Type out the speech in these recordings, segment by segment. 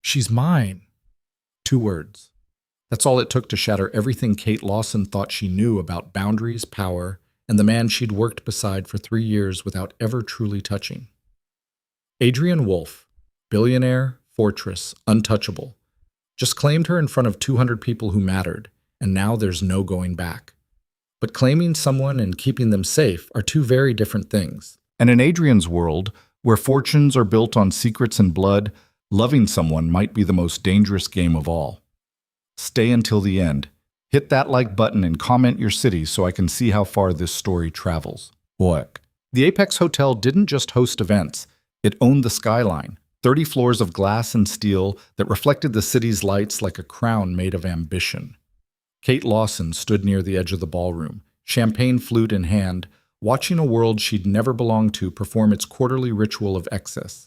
She's mine. 2 words. That's all it took to shatter everything Kate Lawson thought she knew about boundaries, power, and the man she'd worked beside for 3 years without ever truly touching. Adrian Wolfe, billionaire, fortress, untouchable, just claimed her in front of 200 people who mattered, and now there's no going back. But claiming someone and keeping them safe are two very different things. And in Adrian's world, where fortunes are built on secrets and blood, loving someone might be the most dangerous game of all. Stay until the end. Hit that like button and comment your city so I can see how far this story travels. What? The Apex Hotel didn't just host events. It owned the skyline, 30 floors of glass and steel that reflected the city's lights like a crown made of ambition. Kate Lawson stood near the edge of the ballroom, champagne flute in hand, watching a world she'd never belonged to perform its quarterly ritual of excess.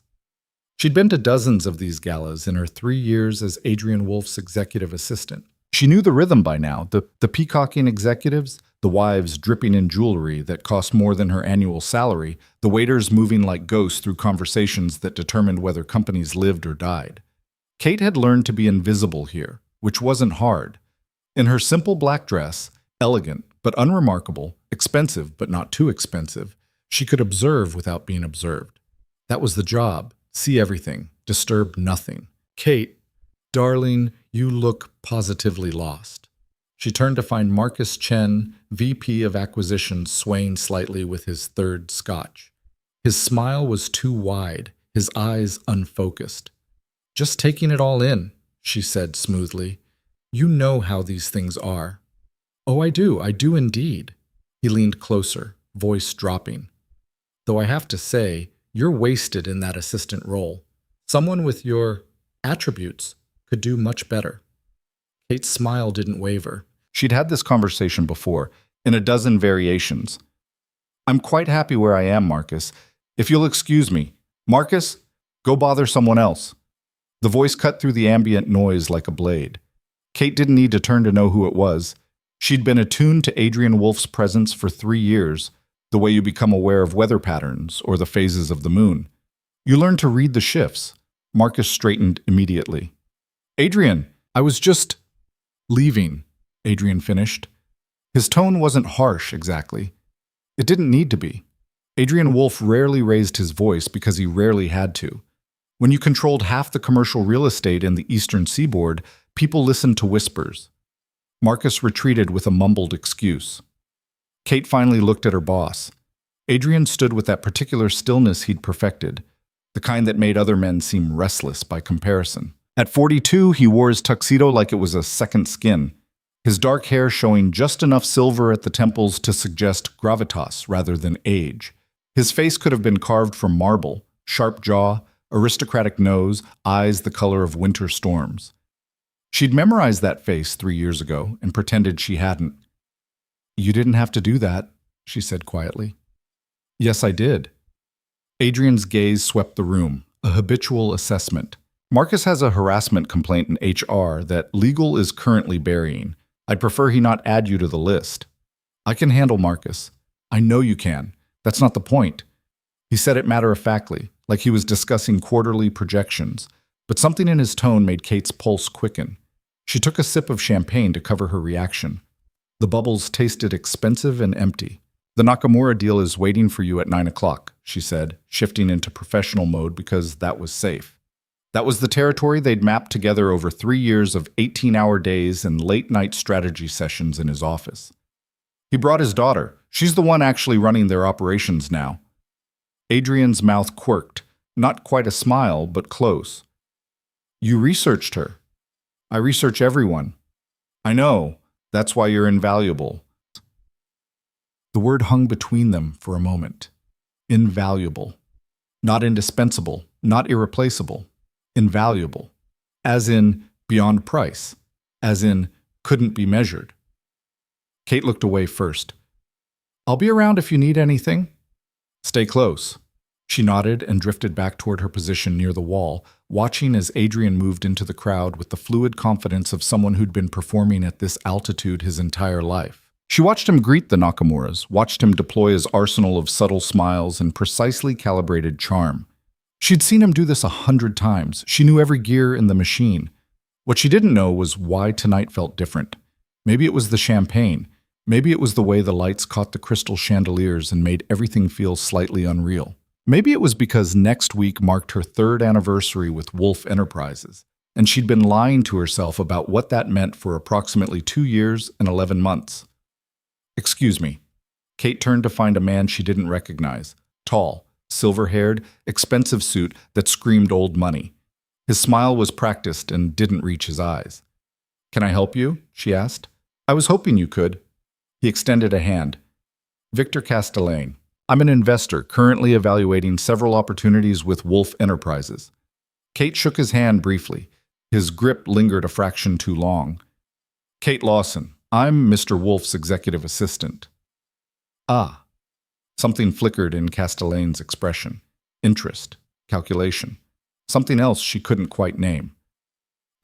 She'd been to dozens of these galas in her 3 years as Adrian Wolfe's executive assistant. She knew the rhythm by now, the peacocking executives, the wives dripping in jewelry that cost more than her annual salary, the waiters moving like ghosts through conversations that determined whether companies lived or died. Kate had learned to be invisible here, which wasn't hard. In her simple black dress, elegant but unremarkable, expensive but not too expensive, she could observe without being observed. That was the job. See everything, disturb nothing. Kate, darling, you look positively lost. She turned to find Marcus Chen, VP of Acquisitions, swaying slightly with his third scotch. His smile was too wide, his eyes unfocused. Just taking it all in, she said smoothly. You know how these things are. Oh, I do indeed. He leaned closer, voice dropping. Though I have to say, you're wasted in that assistant role. Someone with your attributes could do much better. Kate's smile didn't waver. She'd had this conversation before, in a dozen variations. I'm quite happy where I am, Marcus. If you'll excuse me. Marcus, go bother someone else. The voice cut through the ambient noise like a blade. Kate didn't need to turn to know who it was. She'd been attuned to Adrian Wolfe's presence for 3 years, the way you become aware of weather patterns or the phases of the moon. You learn to read the shifts. Marcus straightened immediately. Adrian, I was just leaving, Adrian finished. His tone wasn't harsh, exactly. It didn't need to be. Adrian Wolfe rarely raised his voice because he rarely had to. When you controlled half the commercial real estate in the eastern seaboard, people listened to whispers. Marcus retreated with a mumbled excuse. Kate finally looked at her boss. Adrian stood with that particular stillness he'd perfected, the kind that made other men seem restless by comparison. At 42, he wore his tuxedo like it was a second skin, his dark hair showing just enough silver at the temples to suggest gravitas rather than age. His face could have been carved from marble, sharp jaw, aristocratic nose, eyes the color of winter storms. She'd memorized that face 3 years ago and pretended she hadn't. You didn't have to do that, she said quietly. Yes, I did. Adrian's gaze swept the room, a habitual assessment. Marcus has a harassment complaint in HR that legal is currently burying. I'd prefer he not add you to the list. I can handle Marcus. I know you can. That's not the point. He said it matter-of-factly, like he was discussing quarterly projections, but something in his tone made Kate's pulse quicken. She took a sip of champagne to cover her reaction. The bubbles tasted expensive and empty. The Nakamura deal is waiting for you at 9 o'clock, she said, shifting into professional mode because that was safe. That was the territory they'd mapped together over 3 years of 18-hour days and late-night strategy sessions in his office. He brought his daughter. She's the one actually running their operations now. Adrian's mouth quirked, not quite a smile, but close. You researched her. I research everyone. I know. That's why you're invaluable. The word hung between them for a moment. Invaluable. Not indispensable, not irreplaceable. Invaluable. As in beyond price. As in couldn't be measured. Kate looked away first. I'll be around if you need anything. Stay close. She nodded and drifted back toward her position near the wall, watching as Adrian moved into the crowd with the fluid confidence of someone who'd been performing at this altitude his entire life. She watched him greet the Nakamuras, watched him deploy his arsenal of subtle smiles and precisely calibrated charm. She'd seen him do this 100 times. She knew every gear in the machine. What she didn't know was why tonight felt different. Maybe it was the champagne. Maybe it was the way the lights caught the crystal chandeliers and made everything feel slightly unreal. Maybe it was because next week marked her 3rd anniversary with Wolf Enterprises, and she'd been lying to herself about what that meant for approximately 2 years and 11 months. "Excuse me." Kate turned to find a man she didn't recognize. Tall, silver-haired, expensive suit that screamed old money. His smile was practiced and didn't reach his eyes. "Can I help you?" she asked. "I was hoping you could." He extended a hand. "Victor Castellane. I'm an investor currently evaluating several opportunities with Wolf Enterprises." Kate shook his hand briefly. His grip lingered a fraction too long. "Kate Lawson. I'm Mr. Wolf's executive assistant." "Ah." Something flickered in Castellane's expression. Interest. Calculation. Something else she couldn't quite name.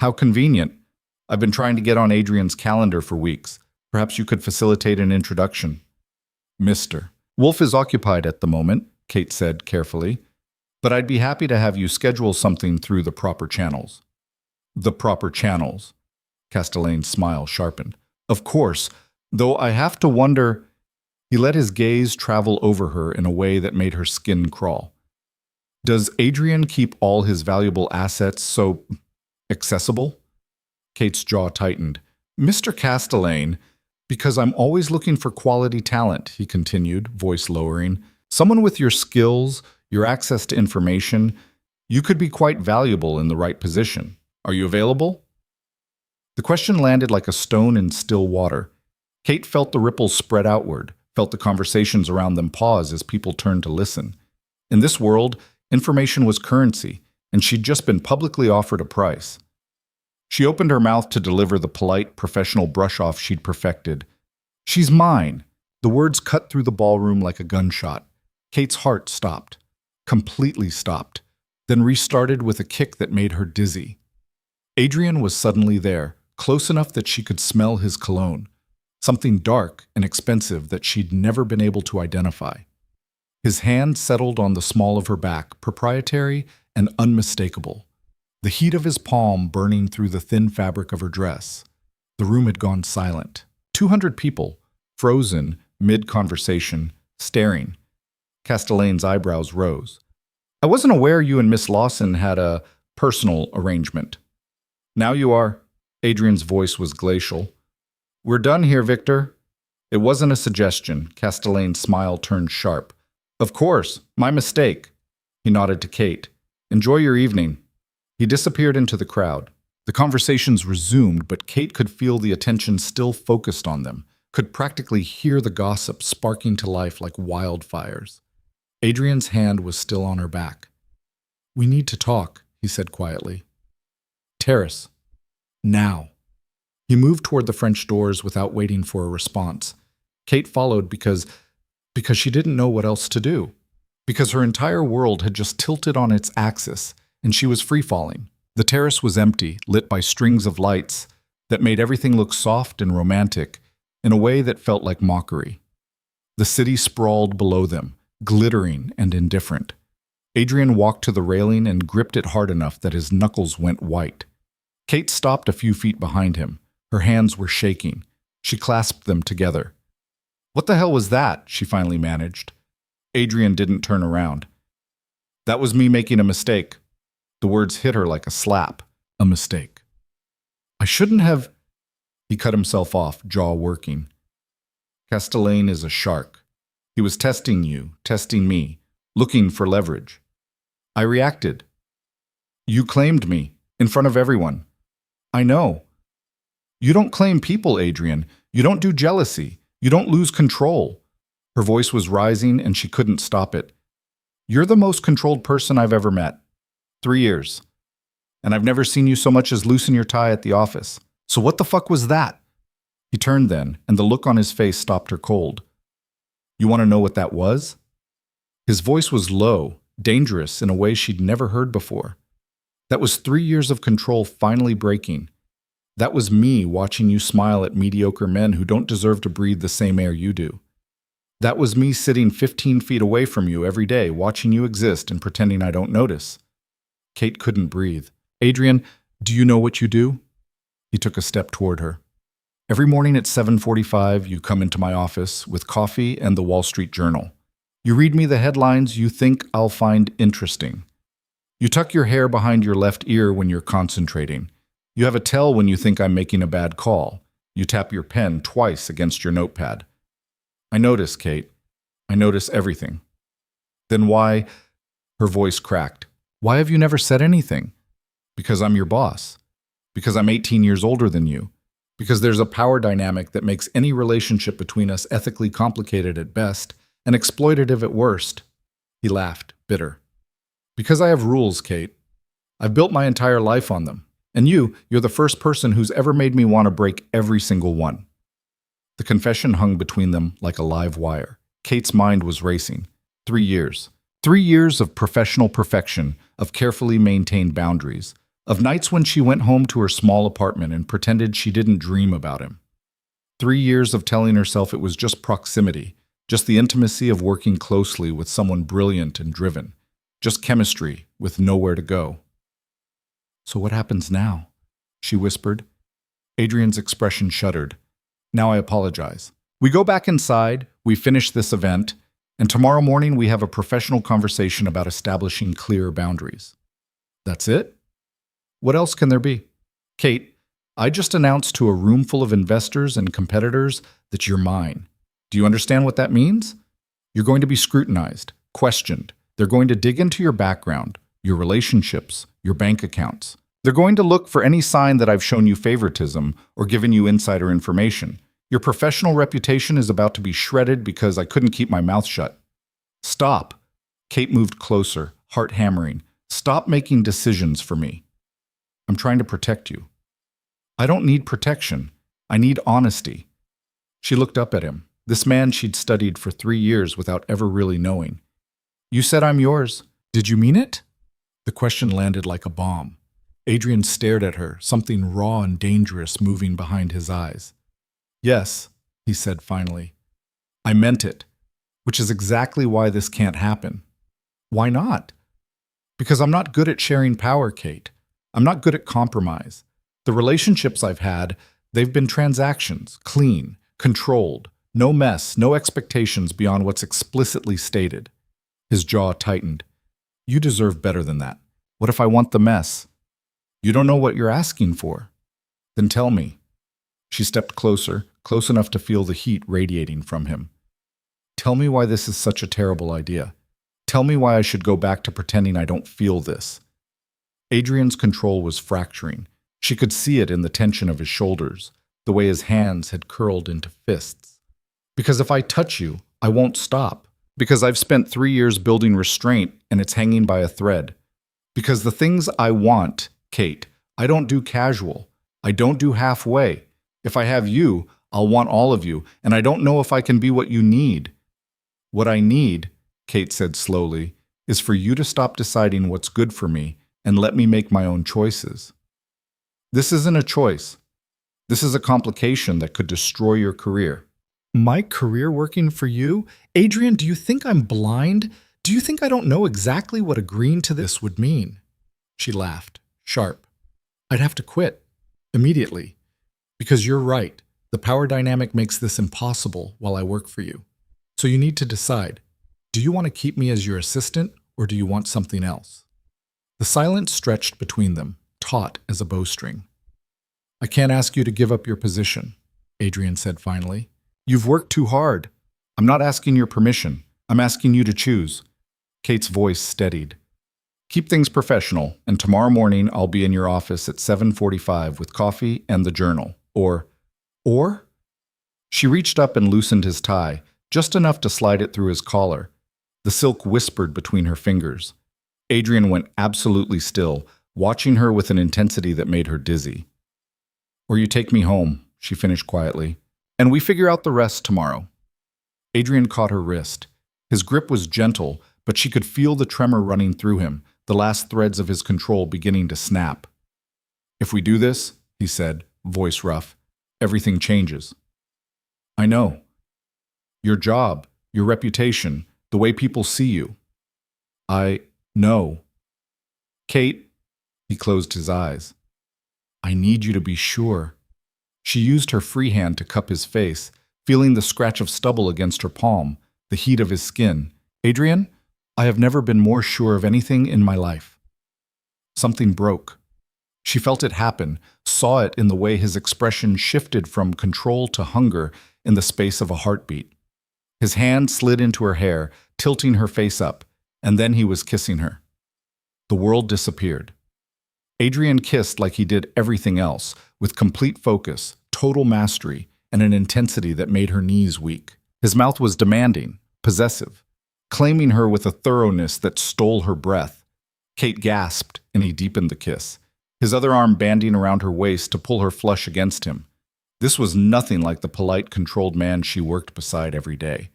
"How convenient. I've been trying to get on Adrian's calendar for weeks. Perhaps you could facilitate an introduction." "Mr. Wolf is occupied at the moment," Kate said carefully, "but I'd be happy to have you schedule something through the proper channels." "The proper channels." Castellane's smile sharpened. "Of course, though I have to wonder—" He let his gaze travel over her in a way that made her skin crawl. "Does Adrian keep all his valuable assets so accessible?" Kate's jaw tightened. "Mr. Castellane, because I'm always looking for quality talent," he continued, voice lowering. "Someone with your skills, your access to information, you could be quite valuable in the right position. Are you available?" The question landed like a stone in still water. Kate felt the ripples spread outward, felt the conversations around them pause as people turned to listen. In this world, information was currency, and she'd just been publicly offered a price. She opened her mouth to deliver the polite, professional brush-off she'd perfected. "She's mine." The words cut through the ballroom like a gunshot. Kate's heart stopped. Completely stopped. Then restarted with a kick that made her dizzy. Adrian was suddenly there, close enough that she could smell his cologne. Something dark and expensive that she'd never been able to identify. His hand settled on the small of her back, proprietary and unmistakable. The heat of his palm burning through the thin fabric of her dress. The room had gone silent. 200 people, frozen, mid-conversation, staring. Castellane's eyebrows rose. "I wasn't aware you and Miss Lawson had a personal arrangement." "Now you are." Adrian's voice was glacial. "We're done here, Victor." It wasn't a suggestion. Castellane's smile turned sharp. "Of course, my mistake." He nodded to Kate. "Enjoy your evening." He disappeared into the crowd. The conversations resumed, but Kate could feel the attention still focused on them, could practically hear the gossip sparking to life like wildfires. Adrian's hand was still on her back. "We need to talk," he said quietly. "Terrace. Now." He moved toward the French doors without waiting for a response. Kate followed because she didn't know what else to do. Because her entire world had just tilted on its axis, and she was free-falling. The terrace was empty, lit by strings of lights that made everything look soft and romantic in a way that felt like mockery. The city sprawled below them, glittering and indifferent. Adrian walked to the railing and gripped it hard enough that his knuckles went white. Kate stopped a few feet behind him. Her hands were shaking. She clasped them together. "What the hell was that?" she finally managed. Adrian didn't turn around. "That was me making a mistake." The words hit her like a slap. A mistake. "I shouldn't have—" He cut himself off, jaw working. "Castellane is a shark. He was testing you, testing me, looking for leverage. I reacted. You claimed me, in front of everyone. I know. You don't claim people, Adrian. You don't do jealousy. You don't lose control." Her voice was rising and she couldn't stop it. "You're the most controlled person I've ever met. 3 years. And I've never seen you so much as loosen your tie at the office. So what the fuck was that?" He turned then, and the look on his face stopped her cold. "You want to know what that was?" His voice was low, dangerous in a way she'd never heard before. "That was 3 years of control finally breaking. That was me watching you smile at mediocre men who don't deserve to breathe the same air you do. That was me sitting 15 feet away from you every day, watching you exist and pretending I don't notice. Kate couldn't breathe. Adrian, do you know what you do? He took a step toward her. Every morning at 7:45, you come into my office with coffee and the Wall Street Journal. You read me the headlines you think I'll find interesting. You tuck your hair behind your left ear when you're concentrating. You have a tell when you think I'm making a bad call. You tap your pen twice against your notepad. I notice, Kate. I notice everything. Then why? Her voice cracked. Why have you never said anything? Because I'm your boss. Because I'm 18 years older than you. Because there's a power dynamic that makes any relationship between us ethically complicated at best and exploitative at worst. He laughed, bitter. Because I have rules, Kate. I've built my entire life on them. And you're the first person who's ever made me want to break every single one. The confession hung between them like a live wire. Kate's mind was racing. 3 years. 3 years of professional perfection, of carefully maintained boundaries, of nights when she went home to her small apartment and pretended she didn't dream about him. 3 years of telling herself it was just proximity, just the intimacy of working closely with someone brilliant and driven, just chemistry with nowhere to go. So what happens now? She whispered. Adrian's expression shuddered. Now I apologize. We go back inside, we finish this event, and tomorrow morning we have a professional conversation about establishing clear boundaries. That's it? What else can there be? Kate, I just announced to a room full of investors and competitors that you're mine. Do you understand what that means? You're going to be scrutinized, questioned. They're going to dig into your background, your relationships, your bank accounts. They're going to look for any sign that I've shown you favoritism or given you insider information. Your professional reputation is about to be shredded because I couldn't keep my mouth shut. Stop. Kate moved closer, heart hammering. Stop making decisions for me. I'm trying to protect you. I don't need protection. I need honesty. She looked up at him, this man she'd studied for 3 years without ever really knowing. You said I'm yours. Did you mean it? The question landed like a bomb. Adrian stared at her, something raw and dangerous moving behind his eyes. Yes, he said finally. I meant it, which is exactly why this can't happen. Why not? Because I'm not good at sharing power, Kate. I'm not good at compromise. The relationships I've had, they've been transactions, clean, controlled, no mess, no expectations beyond what's explicitly stated. His jaw tightened. You deserve better than that. What if I want the mess? You don't know what you're asking for. Then tell me. She stepped closer, close enough to feel the heat radiating from him. Tell me why this is such a terrible idea. Tell me why I should go back to pretending I don't feel this. Adrian's control was fracturing. She could see it in the tension of his shoulders, the way his hands had curled into fists. Because if I touch you, I won't stop. Because I've spent 3 years building restraint and it's hanging by a thread. Because the things I want, Kate, I don't do casual. I don't do halfway. If I have you, I'll want all of you, and I don't know if I can be what you need. What I need, Kate said slowly, is for you to stop deciding what's good for me and let me make my own choices. This isn't a choice. This is a complication that could destroy your career. My career working for you? Adrian, do you think I'm blind? Do you think I don't know exactly what agreeing to this would mean? She laughed, sharp. I'd have to quit. Immediately. Because you're right. The power dynamic makes this impossible while I work for you. So you need to decide. Do you want to keep me as your assistant, or do you want something else? The silence stretched between them, taut as a bowstring. I can't ask you to give up your position, Adrian said finally. You've worked too hard. I'm not asking your permission. I'm asking you to choose. Kate's voice steadied. Keep things professional, and tomorrow morning I'll be in your office at 7:45 with coffee and the journal. Or? She reached up and loosened his tie, just enough to slide it through his collar. The silk whispered between her fingers. Adrian went absolutely still, watching her with an intensity that made her dizzy. Or you take me home, she finished quietly, and we figure out the rest tomorrow. Adrian caught her wrist. His grip was gentle, but she could feel the tremor running through him, the last threads of his control beginning to snap. If we do this, he said, voice rough, everything changes. I know. Your job, your reputation, the way people see you. I know. Kate, he closed his eyes. I need you to be sure. She used her free hand to cup his face, feeling the scratch of stubble against her palm, the heat of his skin. Adrian, I have never been more sure of anything in my life. Something broke. She felt it happen, saw it in the way his expression shifted from control to hunger in the space of a heartbeat. His hand slid into her hair, tilting her face up, and then he was kissing her. The world disappeared. Adrian kissed like he did everything else, with complete focus, total mastery, and an intensity that made her knees weak. His mouth was demanding, possessive, claiming her with a thoroughness that stole her breath. Kate gasped, and he deepened the kiss, his other arm banding around her waist to pull her flush against him. This was nothing like the polite, controlled man she worked beside every day.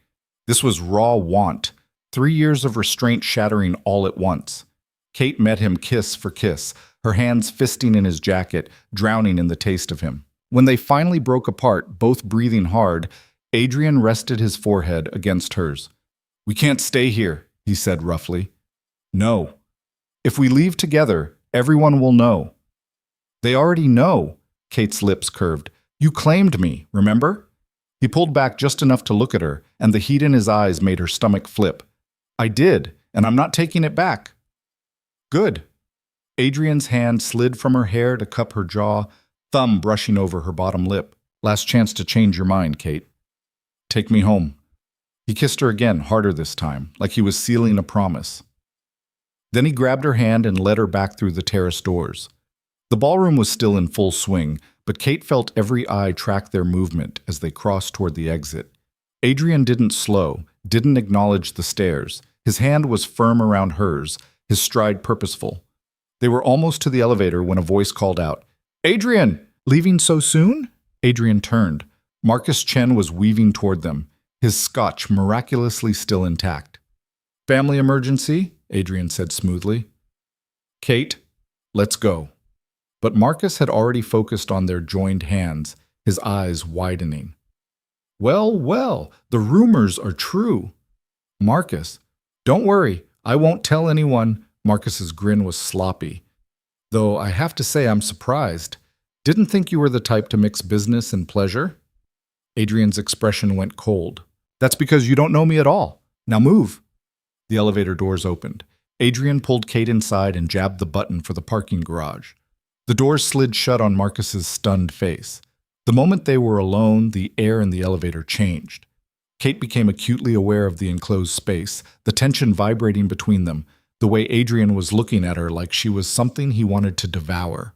This was raw want, 3 years of restraint shattering all at once. Kate met him kiss for kiss, her hands fisting in his jacket, drowning in the taste of him. When they finally broke apart, both breathing hard, Adrian rested his forehead against hers. We can't stay here, he said roughly. No. If we leave together, everyone will know. They already know, Kate's lips curved. You claimed me, remember? He pulled back just enough to look at her, and the heat in his eyes made her stomach flip. I did, and I'm not taking it back. Good. Adrian's hand slid from her hair to cup her jaw, thumb brushing over her bottom lip. Last chance to change your mind, Kate. Take me home. He kissed her again, harder this time, like he was sealing a promise. Then he grabbed her hand and led her back through the terrace doors. The ballroom was still in full swing, but Kate felt every eye track their movement as they crossed toward the exit. Adrian didn't slow, didn't acknowledge the stares. His hand was firm around hers, his stride purposeful. They were almost to the elevator when a voice called out, Adrian! Leaving so soon? Adrian turned. Marcus Chen was weaving toward them, his scotch miraculously still intact. Family emergency? Adrian said smoothly. Kate, let's go. But Marcus had already focused on their joined hands, his eyes widening. Well, well, the rumors are true. Marcus, don't worry, I won't tell anyone. Marcus's grin was sloppy. Though I have to say I'm surprised. Didn't think you were the type to mix business and pleasure. Adrian's expression went cold. That's because you don't know me at all. Now move. The elevator doors opened. Adrian pulled Kate inside and jabbed the button for the parking garage. The doors slid shut on Marcus's stunned face. The moment they were alone, the air in the elevator changed. Kate became acutely aware of the enclosed space, the tension vibrating between them, the way Adrian was looking at her like she was something he wanted to devour.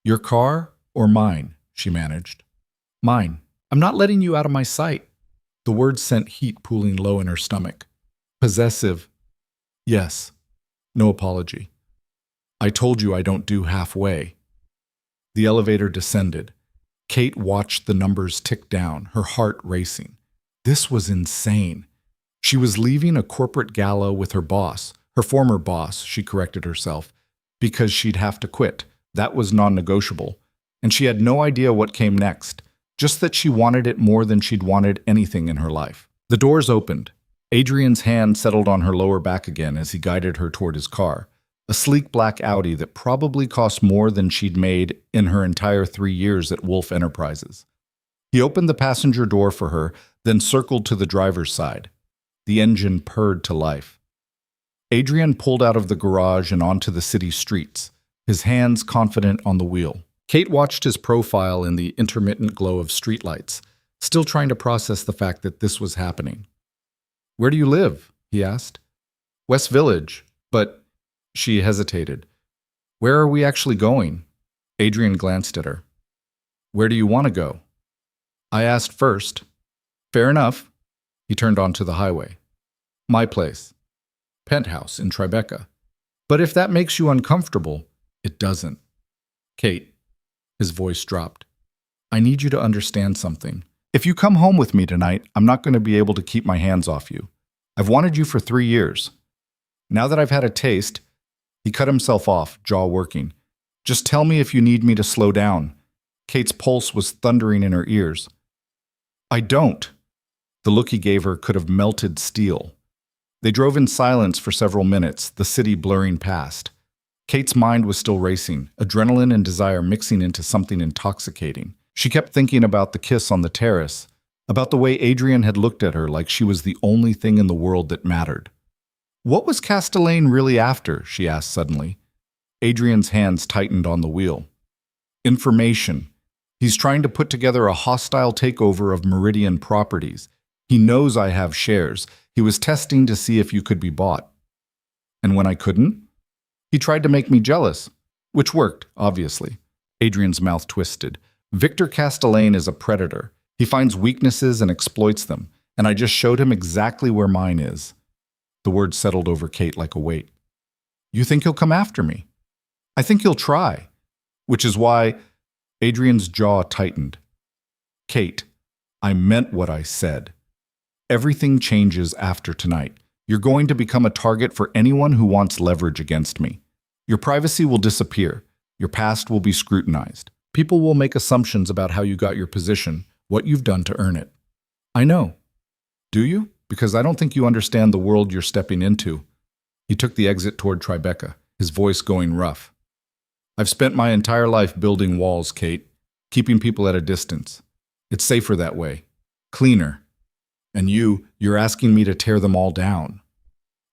Your car or mine? She managed. Mine. I'm not letting you out of my sight. The words sent heat pooling low in her stomach. Possessive. Yes. No apology. I told you I don't do halfway. The elevator descended. Kate watched the numbers tick down, her heart racing. This was insane. She was leaving a corporate gala with her boss, her former boss, she corrected herself, because she'd have to quit. That was non-negotiable. And she had no idea what came next, just that she wanted it more than she'd wanted anything in her life. The doors opened. Adrian's hand settled on her lower back again as he guided her toward his car, a sleek black Audi that probably cost more than she'd made in her entire 3 years at Wolf Enterprises. He opened the passenger door for her, then circled to the driver's side. The engine purred to life. Adrian pulled out of the garage and onto the city streets, his hands confident on the wheel. Kate watched his profile in the intermittent glow of streetlights, still trying to process the fact that this was happening. Where do you live? He asked. West Village, but she hesitated. Where are we actually going? Adrian glanced at her. Where do you want to go? I asked first. Fair enough. He turned onto the highway. My place. Penthouse in Tribeca. But if that makes you uncomfortable, it doesn't. Kate. His voice dropped. I need you to understand something. If you come home with me tonight, I'm not going to be able to keep my hands off you. I've wanted you for 3 years. Now that I've had a taste, he cut himself off, jaw working. Just tell me if you need me to slow down. Kate's pulse was thundering in her ears. I don't. The look he gave her could have melted steel. They drove in silence for several minutes, the city blurring past. Kate's mind was still racing, adrenaline and desire mixing into something intoxicating. She kept thinking about the kiss on the terrace, about the way Adrian had looked at her like she was the only thing in the world that mattered. What was Castellane really after? She asked suddenly. Adrian's hands tightened on the wheel. Information. He's trying to put together a hostile takeover of Meridian properties. He knows I have shares. He was testing to see if you could be bought. And when I couldn't? He tried to make me jealous, which worked, obviously. Adrian's mouth twisted. Victor Castellane is a predator. He finds weaknesses and exploits them, and I just showed him exactly where mine is. The words settled over Kate like a weight. You think he'll come after me? I think he'll try, which is why Adrian's jaw tightened. Kate, I meant what I said. Everything changes after tonight. You're going to become a target for anyone who wants leverage against me. Your privacy will disappear. Your past will be scrutinized. People will make assumptions about how you got your position, what you've done to earn it. I know. Do you? Because I don't think you understand the world you're stepping into. He took the exit toward Tribeca, his voice going rough. I've spent my entire life building walls, Kate, keeping people at a distance. It's safer that way. Cleaner. And you're asking me to tear them all down.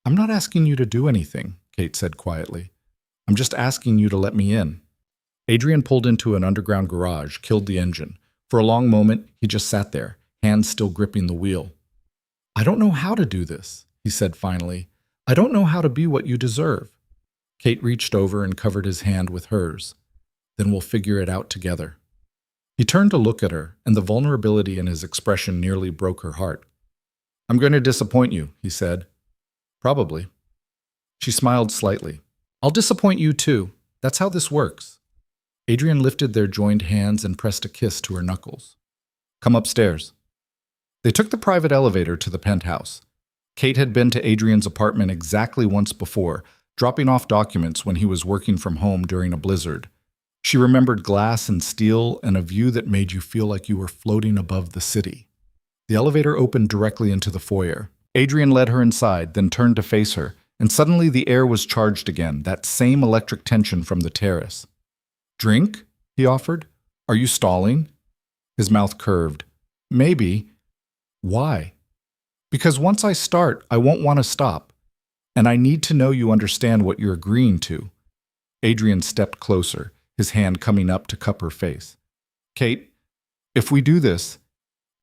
I'm not asking you to do anything, Kate said quietly. I'm just asking you to let me in. Adrian pulled into an underground garage, killed the engine. For a long moment, he just sat there, hands still gripping the wheel. I don't know how to do this, he said finally. I don't know how to be what you deserve. Kate reached over and covered his hand with hers. Then we'll figure it out together. He turned to look at her, and the vulnerability in his expression nearly broke her heart. I'm going to disappoint you, he said. Probably. She smiled slightly. I'll disappoint you too. That's how this works. Adrian lifted their joined hands and pressed a kiss to her knuckles. Come upstairs. They took the private elevator to the penthouse. Kate had been to Adrian's apartment exactly once before, dropping off documents when he was working from home during a blizzard. She remembered glass and steel and a view that made you feel like you were floating above the city. The elevator opened directly into the foyer. Adrian led her inside, then turned to face her, and suddenly the air was charged again, that same electric tension from the terrace. Drink? He offered. Are you stalling? His mouth curved. Maybe. Why? Because once I start, I won't want to stop. And I need to know you understand what you're agreeing to. Adrian stepped closer, his hand coming up to cup her face. Kate, if we do this,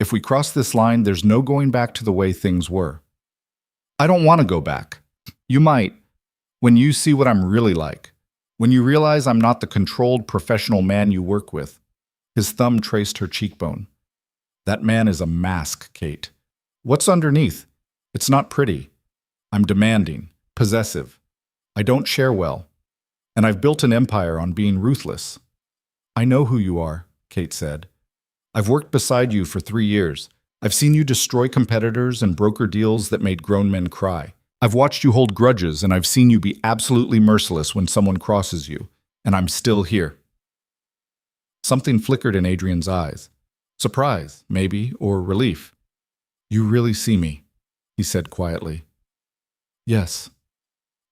if we cross this line, there's no going back to the way things were. I don't want to go back. You might, when you see what I'm really like. When you realize I'm not the controlled professional man you work with. His thumb traced her cheekbone. That man is a mask, Kate. What's underneath? It's not pretty. I'm demanding, possessive. I don't share well. And I've built an empire on being ruthless. I know who you are, Kate said. I've worked beside you for 3 years. I've seen you destroy competitors and broker deals that made grown men cry. I've watched you hold grudges, and I've seen you be absolutely merciless when someone crosses you. And I'm still here. Something flickered in Adrian's eyes. Surprise, maybe, or relief. You really see me, he said quietly. Yes.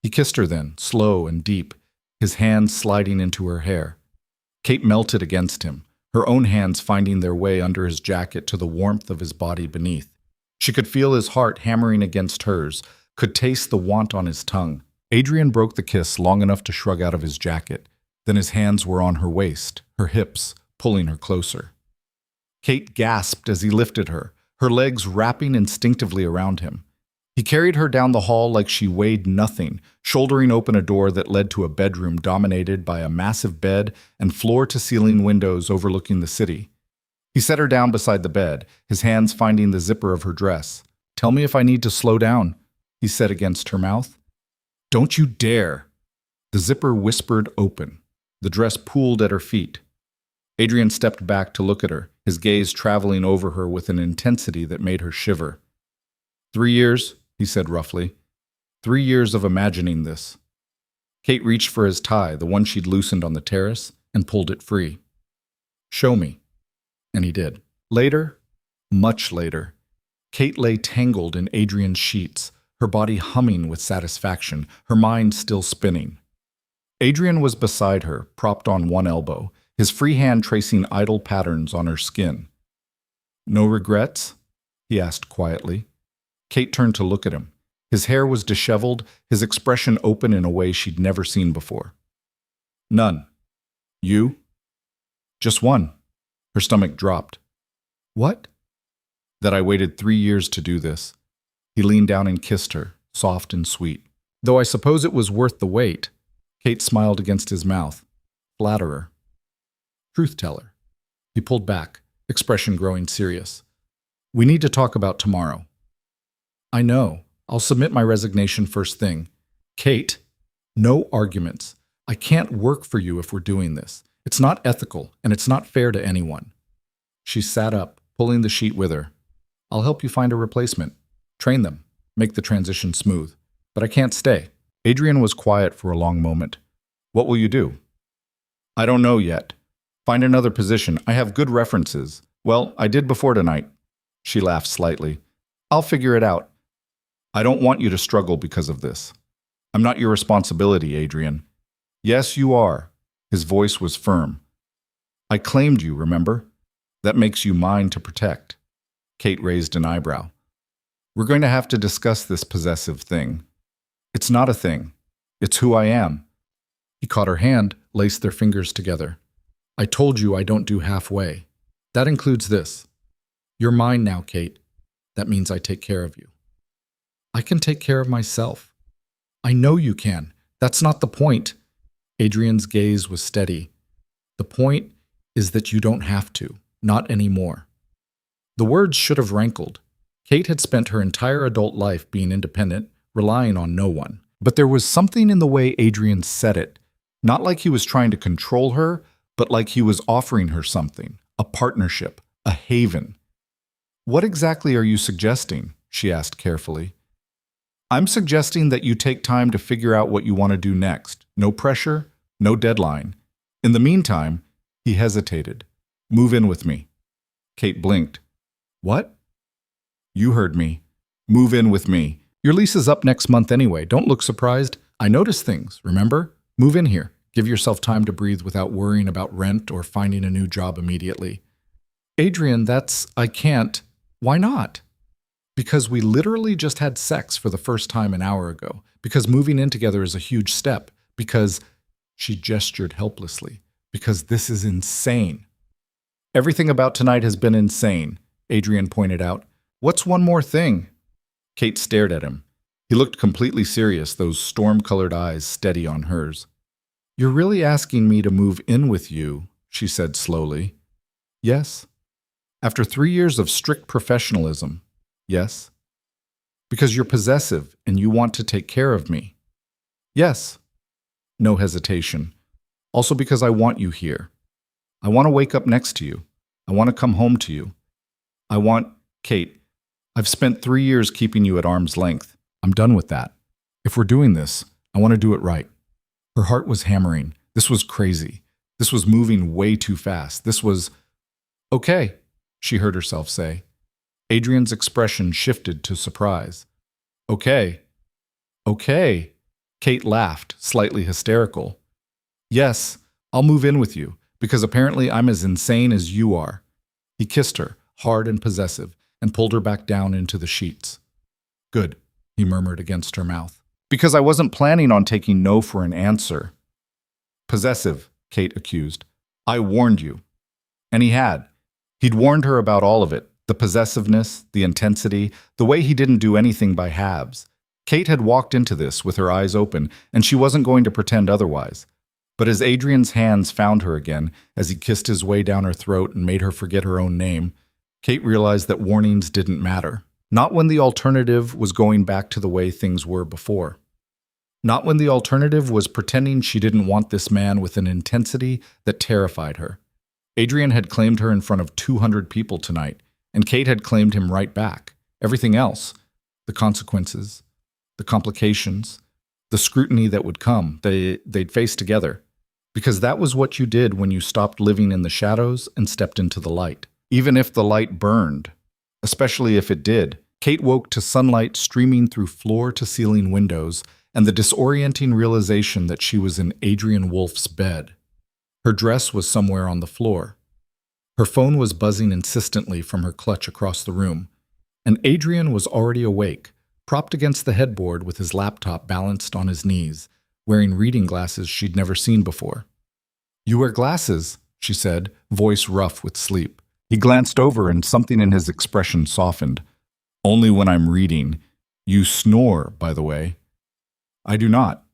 He kissed her then, slow and deep, his hands sliding into her hair. Kate melted against him, her own hands finding their way under his jacket to the warmth of his body beneath. She could feel his heart hammering against hers, could taste the want on his tongue. Adrian broke the kiss long enough to shrug out of his jacket. Then his hands were on her waist, her hips, pulling her closer. Kate gasped as he lifted her, her legs wrapping instinctively around him. He carried her down the hall like she weighed nothing, shouldering open a door that led to a bedroom dominated by a massive bed and floor-to-ceiling windows overlooking the city. He set her down beside the bed, his hands finding the zipper of her dress. Tell me if I need to slow down, he said against her mouth. Don't you dare. The zipper whispered open. The dress pooled at her feet. Adrian stepped back to look at her, his gaze traveling over her with an intensity that made her shiver. 3 years, he said roughly. 3 years of imagining this. Kate reached for his tie, the one she'd loosened on the terrace, and pulled it free. Show me. And he did. Later, much later, Kate lay tangled in Adrian's sheets, her body humming with satisfaction, her mind still spinning. Adrian was beside her, propped on one elbow, his free hand tracing idle patterns on her skin. "No regrets?" he asked quietly. Kate turned to look at him. His hair was disheveled, his expression open in a way she'd never seen before. "None. You?" "Just one." Her stomach dropped. "What?" "That I waited 3 years to do this." He leaned down and kissed her, soft and sweet. "Though I suppose it was worth the wait." Kate smiled against his mouth. "Flatterer." "Truth-teller." He pulled back, expression growing serious. "We need to talk about tomorrow." "I know. I'll submit my resignation first thing." "Kate, no arguments. I can't work for you if we're doing this. It's not ethical, and it's not fair to anyone." She sat up, pulling the sheet with her. "I'll help you find a replacement. Train them. Make the transition smooth. But I can't stay." Adrian was quiet for a long moment. "What will you do?" "I don't know yet. Find another position. I have good references. Well, I did before tonight." She laughed slightly. "I'll figure it out." "I don't want you to struggle because of this. I'm not your responsibility, Adrian." "Yes, you are." His voice was firm. "I claimed you, remember? That makes you mine to protect." Kate raised an eyebrow. "We're going to have to discuss this possessive thing." "It's not a thing. It's who I am." He caught her hand, laced their fingers together. "I told you I don't do halfway. That includes this. You're mine now, Kate. That means I take care of you." "I can take care of myself." "I know you can. That's not the point." Adrian's gaze was steady. "The point is that you don't have to. Not anymore." The words should have rankled. Kate had spent her entire adult life being independent, relying on no one. But there was something in the way Adrian said it, not like he was trying to control her, but like he was offering her something, a partnership, a haven. "What exactly are you suggesting?" she asked carefully. "I'm suggesting that you take time to figure out what you want to do next. No pressure, no deadline. In the meantime," he hesitated, "move in with me." Kate blinked. "What?" "You heard me. Move in with me. Your lease is up next month anyway. Don't look surprised. I notice things, remember? Move in here. Give yourself time to breathe without worrying about rent or finding a new job immediately." "Adrian, I can't." "Why not?" "Because we literally just had sex for the first time an hour ago. Because moving in together is a huge step. Because," she gestured helplessly, "because this is insane." "Everything about tonight has been insane," Adrian pointed out. "What's one more thing?" Kate stared at him. He looked completely serious, those storm-colored eyes steady on hers. "You're really asking me to move in with you," she said slowly. "Yes." "After 3 years of strict professionalism." "Yes." "Because you're possessive and you want to take care of me." "Yes." No hesitation. "Also because I want you here. I want to wake up next to you. I want to come home to you. I want..." "Kate, I've spent 3 years keeping you at arm's length. I'm done with that. If we're doing this, I want to do it right." Her heart was hammering. This was crazy. This was moving way too fast. This was... "Okay," she heard herself say. Adrian's expression shifted to surprise. "Okay." "Okay." Kate laughed, slightly hysterical. "Yes, I'll move in with you, because apparently I'm as insane as you are." He kissed her, hard and possessive, and pulled her back down into the sheets. "Good," he murmured against her mouth. "Because I wasn't planning on taking no for an answer." "Possessive," Kate accused. "I warned you." And he had. He'd warned her about all of it, the possessiveness, the intensity, the way he didn't do anything by halves. Kate had walked into this with her eyes open, and she wasn't going to pretend otherwise. But as Adrian's hands found her again, as he kissed his way down her throat and made her forget her own name, Kate realized that warnings didn't matter. Not when the alternative was going back to the way things were before. Not when the alternative was pretending she didn't want this man with an intensity that terrified her. Adrian had claimed her in front of 200 people tonight, and Kate had claimed him right back. Everything else, the consequences, the complications, the scrutiny that would come, they'd face together. Because that was what you did when you stopped living in the shadows and stepped into the light. Even if the light burned. especially if it did. Kate woke to sunlight streaming through floor-to-ceiling windows and the disorienting realization that she was in Adrian Wolf's bed. Her dress was somewhere on the floor. Her phone was buzzing insistently from her clutch across the room, and Adrian was already awake, propped against the headboard with his laptop balanced on his knees, wearing reading glasses she'd never seen before. "You wear glasses," she said, voice rough with sleep. He glanced over and something in his expression softened. "Only when I'm reading. You snore, by the way." "I do not."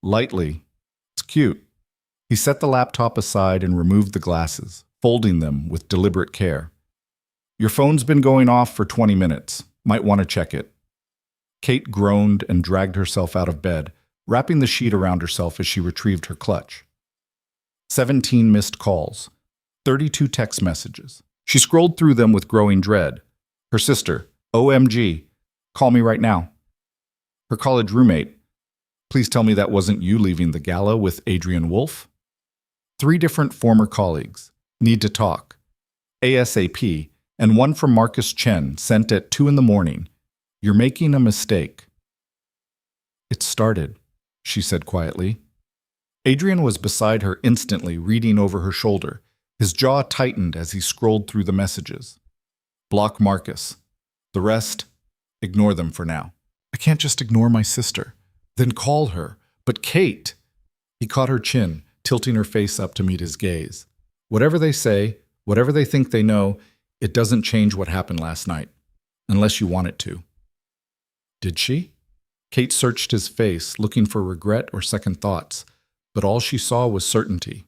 "Lightly. It's cute." He set the laptop aside and removed the glasses, folding them with deliberate care. "Your phone's been going off for 20 minutes. Might want to check it." Kate groaned and dragged herself out of bed, wrapping the sheet around herself as she retrieved her clutch. 17 missed calls. 32 text messages. She scrolled through them with growing dread. Her sister, "OMG, call me right now." Her college roommate, "Please tell me that wasn't you leaving the gala with Adrian Wolf." 3 different former colleagues, "Need to talk." ASAP, and one from Marcus Chen, sent at 2 in the morning. "You're making a mistake." "It started," she said quietly. Adrian was beside her instantly, reading over her shoulder. His jaw tightened as he scrolled through the messages. "Block Marcus. The rest, ignore them for now." "I can't just ignore my sister." "Then call her." "But Kate!" He caught her chin, tilting her face up to meet his gaze. "Whatever they say, whatever they think they know, it doesn't change what happened last night. Unless you want it to." "Did she?" Kate searched his face, looking for regret or second thoughts, but all she saw was certainty.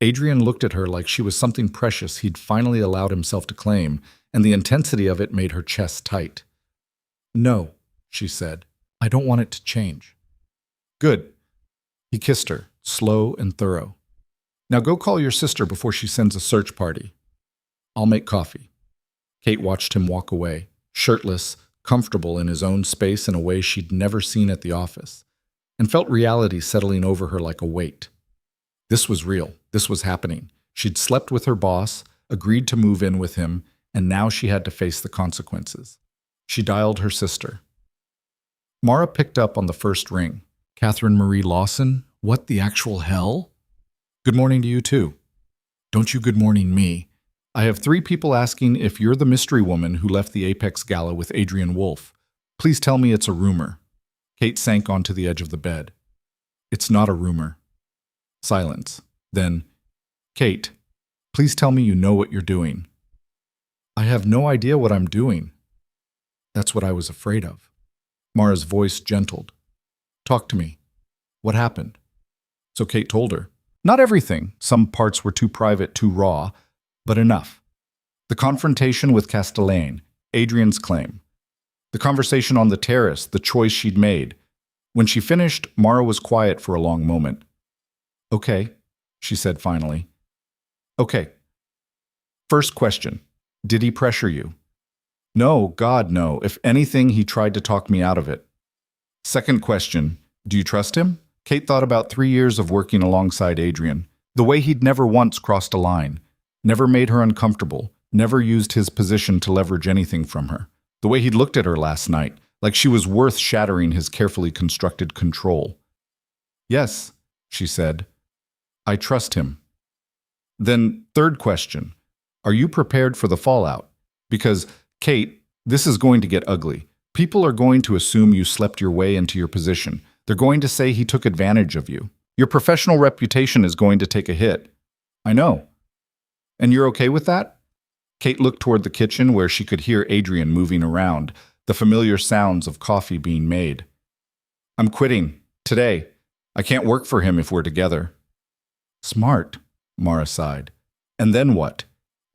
Adrian looked at her like she was something precious he'd finally allowed himself to claim, and the intensity of it made her chest tight. "No," she said. "I don't want it to change." "Good." He kissed her, slow and thorough. "Now go call your sister before she sends a search party. I'll make coffee." Kate watched him walk away, shirtless, comfortable in his own space in a way she'd never seen at the office, and felt reality settling over her like a weight. This was real. This was happening. She'd slept with her boss, agreed to move in with him, and now she had to face the consequences. She dialed her sister. Mara picked up on the first ring. "Catherine Marie Lawson? What the actual hell?" "Good morning to you, too." "Don't you good morning me. I have 3 people asking if you're the mystery woman who left the Apex Gala with Adrian Wolf. Please tell me it's a rumor." Kate sank onto the edge of the bed. "It's not a rumor." Silence. Then, "Kate, please tell me you know what you're doing." "I have no idea what I'm doing." "That's what I was afraid of." Mara's voice gentled. "Talk to me. What happened?" So Kate told her. Not everything. Some parts were too private, too raw, but enough. The confrontation with Escalating, Adrian's claim. The conversation on the terrace, the choice she'd made. When she finished, Mara was quiet for a long moment. "Okay," she said finally. "Okay. First question. Did he pressure you?" "No, God, no. If anything, he tried to talk me out of it." Second question. Do you trust him? Kate thought about 3 years of working alongside Adrian. The way he'd never once crossed a line. Never made her uncomfortable. Never used his position to leverage anything from her. The way he'd looked at her last night, like she was worth shattering his carefully constructed control. "Yes," she said. "I trust him." Then, third question. Are you prepared for the fallout? Because, Kate, this is going to get ugly. People are going to assume you slept your way into your position. They're going to say he took advantage of you. Your professional reputation is going to take a hit. I know. And you're okay with that? Kate looked toward the kitchen where she could hear Adrian moving around, the familiar sounds of coffee being made. "I'm quitting. Today. I can't work for him if we're together." "Smart," Mara sighed. "And then what?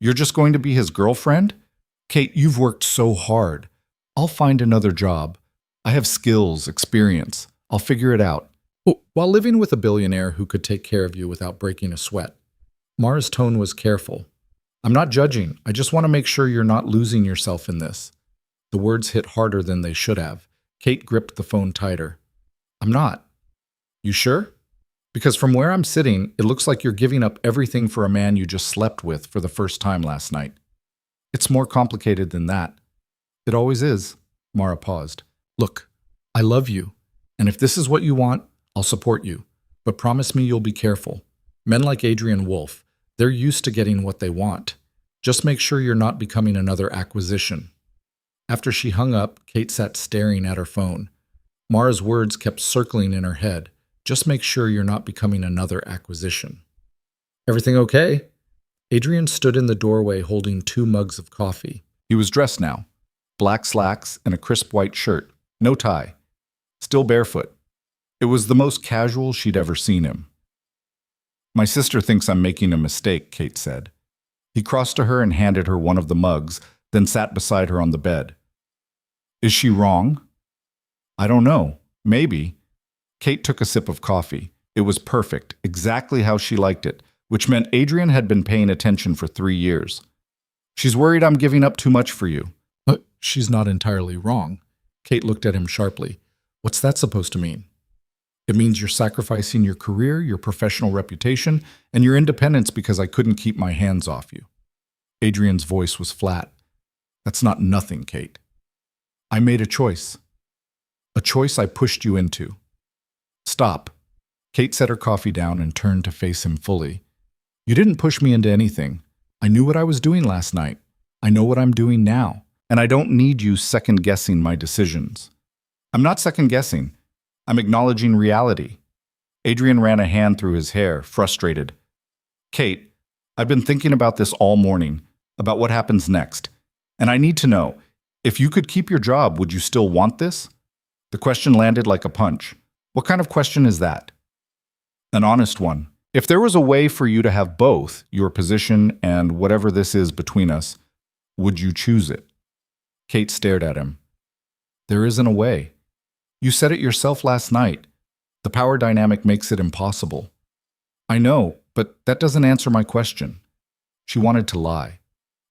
You're just going to be his girlfriend? Kate, you've worked so hard. I'll find another job. I have skills, experience. I'll figure it out." While living with a billionaire who could take care of you without breaking a sweat, Mara's tone was careful. "I'm not judging. I just want to make sure you're not losing yourself in this." The words hit harder than they should have. Kate gripped the phone tighter. "I'm not." "You sure? Because from where I'm sitting, it looks like you're giving up everything for a man you just slept with for the first time last night." It's more complicated than that. It always is. Mara paused. Look, I love you, and if this is what you want, I'll support you. But promise me you'll be careful. Men like Adrian Wolf, they're used to getting what they want. Just make sure you're not becoming another acquisition. After she hung up, Kate sat staring at her phone. Mara's words kept circling in her head. Just make sure you're not becoming another acquisition. Everything okay? Adrian stood in the doorway holding 2 mugs of coffee. He was dressed now. Black slacks and a crisp white shirt. No tie. Still barefoot. It was the most casual she'd ever seen him. My sister thinks I'm making a mistake, Kate said. He crossed to her and handed her one of the mugs, then sat beside her on the bed. Is she wrong? I don't know. Maybe. Kate took a sip of coffee. It was perfect, exactly how she liked it, which meant Adrian had been paying attention for 3 years. She's worried I'm giving up too much for you. But she's not entirely wrong. Kate looked at him sharply. What's that supposed to mean? It means you're sacrificing your career, your professional reputation, and your independence because I couldn't keep my hands off you. Adrian's voice was flat. That's not nothing, Kate. I made a choice. A choice I pushed you into. Stop. Kate set her coffee down and turned to face him fully. You didn't push me into anything. I knew what I was doing last night. I know what I'm doing now. And I don't need you second-guessing my decisions. I'm not second-guessing. I'm acknowledging reality. Adrian ran a hand through his hair, frustrated. Kate, I've been thinking about this all morning, about what happens next. And I need to know, if you could keep your job, would you still want this? The question landed like a punch. What kind of question is that? An honest one. If there was a way for you to have both, your position and whatever this is between us, would you choose it? Kate stared at him. There isn't a way. You said it yourself last night. The power dynamic makes it impossible. I know, but that doesn't answer my question. She wanted to lie.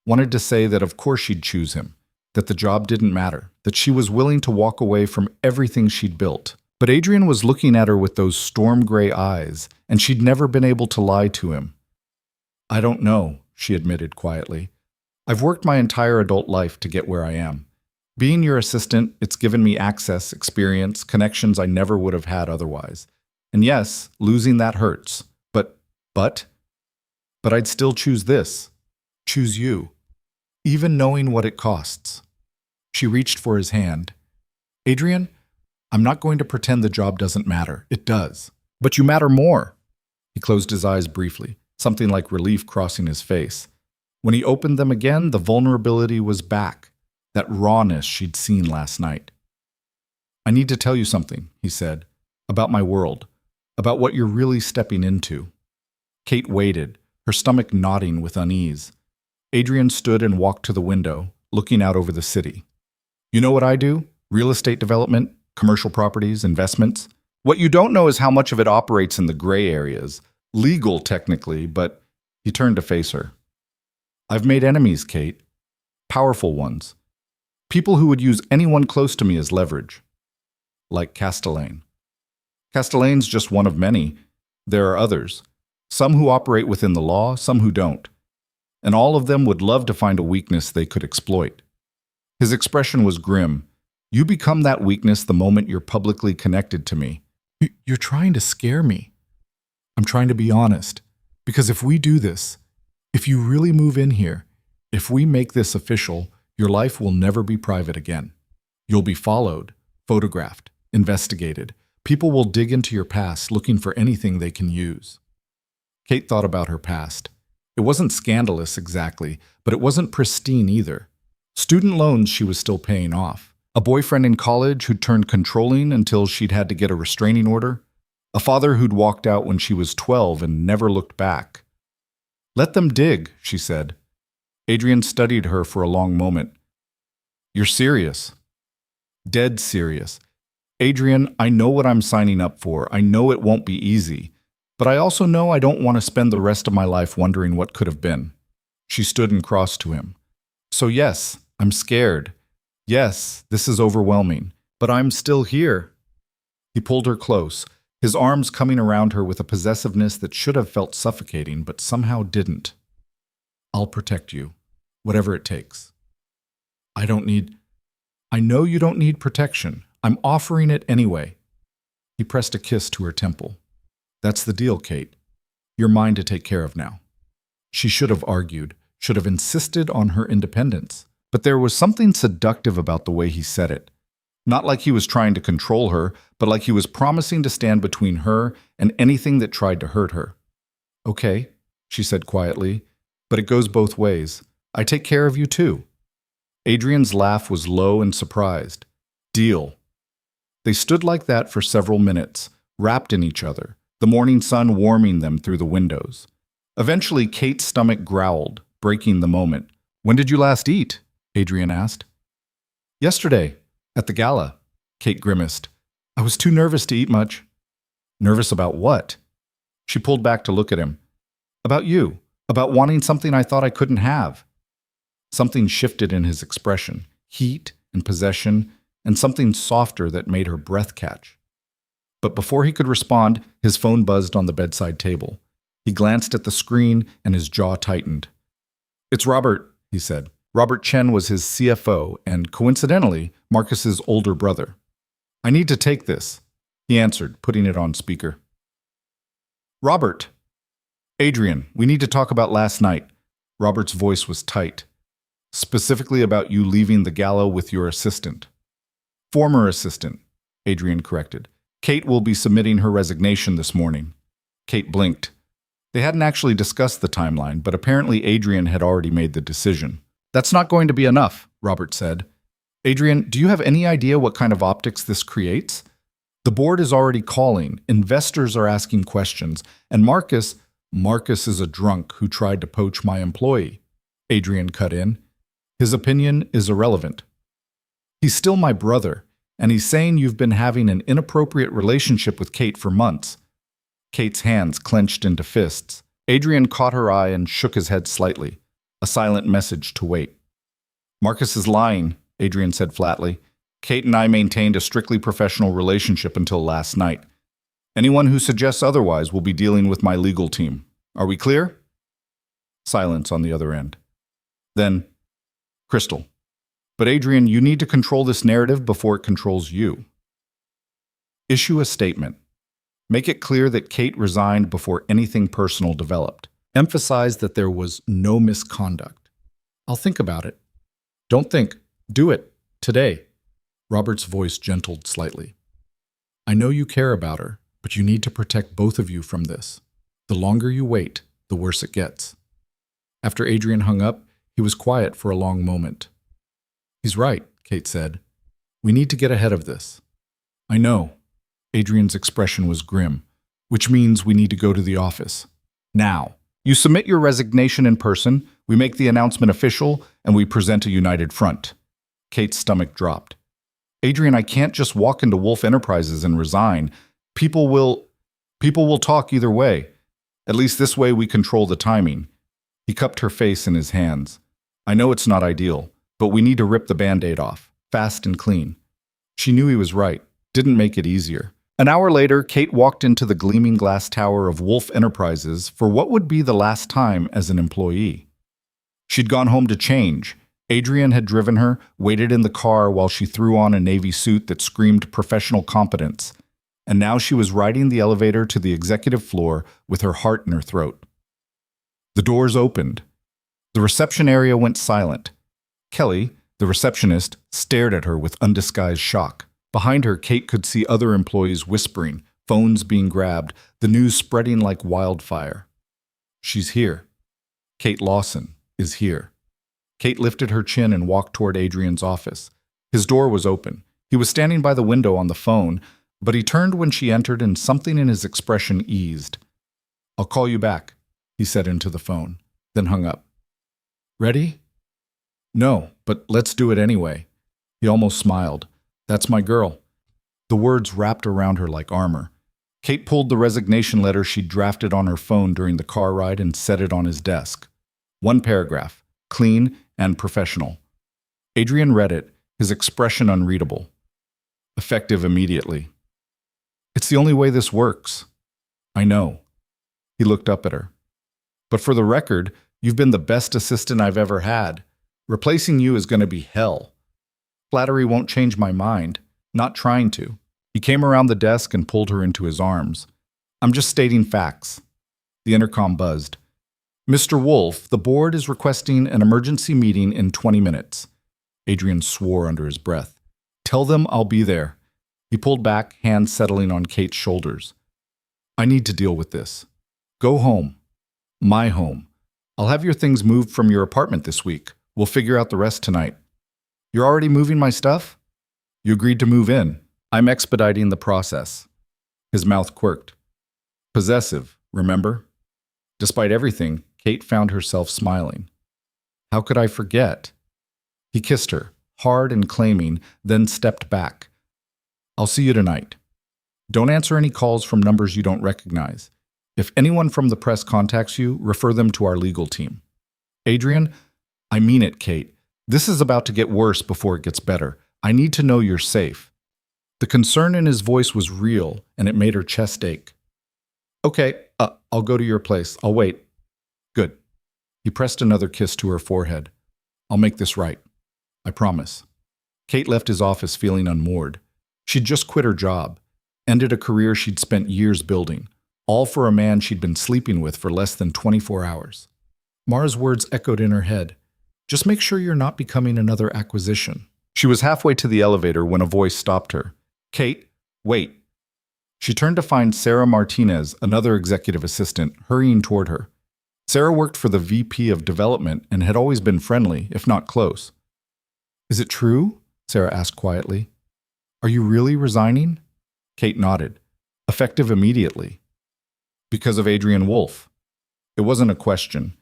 Wanted to say that of course she'd choose him, that the job didn't matter, that she was willing to walk away from everything she'd built. But Adrian was looking at her with those storm-gray eyes, and she'd never been able to lie to him. I don't know, she admitted quietly. I've worked my entire adult life to get where I am. Being your assistant, it's given me access, experience, connections I never would have had otherwise. And yes, losing that hurts. But I'd still choose this. Choose you. Even knowing what it costs. She reached for his hand. Adrian, I'm not going to pretend the job doesn't matter. It does. But you matter more. He closed his eyes briefly, something like relief crossing his face. When he opened them again, the vulnerability was back. That rawness she'd seen last night. I need to tell you something, he said, about my world, about what you're really stepping into. Kate waited, her stomach knotting with unease. Adrian stood and walked to the window, looking out over the city. You know what I do? Real estate development, commercial properties, investments. What you don't know is how much of it operates in the gray areas. Legal, technically, but he turned to face her. I've made enemies, Kate. Powerful ones. People who would use anyone close to me as leverage. Like Castellane. Castellane's just one of many. There are others. Some who operate within the law, some who don't. And all of them would love to find a weakness they could exploit. His expression was grim. You become that weakness the moment you're publicly connected to me. You're trying to scare me. I'm trying to be honest. Because if we do this, if you really move in here, if we make this official, your life will never be private again. You'll be followed, photographed, investigated. People will dig into your past looking for anything they can use. Kate thought about her past. It wasn't scandalous exactly, but it wasn't pristine either. Student loans she was still paying off. A boyfriend in college who'd turned controlling until she'd had to get a restraining order. A father who'd walked out when she was 12 and never looked back. Let them dig, she said. Adrian studied her for a long moment. You're serious. Dead serious. Adrian, I know what I'm signing up for. I know it won't be easy. But I also know I don't want to spend the rest of my life wondering what could have been. She stood and crossed to him. So yes, I'm scared. Yes, this is overwhelming. But I'm still here. He pulled her close, his arms coming around her with a possessiveness that should have felt suffocating, but somehow didn't. I'll protect you. Whatever it takes. I know you don't need protection. I'm offering it anyway. He pressed a kiss to her temple. That's the deal, Kate. You're mine to take care of now. She should have argued, should have insisted on her independence. But there was something seductive about the way he said it. Not like he was trying to control her, but like he was promising to stand between her and anything that tried to hurt her. Okay, she said quietly, but it goes both ways. I take care of you too. Adrian's laugh was low and surprised. Deal. They stood like that for several minutes, wrapped in each other, the morning sun warming them through the windows. Eventually, Kate's stomach growled, breaking the moment. When did you last eat? Adrian asked. Yesterday, at the gala, Kate grimaced. I was too nervous to eat much. Nervous about what? She pulled back to look at him. About you, about wanting something I thought I couldn't have. Something shifted in his expression, heat and possession, and something softer that made her breath catch. But before he could respond, his phone buzzed on the bedside table. He glanced at the screen and his jaw tightened. It's Robert, he said. Robert Chen was his CFO and, coincidentally, Marcus's older brother. I need to take this, he answered, putting it on speaker. Robert. Adrian, we need to talk about last night. Robert's voice was tight. Specifically about you leaving the gala with your assistant. Former assistant, Adrian corrected. Kate will be submitting her resignation this morning. Kate blinked. They hadn't actually discussed the timeline, but apparently Adrian had already made the decision. That's not going to be enough, Robert said. Adrian, do you have any idea what kind of optics this creates? The board is already calling, investors are asking questions, and Marcus is a drunk who tried to poach my employee. Adrian cut in. His opinion is irrelevant. He's still my brother, and he's saying you've been having an inappropriate relationship with Kate for months. Kate's hands clenched into fists. Adrian caught her eye and shook his head slightly. A silent message to wait. Marcus is lying, Adrian said flatly. Kate and I maintained a strictly professional relationship until last night. Anyone who suggests otherwise will be dealing with my legal team. Are we clear? Silence on the other end. Then, Crystal. But Adrian, you need to control this narrative before it controls you. Issue a statement. Make it clear that Kate resigned before anything personal developed. Emphasize that there was no misconduct. I'll think about it. Don't think. Do it. Today. Robert's voice gentled slightly. I know you care about her, but you need to protect both of you from this. The longer you wait, the worse it gets. After Adrian hung up, he was quiet for a long moment. He's right, Kate said. We need to get ahead of this. I know. Adrian's expression was grim, which means we need to go to the office. Now. You submit your resignation in person, we make the announcement official, and we present a united front. Kate's stomach dropped. Adrian, I can't just walk into Wolf Enterprises and resign. People will talk either way. At least this way we control the timing. He cupped her face in his hands. I know it's not ideal, but we need to rip the Band-Aid off, fast and clean. She knew he was right, didn't make it easier. An hour later, Kate walked into the gleaming glass tower of Wolf Enterprises for what would be the last time as an employee. She'd gone home to change. Adrian had driven her, waited in the car while she threw on a navy suit that screamed professional competence. And now she was riding the elevator to the executive floor with her heart in her throat. The doors opened. The reception area went silent. Kelly, the receptionist, stared at her with undisguised shock. Behind her, Kate could see other employees whispering, phones being grabbed, the news spreading like wildfire. She's here. Kate Lawson is here. Kate lifted her chin and walked toward Adrian's office. His door was open. He was standing by the window on the phone, but he turned when she entered and something in his expression eased. I'll call you back, he said into the phone, then hung up. Ready? No, but let's do it anyway. He almost smiled. That's my girl. The words wrapped around her like armor. Kate pulled the resignation letter she'd drafted on her phone during the car ride and set it on his desk. One paragraph, clean and professional. Adrian read it, his expression unreadable. Effective immediately. It's the only way this works. I know. He looked up at her. But for the record, you've been the best assistant I've ever had. Replacing you is going to be hell. Flattery won't change my mind. Not trying to. He came around the desk and pulled her into his arms. I'm just stating facts. The intercom buzzed. Mr. Wolf, the board is requesting an emergency meeting in 20 minutes. Adrian swore under his breath. Tell them I'll be there. He pulled back, hands settling on Kate's shoulders. I need to deal with this. Go home. My home. I'll have your things moved from your apartment this week. We'll figure out the rest tonight. You're already moving my stuff? You agreed to move in. I'm expediting the process. His mouth quirked. Possessive, remember? Despite everything, Kate found herself smiling. How could I forget? He kissed her, hard and claiming, then stepped back. I'll see you tonight. Don't answer any calls from numbers you don't recognize. If anyone from the press contacts you, refer them to our legal team. Adrian, I mean it, Kate. This is about to get worse before it gets better. I need to know you're safe. The concern in his voice was real, and it made her chest ache. Okay, I'll go to your place. I'll wait. Good. He pressed another kiss to her forehead. I'll make this right. I promise. Kate left his office feeling unmoored. She'd just quit her job, ended a career she'd spent years building, all for a man she'd been sleeping with for less than 24 hours. Mara's words echoed in her head. Just make sure you're not becoming another acquisition. She was halfway to the elevator when a voice stopped her. Kate, wait. She turned to find Sarah Martinez, another executive assistant, hurrying toward her. Sarah worked for the VP of Development and had always been friendly, if not close. Is it true? Sarah asked quietly. Are you really resigning? Kate nodded. Effective immediately. Because of Adrian Wolf. It wasn't a question.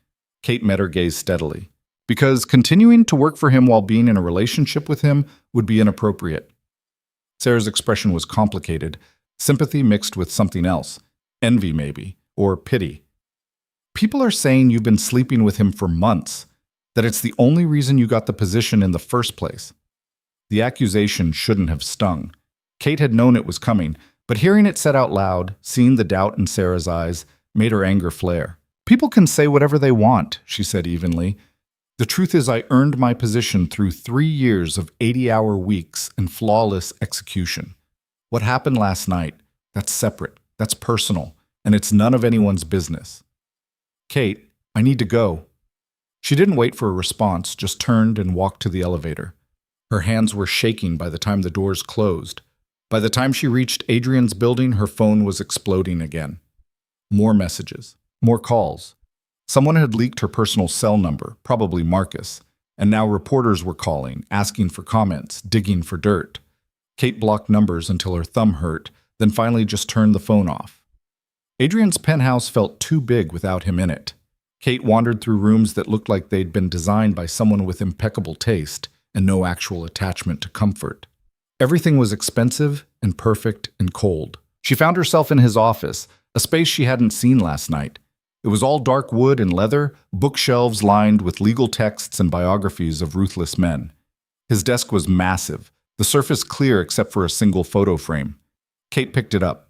Kate met her gaze steadily. Because continuing to work for him while being in a relationship with him would be inappropriate. Sarah's expression was complicated, sympathy mixed with something else, envy maybe, or pity. People are saying you've been sleeping with him for months, that it's the only reason you got the position in the first place. The accusation shouldn't have stung. Kate had known it was coming, but hearing it said out loud, seeing the doubt in Sarah's eyes, made her anger flare. People can say whatever they want, she said evenly. The truth is I earned my position through 3 years of 80-hour weeks and flawless execution. What happened last night, that's separate, that's personal, and it's none of anyone's business. Kate, I need to go. She didn't wait for a response, just turned and walked to the elevator. Her hands were shaking by the time the doors closed. By the time she reached Adrian's building, her phone was exploding again. More messages, more calls. Someone had leaked her personal cell number, probably Marcus, and now reporters were calling, asking for comments, digging for dirt. Kate blocked numbers until her thumb hurt, then finally just turned the phone off. Adrian's penthouse felt too big without him in it. Kate wandered through rooms that looked like they'd been designed by someone with impeccable taste and no actual attachment to comfort. Everything was expensive and perfect and cold. She found herself in his office, a space she hadn't seen last night. It was all dark wood and leather, bookshelves lined with legal texts and biographies of ruthless men. His desk was massive, the surface clear except for a single photo frame. Kate picked it up.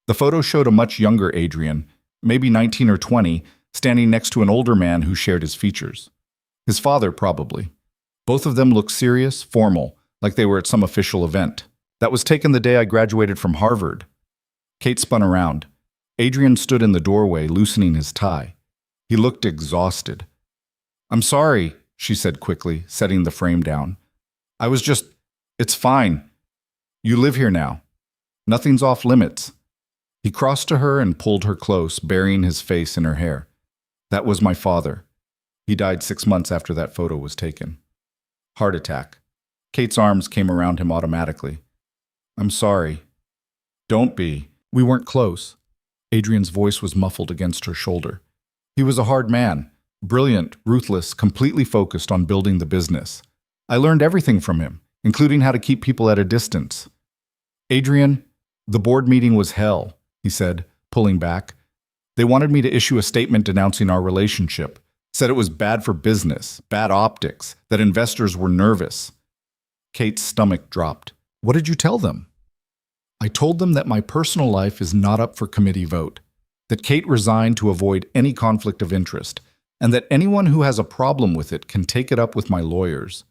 The photo showed a much younger Adrian, maybe 19 or 20, standing next to an older man who shared his features. His father, probably. Both of them looked serious, formal, like they were at some official event. That was taken the day I graduated from Harvard. Kate spun around. Adrian stood in the doorway, loosening his tie. He looked exhausted. I'm sorry, she said quickly, setting the frame down. It's fine. You live here now. Nothing's off limits. He crossed to her and pulled her close, burying his face in her hair. That was my father. He died 6 months after that photo was taken. Heart attack. Kate's arms came around him automatically. I'm sorry. Don't be. We weren't close. Adrian's voice was muffled against her shoulder. He was a hard man, brilliant, ruthless, completely focused on building the business. I learned everything from him, including how to keep people at a distance. Adrian, the board meeting was hell, he said, pulling back. They wanted me to issue a statement denouncing our relationship, said it was bad for business, bad optics, that investors were nervous. Kate's stomach dropped. What did you tell them? I told them that my personal life is not up for committee vote, that Kate resigned to avoid any conflict of interest, and that anyone who has a problem with it can take it up with my lawyers.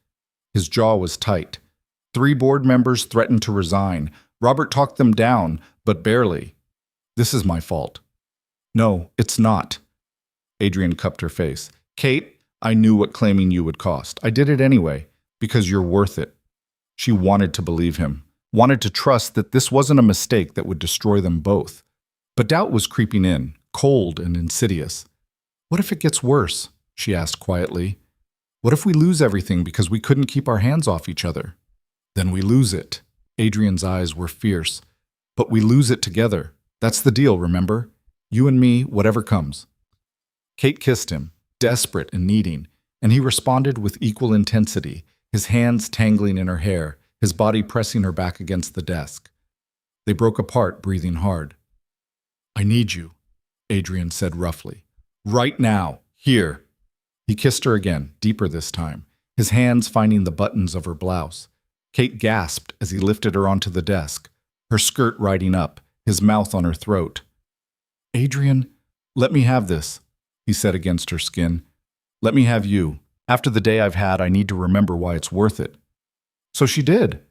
His jaw was tight. 3 board members threatened to resign. Robert talked them down, but barely. This is my fault. No, it's not. Adrian cupped her face. Kate, I knew what claiming you would cost. I did it anyway, because you're worth it. She wanted to believe him, wanted to trust that this wasn't a mistake that would destroy them both. But doubt was creeping in, cold and insidious. What if it gets worse? She asked quietly. What if we lose everything because we couldn't keep our hands off each other? Then we lose it. Adrian's eyes were fierce. But we lose it together. That's the deal, remember? You and me, whatever comes. Kate kissed him, desperate and needing, and he responded with equal intensity, his hands tangling in her hair, his body pressing her back against the desk. They broke apart, breathing hard. I need you, Adrian said roughly. Right now, here. He kissed her again, deeper this time, his hands finding the buttons of her blouse. Kate gasped as he lifted her onto the desk, her skirt riding up, his mouth on her throat. Adrian, let me have this, he said against her skin. Let me have you. After the day I've had, I need to remember why it's worth it. So she did.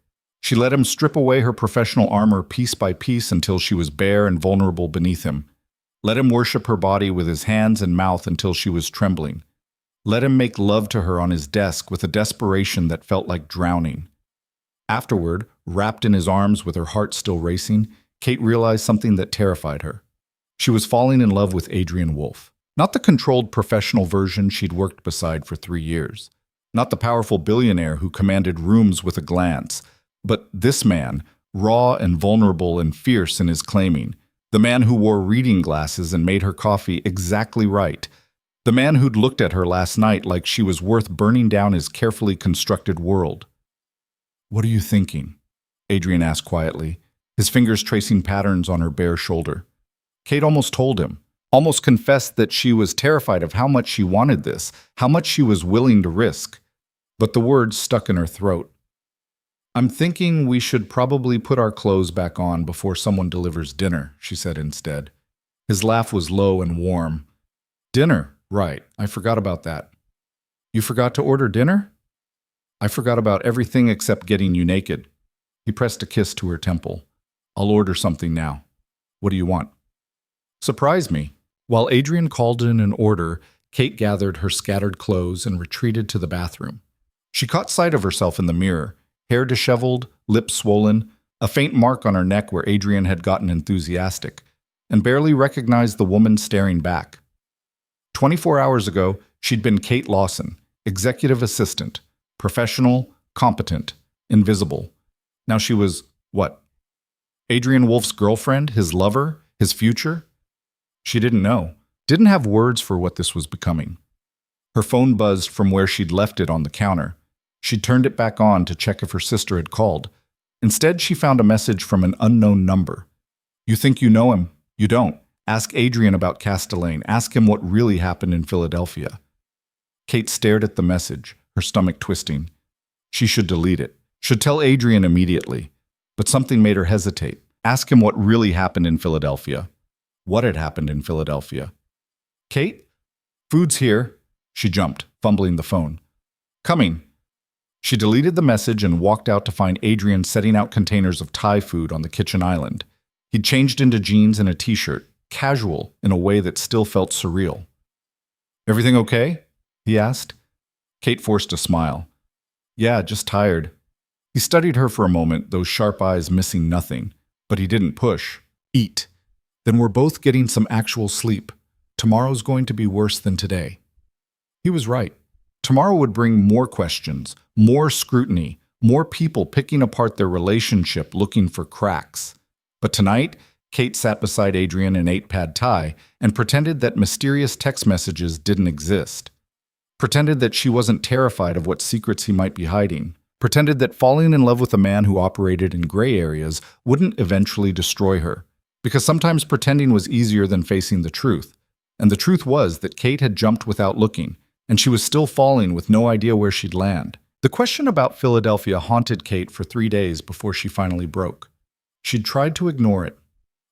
She let him strip away her professional armor piece by piece until she was bare and vulnerable beneath him. Let him worship her body with his hands and mouth until she was trembling. Let him make love to her on his desk with a desperation that felt like drowning. Afterward, wrapped in his arms with her heart still racing, Kate realized something that terrified her. She was falling in love with Adrian Wolfe. Not the controlled professional version she'd worked beside for 3 years. Not the powerful billionaire who commanded rooms with a glance. But this man, raw and vulnerable and fierce in his claiming. The man who wore reading glasses and made her coffee exactly right. The man who'd looked at her last night like she was worth burning down his carefully constructed world. What are you thinking? Adrian asked quietly, his fingers tracing patterns on her bare shoulder. Kate almost told him, almost confessed that she was terrified of how much she wanted this, how much she was willing to risk. But the words stuck in her throat. I'm thinking we should probably put our clothes back on before someone delivers dinner, she said instead. His laugh was low and warm. Dinner, right, I forgot about that. You forgot to order dinner? I forgot about everything except getting you naked. He pressed a kiss to her temple. I'll order something now. What do you want? Surprise me. While Adrian called in an order, Kate gathered her scattered clothes and retreated to the bathroom. She caught sight of herself in the mirror, hair disheveled, lips swollen, a faint mark on her neck where Adrian had gotten enthusiastic, and barely recognized the woman staring back. 24 hours ago, she'd been Kate Lawson, executive assistant, professional, competent, invisible. Now she was, what? Adrian Wolfe's girlfriend, his lover, his future? She didn't know, didn't have words for what this was becoming. Her phone buzzed from where she'd left it on the counter. She turned it back on to check if her sister had called. Instead, she found a message from an unknown number. You think you know him? You don't. Ask Adrian about Castellane. Ask him what really happened in Philadelphia. Kate stared at the message, her stomach twisting. She should delete it. Should tell Adrian immediately. But something made her hesitate. Ask him what really happened in Philadelphia. What had happened in Philadelphia? Kate? Food's here. She jumped, fumbling the phone. Coming. She deleted the message and walked out to find Adrian setting out containers of Thai food on the kitchen island. He'd changed into jeans and a t-shirt, casual in a way that still felt surreal. Everything okay? He asked. Kate forced a smile. Yeah, just tired. He studied her for a moment, those sharp eyes missing nothing, but he didn't push. Eat. Then we're both getting some actual sleep. Tomorrow's going to be worse than today. He was right. Tomorrow would bring more questions, more scrutiny, more people picking apart their relationship looking for cracks. But tonight, Kate sat beside Adrian and ate pad thai and pretended that mysterious text messages didn't exist. Pretended that she wasn't terrified of what secrets he might be hiding. Pretended that falling in love with a man who operated in gray areas wouldn't eventually destroy her. Because sometimes pretending was easier than facing the truth. And the truth was that Kate had jumped without looking, and she was still falling with no idea where she'd land. The question about Philadelphia haunted Kate for 3 days before she finally broke. She'd tried to ignore it,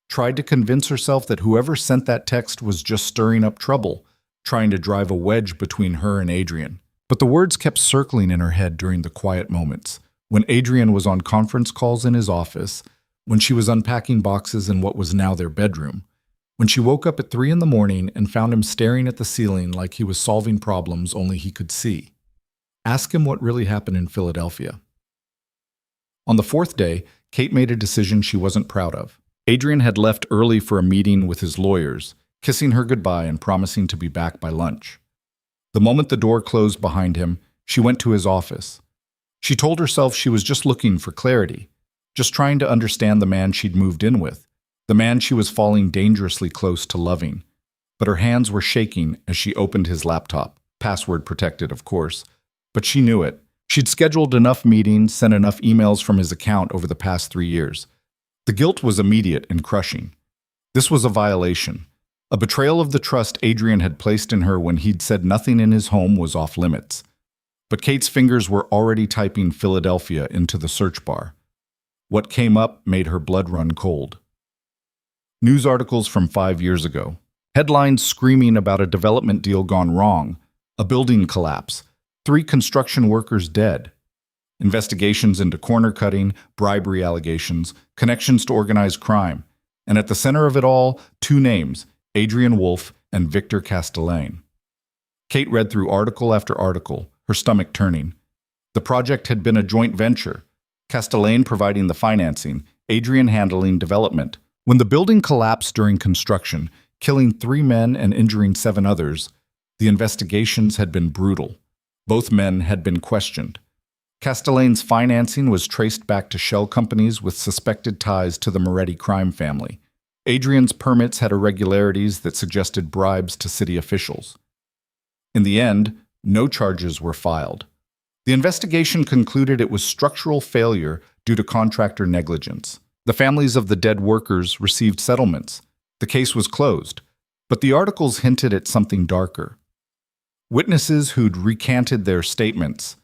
tried to convince herself that whoever sent that text was just stirring up trouble, trying to drive a wedge between her and Adrian. But the words kept circling in her head during the quiet moments, when Adrian was on conference calls in his office, when she was unpacking boxes in what was now their bedroom, when she woke up at 3 in the morning and found him staring at the ceiling like he was solving problems only he could see. Ask him what really happened in Philadelphia. On the fourth day, Kate made a decision she wasn't proud of. Adrian had left early for a meeting with his lawyers, kissing her goodbye and promising to be back by lunch. The moment the door closed behind him, she went to his office. She told herself she was just looking for clarity, just trying to understand the man she'd moved in with, the man she was falling dangerously close to loving. But her hands were shaking as she opened his laptop, password protected, of course. But she knew it. She'd scheduled enough meetings, sent enough emails from his account over the past 3 years. The guilt was immediate and crushing. This was a violation, a betrayal of the trust Adrian had placed in her when he'd said nothing in his home was off limits. But Kate's fingers were already typing Philadelphia into the search bar. What came up made her blood run cold. News articles from 5 years ago. Headlines screaming about a development deal gone wrong, a building collapse, 3 construction workers dead. Investigations into corner cutting, bribery allegations, connections to organized crime. And at the center of it all, 2 names, Adrian Wolfe and Victor Castellane. Kate read through article after article, her stomach turning. The project had been a joint venture, Castellane providing the financing, Adrian handling development. When the building collapsed during construction, killing 3 men and injuring 7 others, the investigations had been brutal. Both men had been questioned. Castellane's financing was traced back to shell companies with suspected ties to the Moretti crime family. Adrian's permits had irregularities that suggested bribes to city officials. In the end, no charges were filed. The investigation concluded it was structural failure due to contractor negligence. The families of the dead workers received settlements. The case was closed, but the articles hinted at something darker. Witnesses who'd recanted their statements,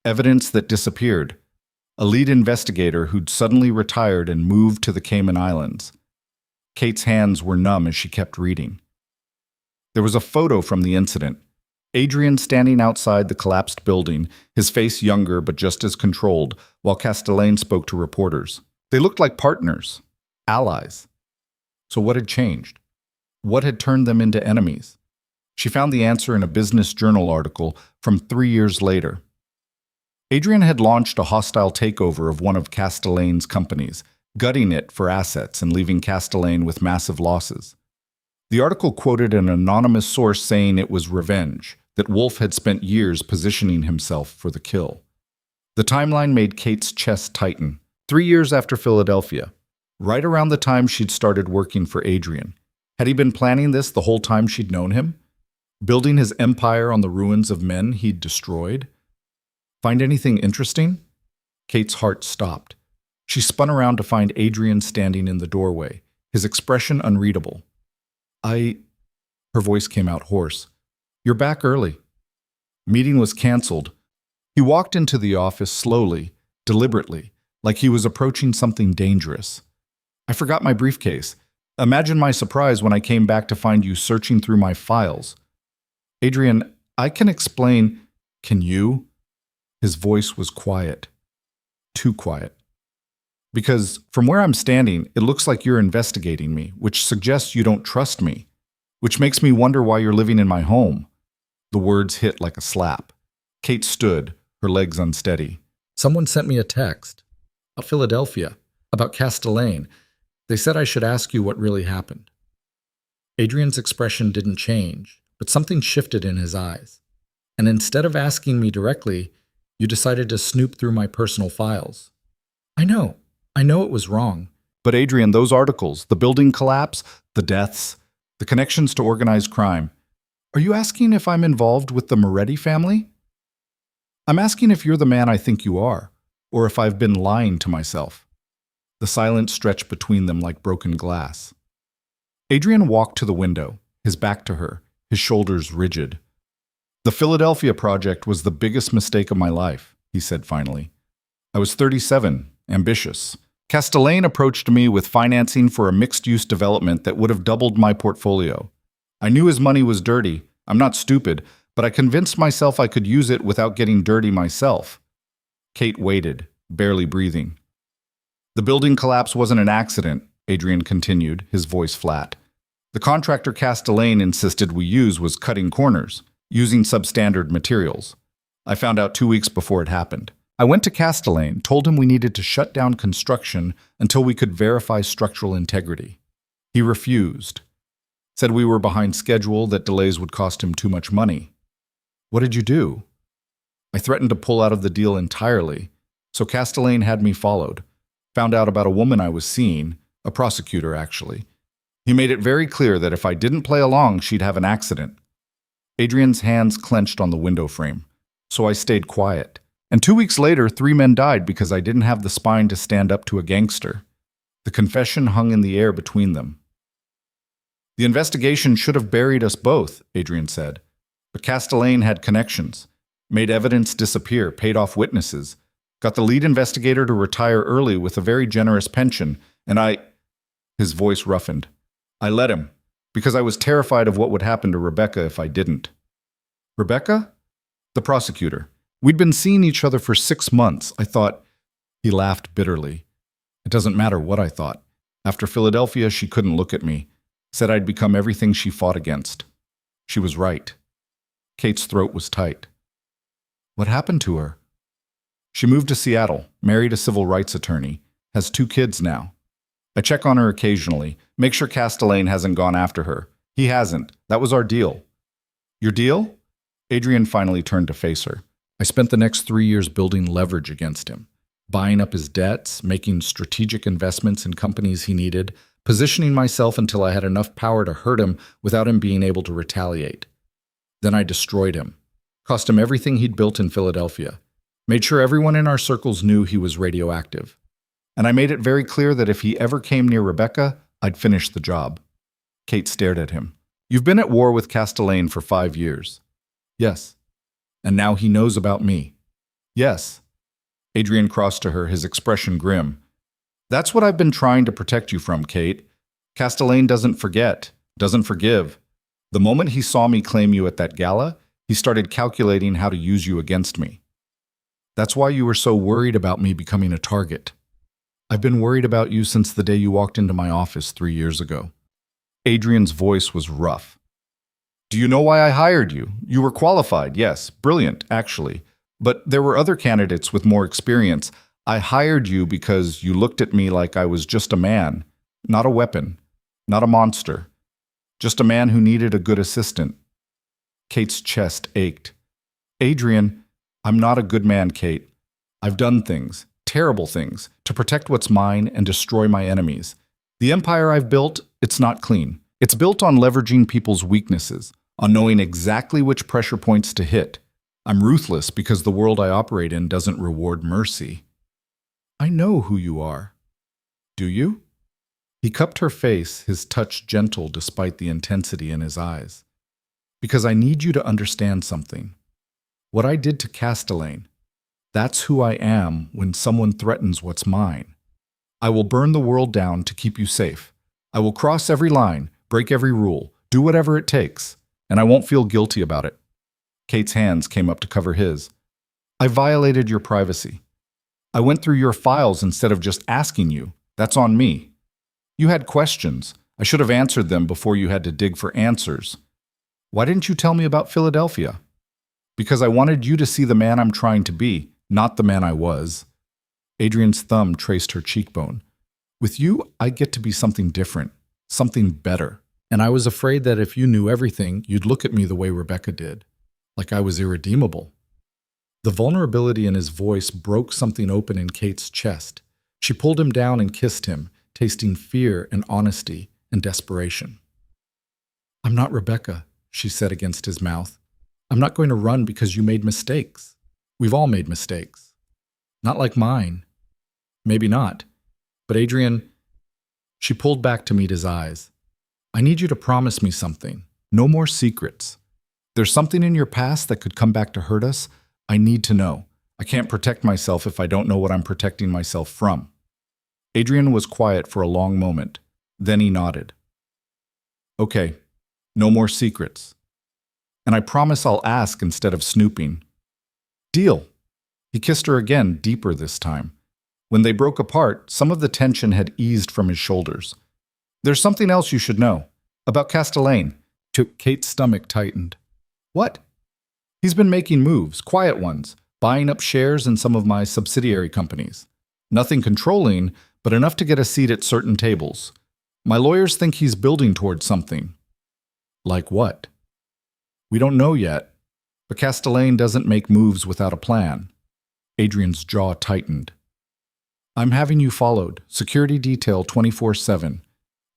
evidence that disappeared, a lead investigator who'd suddenly retired and moved to the Cayman Islands. Kate's hands were numb as she kept reading. There was a photo from the incident. Adrian standing outside the collapsed building, his face younger but just as controlled, while Castellane spoke to reporters. They looked like partners, allies. So what had changed? What had turned them into enemies? She found the answer in a Business Journal article from 3 years later. Adrian had launched a hostile takeover of one of Castellane's companies, gutting it for assets and leaving Castellane with massive losses. The article quoted an anonymous source saying it was revenge, that Wolfe had spent years positioning himself for the kill. The timeline made Kate's chest tighten. 3 years after Philadelphia, right around the time she'd started working for Adrian. Had he been planning this the whole time she'd known him? Building his empire on the ruins of men he'd destroyed? Find anything interesting? Kate's heart stopped. She spun around to find Adrian standing in the doorway, his expression unreadable. Her voice came out hoarse. You're back early. Meeting was canceled. He walked into the office slowly, deliberately, like he was approaching something dangerous. I forgot my briefcase. Imagine my surprise when I came back to find you searching through my files. Adrian, I can explain. Can you? His voice was quiet. Too quiet. Because from where I'm standing, it looks like you're investigating me, which suggests you don't trust me, which makes me wonder why you're living in my home. The words hit like a slap. Kate stood, her legs unsteady. Someone sent me a text. About Philadelphia. About Castellane. They said I should ask you what really happened. Adrian's expression didn't change, but something shifted in his eyes. And instead of asking me directly, you decided to snoop through my personal files. I know it was wrong. But Adrian, those articles, the building collapse, the deaths, the connections to organized crime. Are you asking if I'm involved with the Moretti family? I'm asking if you're the man I think you are, or if I've been lying to myself. The silence stretched between them like broken glass. Adrian walked to the window, his back to her, his shoulders rigid. The Philadelphia project was the biggest mistake of my life, he said finally. I was 37, ambitious. Castellane approached me with financing for a mixed-use development that would have doubled my portfolio. I knew his money was dirty, I'm not stupid, but I convinced myself I could use it without getting dirty myself. Kate waited, barely breathing. The building collapse wasn't an accident, Adrian continued, his voice flat. The contractor Castellane insisted we use was cutting corners, using substandard materials. I found out 2 weeks before it happened. I went to Castellane, told him we needed to shut down construction until we could verify structural integrity. He refused. Said we were behind schedule, that delays would cost him too much money. What did you do? I threatened to pull out of the deal entirely, so Castellane had me followed. Found out about a woman I was seeing, a prosecutor actually. He made it very clear that if I didn't play along, she'd have an accident. Adrian's hands clenched on the window frame, so I stayed quiet. And 2 weeks later, 3 men died because I didn't have the spine to stand up to a gangster. The confession hung in the air between them. The investigation should have buried us both, Adrian said. But Castellane had connections, made evidence disappear, paid off witnesses, got the lead investigator to retire early with a very generous pension, and His voice roughened. I let him, because I was terrified of what would happen to Rebecca if I didn't. Rebecca? The prosecutor. We'd been seeing each other for 6 months. I thought. He laughed bitterly. It doesn't matter what I thought. After Philadelphia, she couldn't look at me. Said I'd become everything she fought against. She was right. Kate's throat was tight. What happened to her? She moved to Seattle, married a civil rights attorney, has 2 kids now. I check on her occasionally, make sure Castellane hasn't gone after her. He hasn't. That was our deal. Your deal? Adrian finally turned to face her. I spent the next 3 years building leverage against him, buying up his debts, making strategic investments in companies he needed, positioning myself until I had enough power to hurt him without him being able to retaliate. Then I destroyed him, cost him everything he'd built in Philadelphia, made sure everyone in our circles knew he was radioactive. And I made it very clear that if he ever came near Rebecca, I'd finish the job. Kate stared at him. You've been at war with Castellane for 5 years. Yes. And now he knows about me. Yes. Adrian crossed to her, his expression grim. That's what I've been trying to protect you from, Kate. Castellane doesn't forget, doesn't forgive. The moment he saw me claim you at that gala, he started calculating how to use you against me. That's why you were so worried about me becoming a target. I've been worried about you since the day you walked into my office 3 years ago. Adrian's voice was rough. Do you know why I hired you? You were qualified, yes, brilliant, actually. But there were other candidates with more experience. I hired you because you looked at me like I was just a man, not a weapon, not a monster. Just a man who needed a good assistant. Kate's chest ached. Adrian, I'm not a good man, Kate. I've done things, terrible things, to protect what's mine and destroy my enemies. The empire I've built, it's not clean. It's built on leveraging people's weaknesses, on knowing exactly which pressure points to hit. I'm ruthless because the world I operate in doesn't reward mercy. I know who you are. Do you? He cupped her face, his touch gentle despite the intensity in his eyes. Because I need you to understand something. What I did to Castellane, that's who I am when someone threatens what's mine. I will burn the world down to keep you safe. I will cross every line, break every rule, do whatever it takes, and I won't feel guilty about it. Kate's hands came up to cover his. I violated your privacy. I went through your files instead of just asking you. That's on me. You had questions. I should have answered them before you had to dig for answers. Why didn't you tell me about Philadelphia? Because I wanted you to see the man I'm trying to be, not the man I was. Adrian's thumb traced her cheekbone. With you, I get to be something different, something better. And I was afraid that if you knew everything, you'd look at me the way Rebecca did, like I was irredeemable. The vulnerability in his voice broke something open in Kate's chest. She pulled him down and kissed him, tasting fear and honesty and desperation. I'm not Rebecca, she said against his mouth. I'm not going to run because you made mistakes. We've all made mistakes. Not like mine. Maybe not. But Adrian, she pulled back to meet his eyes. I need you to promise me something. No more secrets. There's something in your past that could come back to hurt us. I need to know. I can't protect myself if I don't know what I'm protecting myself from. Adrian was quiet for a long moment. Then he nodded. Okay, no more secrets. And I promise I'll ask instead of snooping. Deal. He kissed her again, deeper this time. When they broke apart, some of the tension had eased from his shoulders. There's something else you should know. About Escalating. Kate's stomach tightened. What? He's been making moves, quiet ones, buying up shares in some of my subsidiary companies. Nothing controlling, but enough to get a seat at certain tables. My lawyers think he's building towards something. Like what? We don't know yet, but Escalating doesn't make moves without a plan. Adrian's jaw tightened. I'm having you followed, security detail 24/7.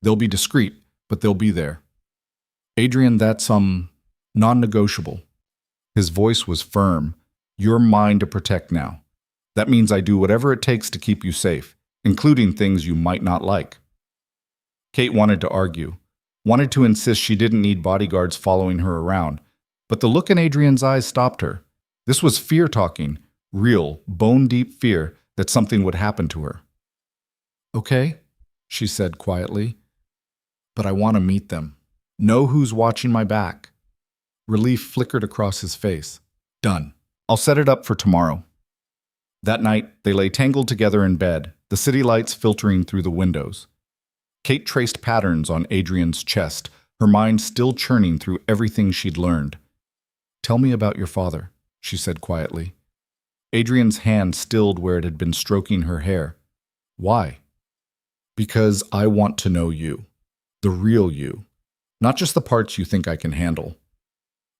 They'll be discreet, but they'll be there. Adrian, that's non-negotiable. His voice was firm. You're mine to protect now. That means I do whatever it takes to keep you safe, including things you might not like. Kate wanted to argue, wanted to insist she didn't need bodyguards following her around, but the look in Adrian's eyes stopped her. This was fear talking, real, bone-deep fear that something would happen to her. Okay, she said quietly, but I want to meet them. Know who's watching my back. Relief flickered across his face. Done. I'll set it up for tomorrow. That night, they lay tangled together in bed, the city lights filtering through the windows. Kate traced patterns on Adrian's chest, her mind still churning through everything she'd learned. Tell me about your father, she said quietly. Adrian's hand stilled where it had been stroking her hair. Why? Because I want to know you. The real you. Not just the parts you think I can handle.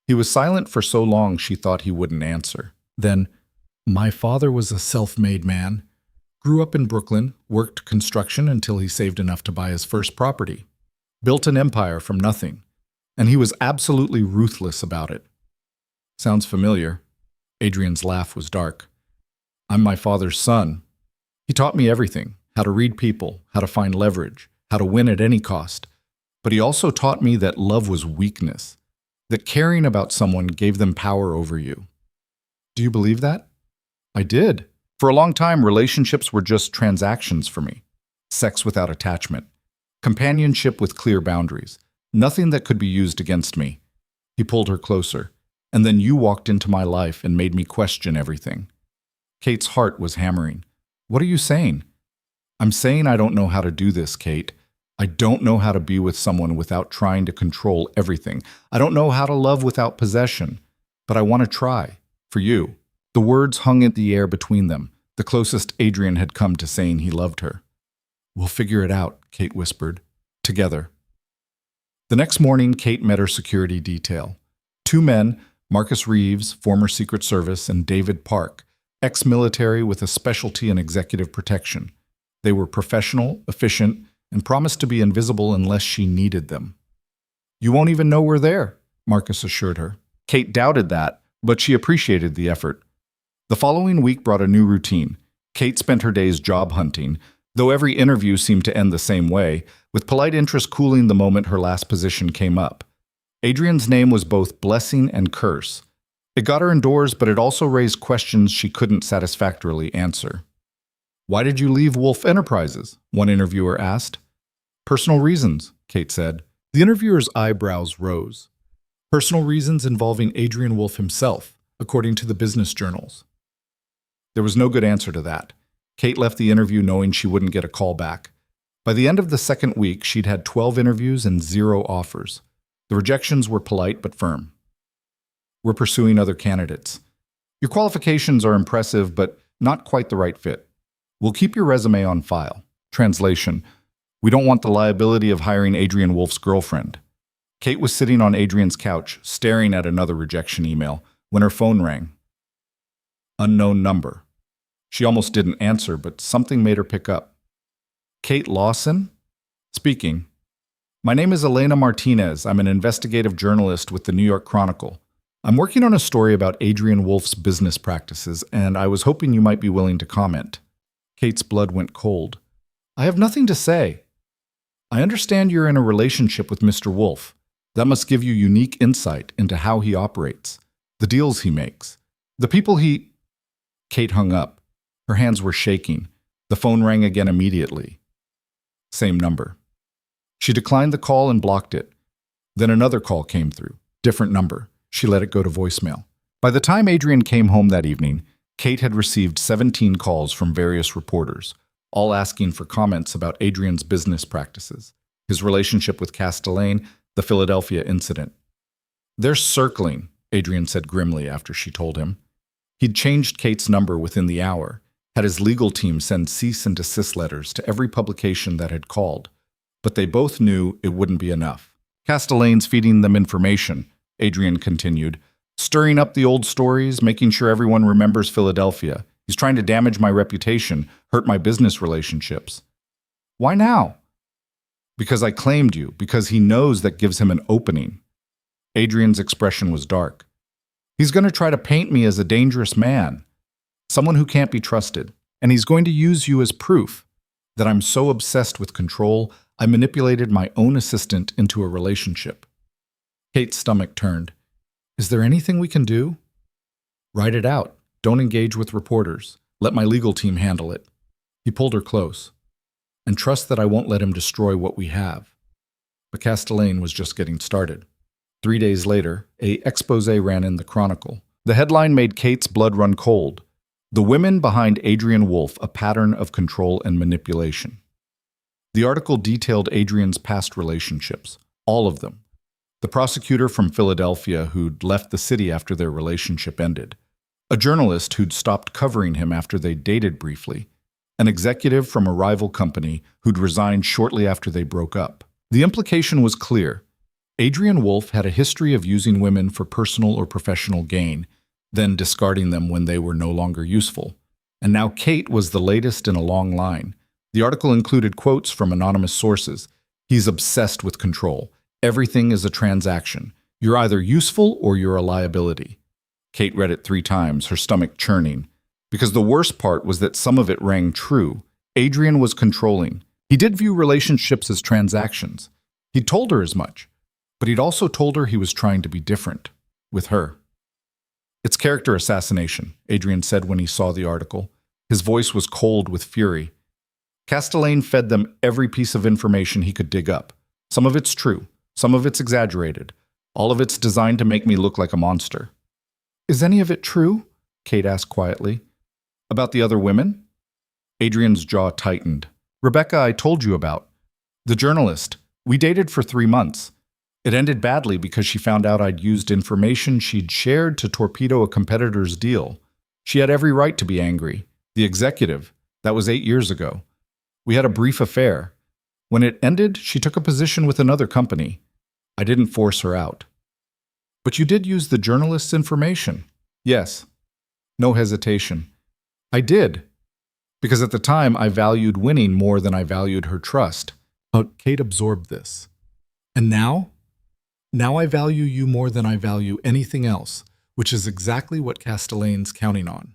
He was silent for so long she thought he wouldn't answer. Then, my father was a self-made man. Grew up in Brooklyn, worked construction until he saved enough to buy his first property. Built an empire from nothing. And he was absolutely ruthless about it. Sounds familiar. Adrian's laugh was dark. I'm my father's son. He taught me everything. How to read people, how to find leverage, how to win at any cost. But he also taught me that love was weakness. That caring about someone gave them power over you. Do you believe that? I did. For a long time, relationships were just transactions for me. Sex without attachment. Companionship with clear boundaries. Nothing that could be used against me. He pulled her closer. And then you walked into my life and made me question everything. Kate's heart was hammering. What are you saying? I'm saying I don't know how to do this, Kate. I don't know how to be with someone without trying to control everything. I don't know how to love without possession. But I want to try. For you. The words hung in the air between them, the closest Adrian had come to saying he loved her. We'll figure it out, Kate whispered. Together. The next morning, Kate met her security detail. 2 men, Marcus Reeves, former Secret Service, and David Park, ex-military with a specialty in executive protection. They were professional, efficient, and promised to be invisible unless she needed them. You won't even know we're there, Marcus assured her. Kate doubted that, but she appreciated the effort. The following week brought a new routine. Kate spent her days job hunting, though every interview seemed to end the same way, with polite interest cooling the moment her last position came up. Adrian's name was both blessing and curse. It got her indoors, but it also raised questions she couldn't satisfactorily answer. Why did you leave Wolf Enterprises? One interviewer asked. Personal reasons, Kate said. The interviewer's eyebrows rose. Personal reasons involving Adrian Wolf himself, according to the business journals. There was no good answer to that. Kate left the interview knowing she wouldn't get a call back. By the end of the second week, she'd had 12 interviews and 0 offers. The rejections were polite but firm. We're pursuing other candidates. Your qualifications are impressive, but not quite the right fit. We'll keep your resume on file. Translation: we don't want the liability of hiring Adrian Wolf's girlfriend. Kate was sitting on Adrian's couch, staring at another rejection email, when her phone rang. Unknown number. She almost didn't answer, but something made her pick up. Kate Lawson? Speaking. My name is Elena Martinez. I'm an investigative journalist with the New York Chronicle. I'm working on a story about Adrian Wolf's business practices, and I was hoping you might be willing to comment. Kate's blood went cold. I have nothing to say. I understand you're in a relationship with Mr. Wolf. That must give you unique insight into how he operates, the deals he makes, the people he... Kate hung up. Her hands were shaking. The phone rang again immediately. Same number. She declined the call and blocked it. Then another call came through. Different number. She let it go to voicemail. By the time Adrian came home that evening, Kate had received 17 calls from various reporters, all asking for comments about Adrian's business practices, his relationship with Castellane, the Philadelphia incident. "They're circling," Adrian said grimly after she told him. He'd changed Kate's number within the hour, had his legal team send cease and desist letters to every publication that had called, but they both knew it wouldn't be enough. "Castellane's feeding them information," Adrian continued, "stirring up the old stories, making sure everyone remembers Philadelphia. He's trying to damage my reputation, hurt my business relationships." "Why now?" "Because I claimed you, because he knows that gives him an opening." Adrian's expression was dark. "He's going to try to paint me as a dangerous man, someone who can't be trusted, and he's going to use you as proof that I'm so obsessed with control, I manipulated my own assistant into a relationship." Kate's stomach turned. "Is there anything we can do?" "Write it out. Don't engage with reporters. Let my legal team handle it." He pulled her close. "And trust that I won't let him destroy what we have." But Castellane was just getting started. 3 days later, a expose ran in the Chronicle. The headline made Kate's blood run cold. "The Women Behind Adrian Wolfe, a Pattern of Control and Manipulation." The article detailed Adrian's past relationships, all of them. The prosecutor from Philadelphia who'd left the city after their relationship ended. A journalist who'd stopped covering him after they dated briefly. An executive from a rival company who'd resigned shortly after they broke up. The implication was clear. Adrian Wolfe had a history of using women for personal or professional gain, then discarding them when they were no longer useful. And now Kate was the latest in a long line. The article included quotes from anonymous sources. "He's obsessed with control. Everything is a transaction. You're either useful or you're a liability." Kate read it 3 times, her stomach churning. Because the worst part was that some of it rang true. Adrian was controlling. He did view relationships as transactions. He'd told her as much. But he'd also told her he was trying to be different. With her. "It's character assassination," Adrian said when he saw the article. His voice was cold with fury. "Castellane fed them every piece of information he could dig up. Some of it's true. Some of it's exaggerated. All of it's designed to make me look like a monster." "Is any of it true?" Kate asked quietly. "About the other women?" Adrian's jaw tightened. "Rebecca, I told you about. The journalist. We dated for 3 months. It ended badly because she found out I'd used information she'd shared to torpedo a competitor's deal. She had every right to be angry. The executive. That was 8 years ago. We had a brief affair. When it ended, she took a position with another company. I didn't force her out." "But you did use the journalist's information." "Yes." No hesitation. "I did. Because at the time I valued winning more than I valued her trust." Kate absorbed this. "And now? Now I value you more than I value anything else, which is exactly what Castellane's counting on."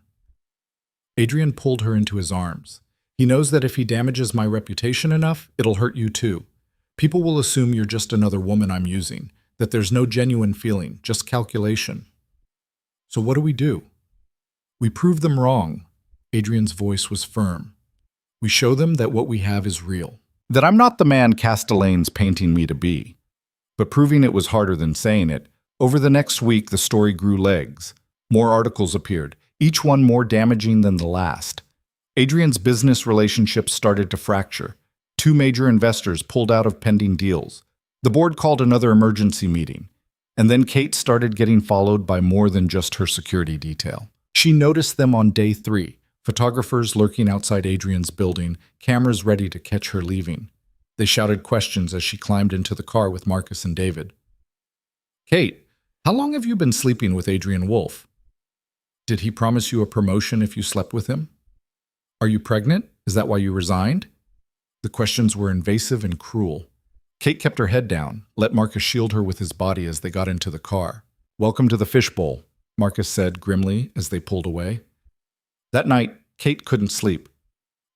Adrian pulled her into his arms. "He knows that if he damages my reputation enough, it'll hurt you too. People will assume you're just another woman I'm using, that there's no genuine feeling, just calculation." "So what do we do?" "We prove them wrong." Adrian's voice was firm. "We show them that what we have is real. That I'm not the man Castellane's painting me to be." But proving it was harder than saying it. Over the next week, the story grew legs. More articles appeared, each one more damaging than the last. Adrian's business relationships started to fracture. 2 major investors pulled out of pending deals. The board called another emergency meeting. And then Kate started getting followed by more than just her security detail. She noticed them on day 3, photographers lurking outside Adrian's building, cameras ready to catch her leaving. They shouted questions as she climbed into the car with Marcus and David. "Kate, how long have you been sleeping with Adrian Wolfe? Did he promise you a promotion if you slept with him? Are you pregnant? Is that why you resigned?" The questions were invasive and cruel. Kate kept her head down, let Marcus shield her with his body as they got into the car. "Welcome to the fishbowl," Marcus said grimly as they pulled away. That night, Kate couldn't sleep.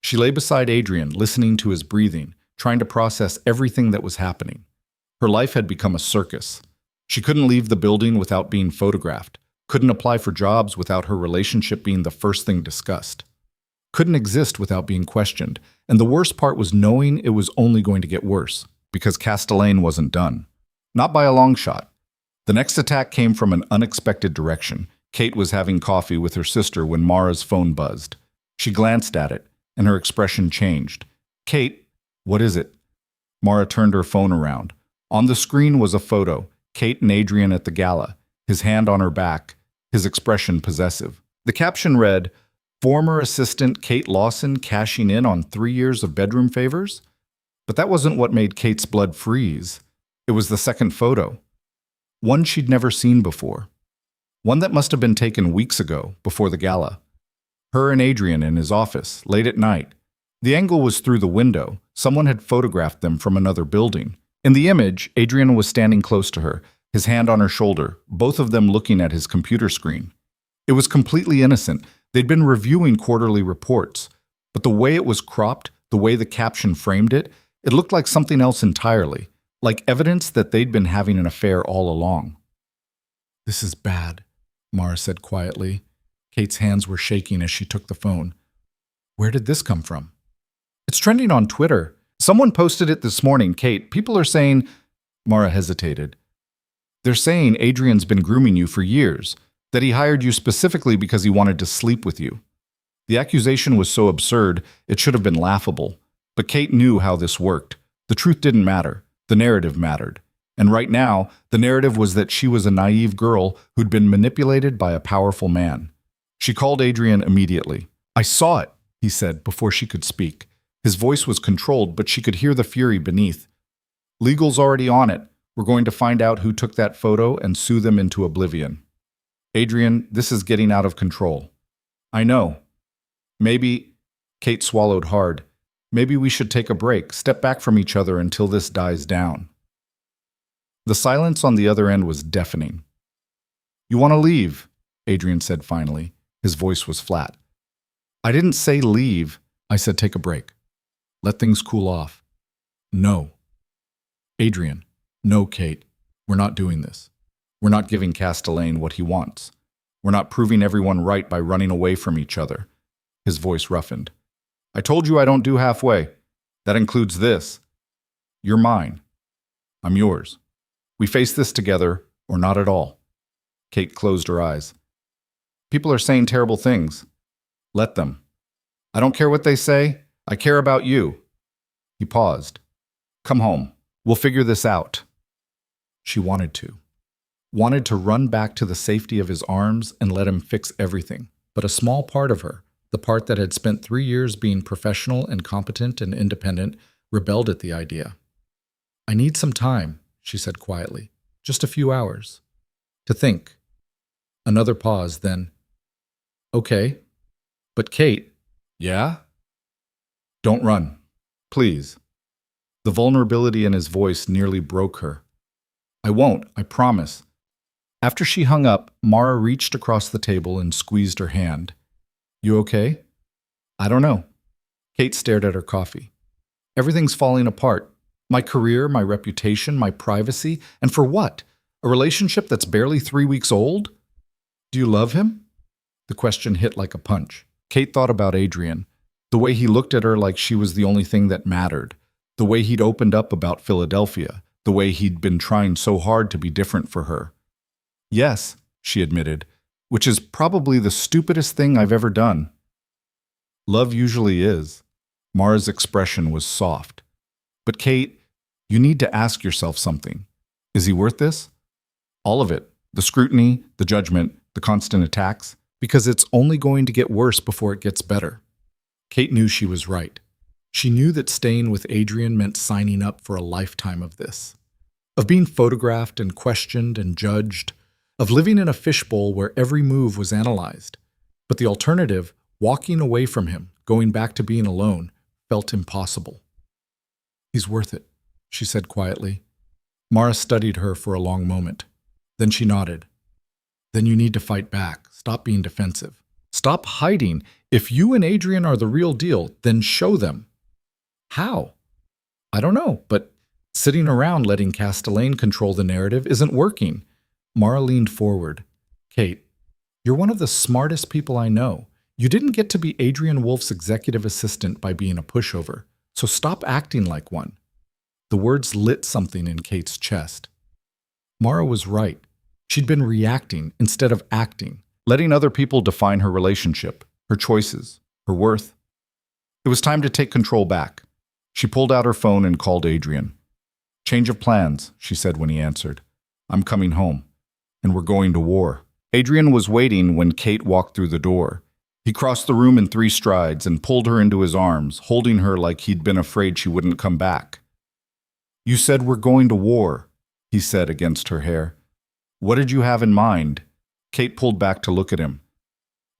She lay beside Adrian, listening to his breathing, trying to process everything that was happening. Her life had become a circus. She couldn't leave the building without being photographed, couldn't apply for jobs without her relationship being the first thing discussed, couldn't exist without being questioned, and the worst part was knowing it was only going to get worse, because Castellane wasn't done. Not by a long shot. The next attack came from an unexpected direction. Kate was having coffee with her sister when Mara's phone buzzed. She glanced at it, and her expression changed. "Kate, what is it?" Mara turned her phone around. On the screen was a photo, Kate and Adrian at the gala, his hand on her back, his expression possessive. The caption read, "Former assistant Kate Lawson cashing in on 3 years of bedroom favors?" But that wasn't what made Kate's blood freeze. It was the second photo. One she'd never seen before. One that must have been taken weeks ago, before the gala. Her and Adrian in his office, late at night. The angle was through the window. Someone had photographed them from another building. In the image, Adrian was standing close to her, his hand on her shoulder, both of them looking at his computer screen. It was completely innocent. They'd been reviewing quarterly reports. But the way it was cropped, the way the caption framed it, it looked like something else entirely, like evidence that they'd been having an affair all along. "This is bad," Mara said quietly. Kate's hands were shaking as she took the phone. "Where did this come from?" "It's trending on Twitter. Someone posted it this morning, Kate. People are saying—" Mara hesitated. "They're saying Adrian's been grooming you for years, that he hired you specifically because he wanted to sleep with you." The accusation was so absurd, it should have been laughable. But Kate knew how this worked. The truth didn't matter. The narrative mattered. And right now, the narrative was that she was a naive girl who'd been manipulated by a powerful man. She called Adrian immediately. "I saw it," he said before she could speak. His voice was controlled, but she could hear the fury beneath. "Legal's already on it. We're going to find out who took that photo and sue them into oblivion." "Adrian, this is getting out of control." "I know. Maybe—" Kate swallowed hard. "Maybe we should take a break, step back from each other until this dies down." The silence on the other end was deafening. "You want to leave?" Adrian said finally. His voice was flat. "I didn't say leave. I said take a break. Let things cool off." "No." "Adrian, no, Kate. We're not doing this. We're not giving Castellane what he wants. We're not proving everyone right by running away from each other." His voice roughened. "I told you I don't do halfway. That includes this. You're mine. I'm yours. We face this together, or not at all." Kate closed her eyes. "People are saying terrible things. Let them. I don't care what they say. I care about you." He paused. "Come home. We'll figure this out." She wanted to. Wanted to run back to the safety of his arms and let him fix everything. But a small part of her, the part that had spent 3 years being professional and competent and independent, rebelled at the idea. "I need some time," she said quietly. "Just a few hours. To think." Another pause, then, "Okay. But Kate—" "Yeah?" "Don't run. Please." The vulnerability in his voice nearly broke her. "I won't, I promise." After she hung up, Mara reached across the table and squeezed her hand. "You okay?" "I don't know." Kate stared at her coffee. "Everything's falling apart. My career, my reputation, my privacy. And for what? A relationship that's barely 3 weeks old? Do you love him?" The question hit like a punch. Kate thought about Adrian, the way he looked at her like she was the only thing that mattered, the way he'd opened up about Philadelphia, the way he'd been trying so hard to be different for her. "Yes," she admitted, "which is probably the stupidest thing I've ever done." "Love usually is." Mara's expression was soft. "But Kate, you need to ask yourself something. Is he worth this? All of it. The scrutiny, the judgment, the constant attacks. Because it's only going to get worse before it gets better." Kate knew she was right. She knew that staying with Adrian meant signing up for a lifetime of this. Of being photographed and questioned and judged. Of living in a fishbowl where every move was analyzed. But the alternative, walking away from him, going back to being alone, felt impossible. "He's worth it," she said quietly. Mara studied her for a long moment. Then she nodded. "Then you need to fight back. Stop being defensive. Stop hiding. If you and Adrian are the real deal, then show them." "How?" "I don't know, but sitting around letting Castellane control the narrative isn't working." Mara leaned forward. "Kate, you're one of the smartest people I know. You didn't get to be Adrian Wolf's executive assistant by being a pushover, so stop acting like one." The words lit something in Kate's chest. Mara was right. She'd been reacting instead of acting. letting other people define her relationship, her choices, her worth. It was time to take control back. She pulled out her phone and called Adrian. "Change of plans," she said when he answered. "I'm coming home, and we're going to war." Adrian was waiting when Kate walked through the door. He crossed the room in 3 strides and pulled her into his arms, holding her like he'd been afraid she wouldn't come back. "You said we're going to war," he said against her hair. "What did you have in mind?" Kate pulled back to look at him.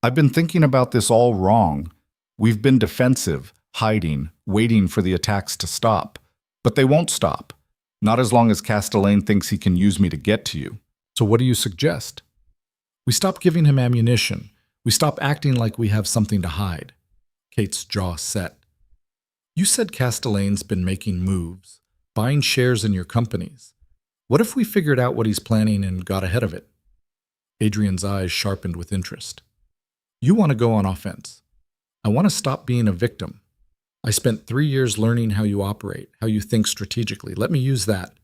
"I've been thinking about this all wrong. We've been defensive, hiding, waiting for the attacks to stop. But they won't stop. Not as long as Castellane thinks he can use me to get to you." "So what do you suggest?" "We stop giving him ammunition. We stop acting like we have something to hide." Kate's jaw set. "You said Castellane's been making moves, buying shares in your companies. What if we figured out what he's planning and got ahead of it?" Adrian's eyes sharpened with interest. "You want to go on offense. I want to stop being a victim. I spent 3 years learning how you operate, how you think strategically. Let me use that."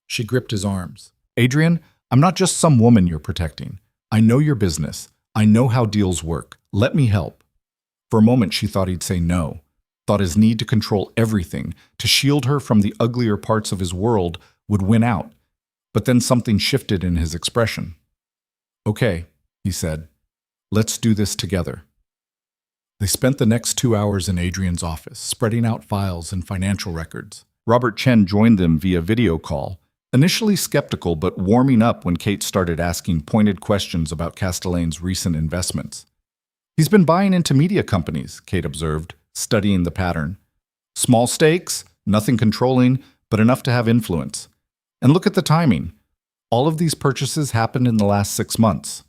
She gripped his arms. "Adrian, I'm not just some woman you're protecting. I know your business. I know how deals work. Let me help." For a moment, she thought he'd say no, thought his need to control everything, to shield her from the uglier parts of his world, would win out. But then something shifted in his expression. "Okay," he said. "Let's do this together." They spent the next 2 hours in Adrian's office, spreading out files and financial records. Robert Chen joined them via video call, initially skeptical but warming up when Kate started asking pointed questions about Castellane's recent investments. "He's been buying into media companies," Kate observed, studying the pattern. "Small stakes, nothing controlling, but enough to have influence. And look at the timing. All of these purchases happened in the last 6 months.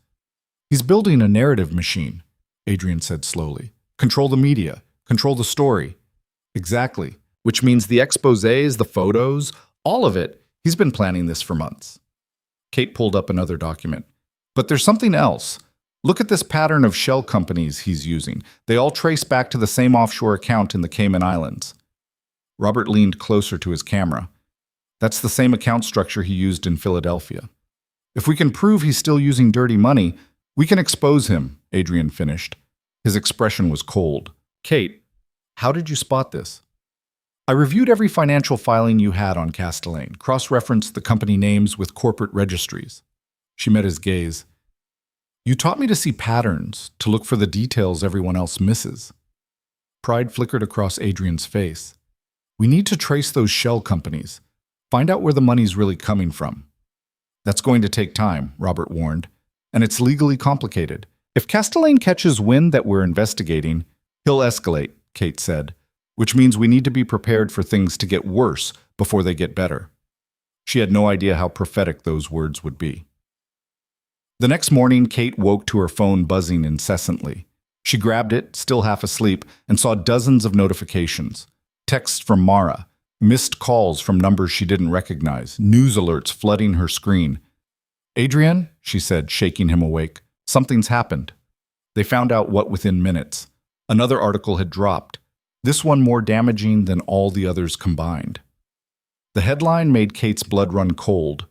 He's building a narrative machine," Adrian said slowly. "Control the media, control the story." "Exactly, which means the exposés, the photos, all of it. He's been planning this for months." Kate pulled up another document. "But there's something else. Look at this pattern of shell companies he's using. They all trace back to the same offshore account in the Cayman Islands." Robert leaned closer to his camera. "That's the same account structure he used in Philadelphia. If we can prove he's still using dirty money, we can expose him," Adrian finished. His expression was cold. "Kate, how did you spot this?" "I reviewed every financial filing you had on Castellane, cross-referenced the company names with corporate registries." She met his gaze. "You taught me to see patterns, to look for the details everyone else misses." Pride flickered across Adrian's face. "We need to trace those shell companies, find out where the money's really coming from." "That's going to take time," Robert warned, "and it's legally complicated. If Castellane catches wind that we're investigating, he'll escalate," Kate said, "which means we need to be prepared for things to get worse before they get better." She had no idea how prophetic those words would be. The next morning, Kate woke to her phone buzzing incessantly. She grabbed it, still half asleep, and saw dozens of notifications. Texts from Mara, missed calls from numbers she didn't recognize, news alerts flooding her screen. "Adrian," she said, shaking him awake, "something's happened." They found out what within minutes. Another article had dropped, this one more damaging than all the others combined. The headline made Kate's blood run cold.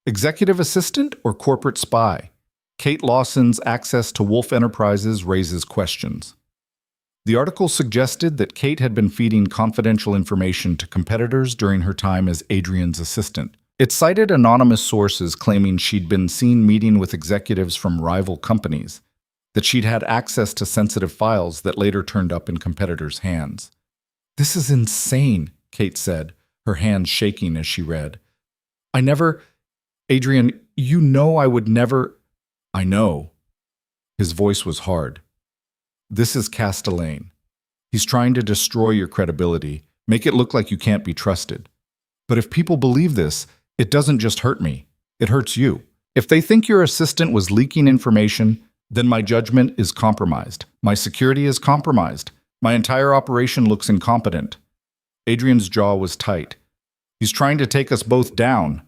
"Executive assistant or corporate spy? Kate Lawson's access to Wolf Enterprises raises questions." The article suggested that Kate had been feeding confidential information to competitors during her time as Adrian's assistant. It cited anonymous sources claiming she'd been seen meeting with executives from rival companies, that she'd had access to sensitive files that later turned up in competitors' hands. "This is insane," Kate said, her hands shaking as she read. Adrian, you know I would never—" "I know." His voice was hard. "This is Castellane. He's trying to destroy your credibility, make it look like you can't be trusted. But if people believe this, it doesn't just hurt me, it hurts you. If they think your assistant was leaking information, then my judgment is compromised. My security is compromised. My entire operation looks incompetent." Adrian's jaw was tight. "He's trying to take us both down."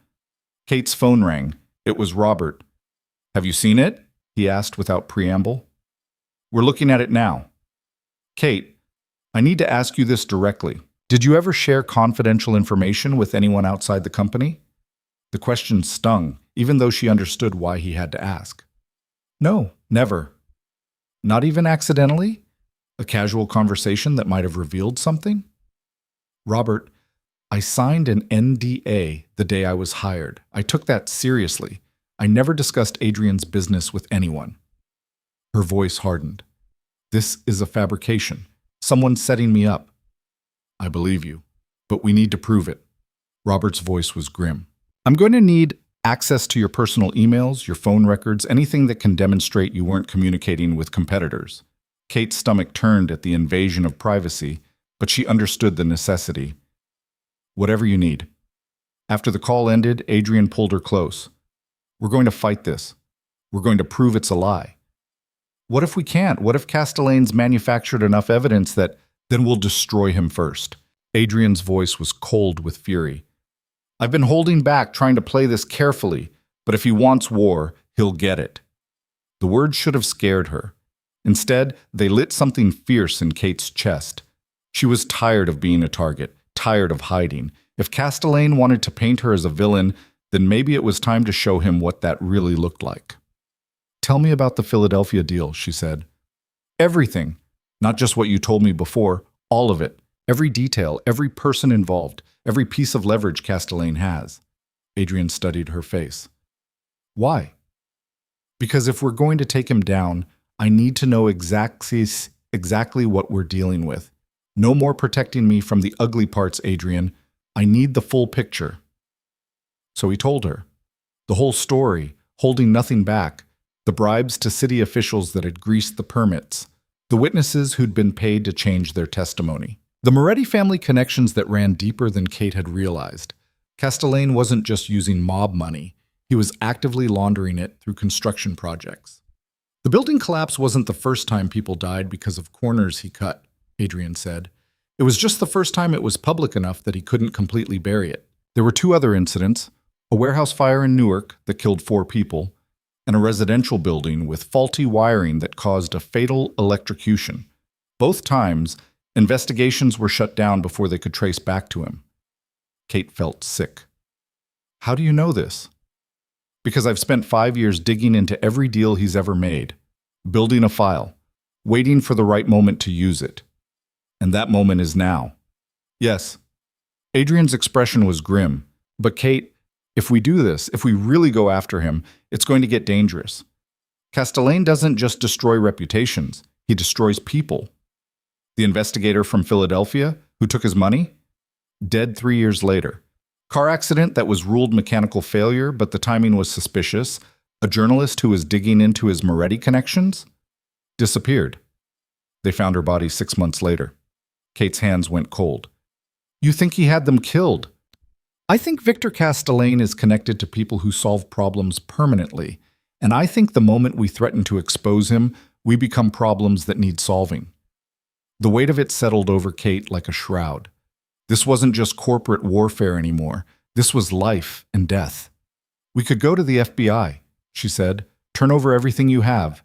Kate's phone rang. It was Robert. "Have you seen it?" he asked without preamble. "We're looking at it now." "Kate, I need to ask you this directly. Did you ever share confidential information with anyone outside the company?" The question stung, even though she understood why he had to ask. No, never. Not even accidentally? A casual conversation that might have revealed something? Robert, I signed an NDA the day I was hired. I took that seriously. I never discussed Adrian's business with anyone. Her voice hardened. This is a fabrication. Someone's setting me up. I believe you, but we need to prove it. Robert's voice was grim. I'm going to need access to your personal emails, your phone records, anything that can demonstrate you weren't communicating with competitors. Kate's stomach turned at the invasion of privacy, but she understood the necessity. Whatever you need. After the call ended, Adrian pulled her close. We're going to fight this. We're going to prove it's a lie. What if we can't? What if Castellane's manufactured enough evidence that then we'll destroy him first? Adrian's voice was cold with fury. I've been holding back, trying to play this carefully, but if he wants war, he'll get it. The words should have scared her. Instead, they lit something fierce in Kate's chest. She was tired of being a target, tired of hiding. If Castelaine wanted to paint her as a villain, then maybe it was time to show him what that really looked like. Tell me about the Philadelphia deal, she said. Everything. Not just what you told me before, all of it. Every detail, every person involved, every piece of leverage Castelaine has. Adrian studied her face. Why? Because if we're going to take him down, I need to know exactly what we're dealing with. No more protecting me from the ugly parts, Adrian. I need the full picture. So he told her. The whole story, holding nothing back. The bribes to city officials that had greased the permits. The witnesses who'd been paid to change their testimony. The Moretti family connections that ran deeper than Kate had realized. Castelaine wasn't just using mob money. He was actively laundering it through construction projects. The building collapse wasn't the first time people died because of corners he cut, Adrian said. It was just the first time it was public enough that he couldn't completely bury it. There were 2 other incidents, a warehouse fire in Newark that killed 4 people, and a residential building with faulty wiring that caused a fatal electrocution. Both times, investigations were shut down before they could trace back to him. Kate felt sick. How do you know this? Because I've spent 5 years digging into every deal he's ever made, building a file, waiting for the right moment to use it. And that moment is now. Yes. Adrian's expression was grim. But Kate, if we do this, if we really go after him, it's going to get dangerous. Castelaine doesn't just destroy reputations, he destroys people. The investigator from Philadelphia, who took his money? Dead 3 years later. Car accident that was ruled mechanical failure, but the timing was suspicious. A journalist who was digging into his Moretti connections? Disappeared. They found her body 6 months later. Kate's hands went cold. You think he had them killed? I think Victor Castelaine is connected to people who solve problems permanently, and I think the moment we threaten to expose him, we become problems that need solving. The weight of it settled over Kate like a shroud. This wasn't just corporate warfare anymore. This was life and death. We could go to the FBI, she said, turn over everything you have,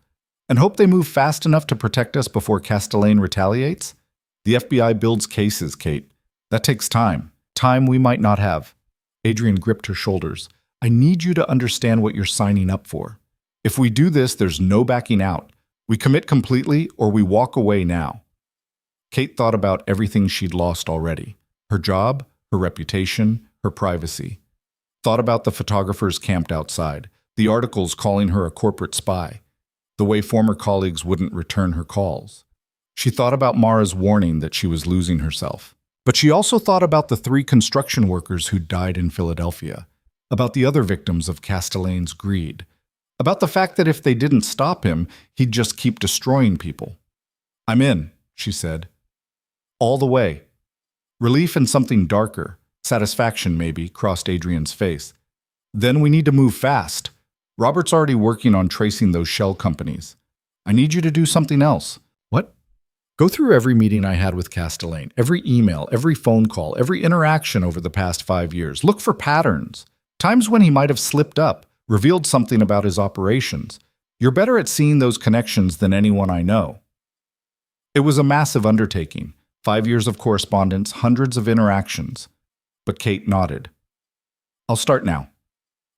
and hope they move fast enough to protect us before Castelaine retaliates. The FBI builds cases, Kate. That takes time. Time we might not have. Adrian gripped her shoulders. I need you to understand what you're signing up for. If we do this, there's no backing out. We commit completely or we walk away now. Kate thought about everything she'd lost already. Her job, her reputation, her privacy. Thought about the photographers camped outside, the articles calling her a corporate spy, the way former colleagues wouldn't return her calls. She thought about Mara's warning that she was losing herself. But she also thought about the 3 construction workers who died in Philadelphia, about the other victims of Castelaine's greed, about the fact that if they didn't stop him, he'd just keep destroying people. I'm in, she said. All the way. Relief and something darker, satisfaction maybe, crossed Adrian's face. Then we need to move fast. Robert's already working on tracing those shell companies. I need you to do something else. What? Go through every meeting I had with Castelaine, every email, every phone call, every interaction over the past 5 years. Look for patterns. Times when he might have slipped up, revealed something about his operations. You're better at seeing those connections than anyone I know. It was a massive undertaking. 5 years of correspondence, hundreds of interactions. But Kate nodded. I'll start now.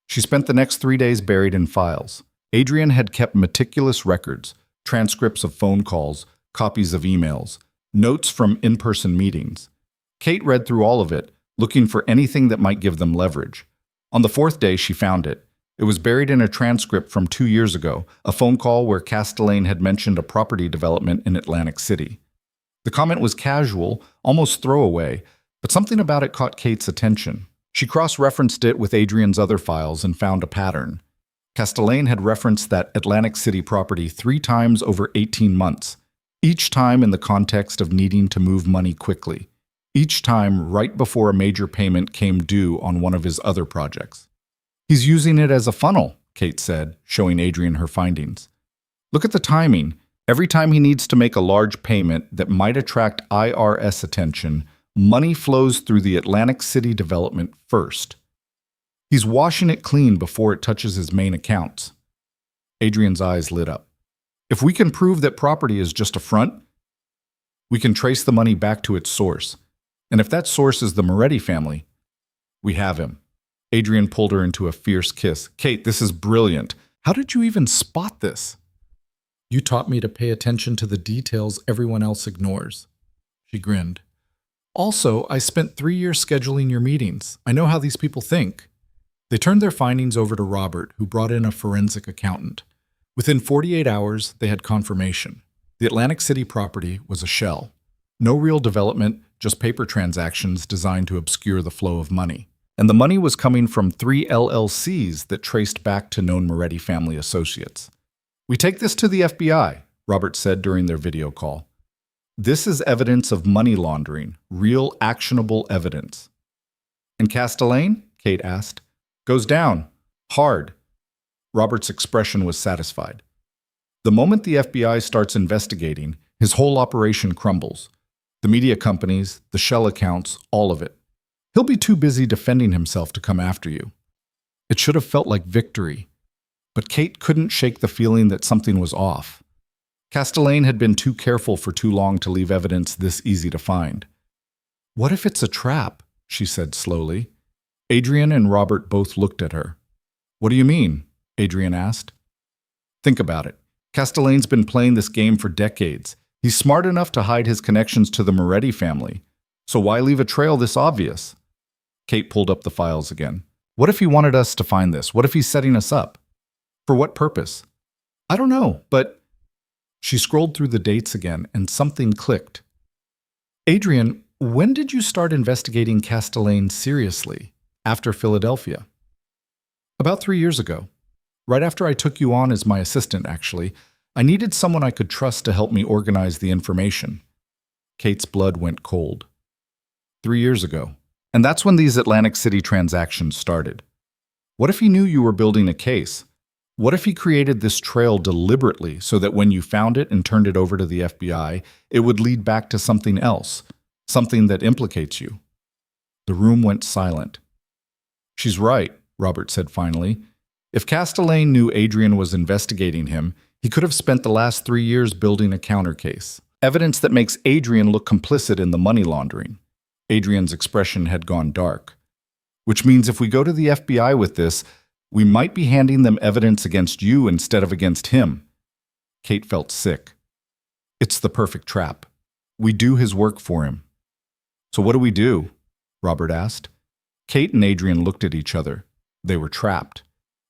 She spent the next 3 days buried in files. Adrian had kept meticulous records, transcripts of phone calls, copies of emails, notes from in-person meetings. Kate read through all of it, looking for anything that might give them leverage. On the 4th day, she found it. It was buried in a transcript from 2 years ago, a phone call where Castellane had mentioned a property development in Atlantic City. The comment was casual, almost throwaway, but something about it caught Kate's attention. She cross-referenced it with Adrian's other files and found a pattern. Castellane had referenced that Atlantic City property 3 times over 18 months, each time in the context of needing to move money quickly, each time right before a major payment came due on one of his other projects. "He's using it as a funnel," Kate said, showing Adrian her findings. "Look at the timing. Every time he needs to make a large payment that might attract IRS attention, money flows through the Atlantic City development first. He's washing it clean before it touches his main accounts." Adrian's eyes lit up. "If we can prove that property is just a front, we can trace the money back to its source. And if that source is the Moretti family, we have him." Adrian pulled her into a fierce kiss. "Kate, this is brilliant. How did you even spot this?" "You taught me to pay attention to the details everyone else ignores." She grinned. "Also, I spent 3 years scheduling your meetings. I know how these people think." They turned their findings over to Robert, who brought in a forensic accountant. Within 48 hours, they had confirmation. The Atlantic City property was a shell. No real development, just paper transactions designed to obscure the flow of money. And the money was coming from 3 LLCs that traced back to known Moretti family associates. "We take this to the FBI," Robert said during their video call. "This is evidence of money laundering, real actionable evidence." "And Castellane?" Kate asked. "Goes down. Hard." Robert's expression was satisfied. The moment the FBI starts investigating, his whole operation crumbles. The media companies, the shell accounts, all of it. He'll be too busy defending himself to come after you. It should have felt like victory, but Kate couldn't shake the feeling that something was off. Castellane had been too careful for too long to leave evidence this easy to find. "What if it's a trap?" she said slowly. Adrian and Robert both looked at her. "What do you mean?" Adrian asked. "Think about it. Castellane's been playing this game for decades. He's smart enough to hide his connections to the Moretti family. So why leave a trail this obvious?" Kate pulled up the files again. "What if he wanted us to find this? What if he's setting us up? For what purpose?" "I don't know, but..." She scrolled through the dates again, and something clicked. "Adrian, when did you start investigating Castellane seriously? After Philadelphia?" "About 3 years ago. Right after I took you on as my assistant, actually. I needed someone I could trust to help me organize the information." Kate's blood went cold. 3 years ago. And that's when these Atlantic City transactions started. What if he knew you were building a case? What if he created this trail deliberately so that when you found it and turned it over to the FBI, it would lead back to something else, something that implicates you? The room went silent. "She's right," Robert said finally. "If Castellane knew Adrian was investigating him, he could have spent the last 3 years building a counter case. Evidence that makes Adrian look complicit in the money laundering." Adrian's expression had gone dark. "Which means if we go to the FBI with this, we might be handing them evidence against you instead of against him." Kate felt sick. "It's the perfect trap. We do his work for him." "So what do we do?" Robert asked. Kate and Adrian looked at each other. They were trapped.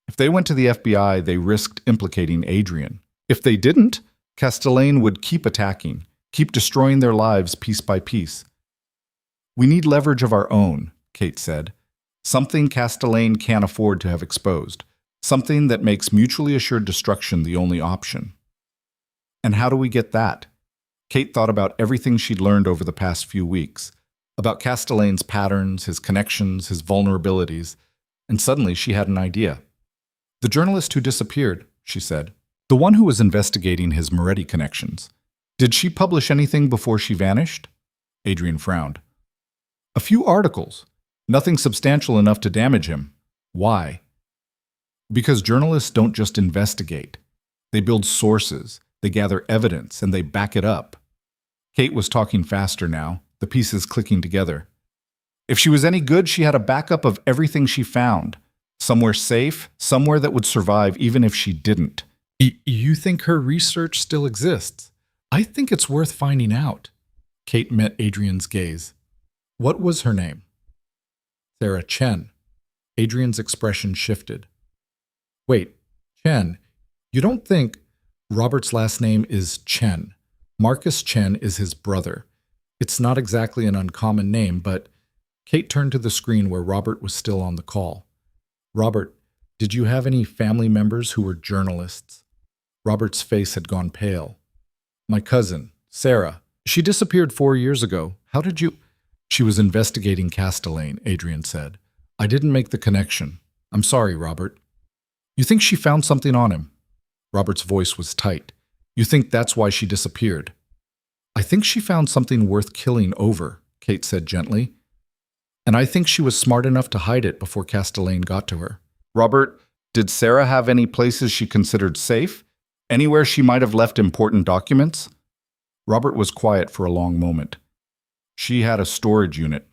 If they went to the FBI, they risked implicating Adrian. If they didn't, Castellane would keep attacking, keep destroying their lives piece by piece. "We need leverage of our own," Kate said. "Something Castellane can't afford to have exposed. Something that makes mutually assured destruction the only option." "And how do we get that?" Kate thought about everything she'd learned over the past few weeks, about Castellane's patterns, his connections, his vulnerabilities, and suddenly she had an idea. "The journalist who disappeared," she said. "The one who was investigating his Moretti connections. Did she publish anything before she vanished?" Adrian frowned. "A few articles. Nothing substantial enough to damage him. Why?" "Because journalists don't just investigate. They build sources, they gather evidence, and they back it up." Kate was talking faster now, the pieces clicking together. "If she was any good, she had a backup of everything she found. Somewhere safe, somewhere that would survive even if she didn't. You think her research still exists? I think it's worth finding out. Kate met Adrian's gaze. What was her name? Sarah Chen. Adrian's expression shifted. Wait, Chen, you don't think Robert's last name is Chen? Marcus Chen is his brother. It's not exactly an uncommon name, but Kate turned to the screen where Robert was still on the call. Robert, did you have any family members who were journalists? Robert's face had gone pale. My cousin, Sarah. She disappeared 4 years ago. How did you... She was investigating Castellane, Adrian said. I didn't make the connection. I'm sorry, Robert. You think she found something on him? Robert's voice was tight. You think that's why she disappeared? I think she found something worth killing over, Kate said gently. And I think she was smart enough to hide it before Castellane got to her. Robert, did Sarah have any places she considered safe? Anywhere she might have left important documents? Robert was quiet for a long moment. She had a storage unit,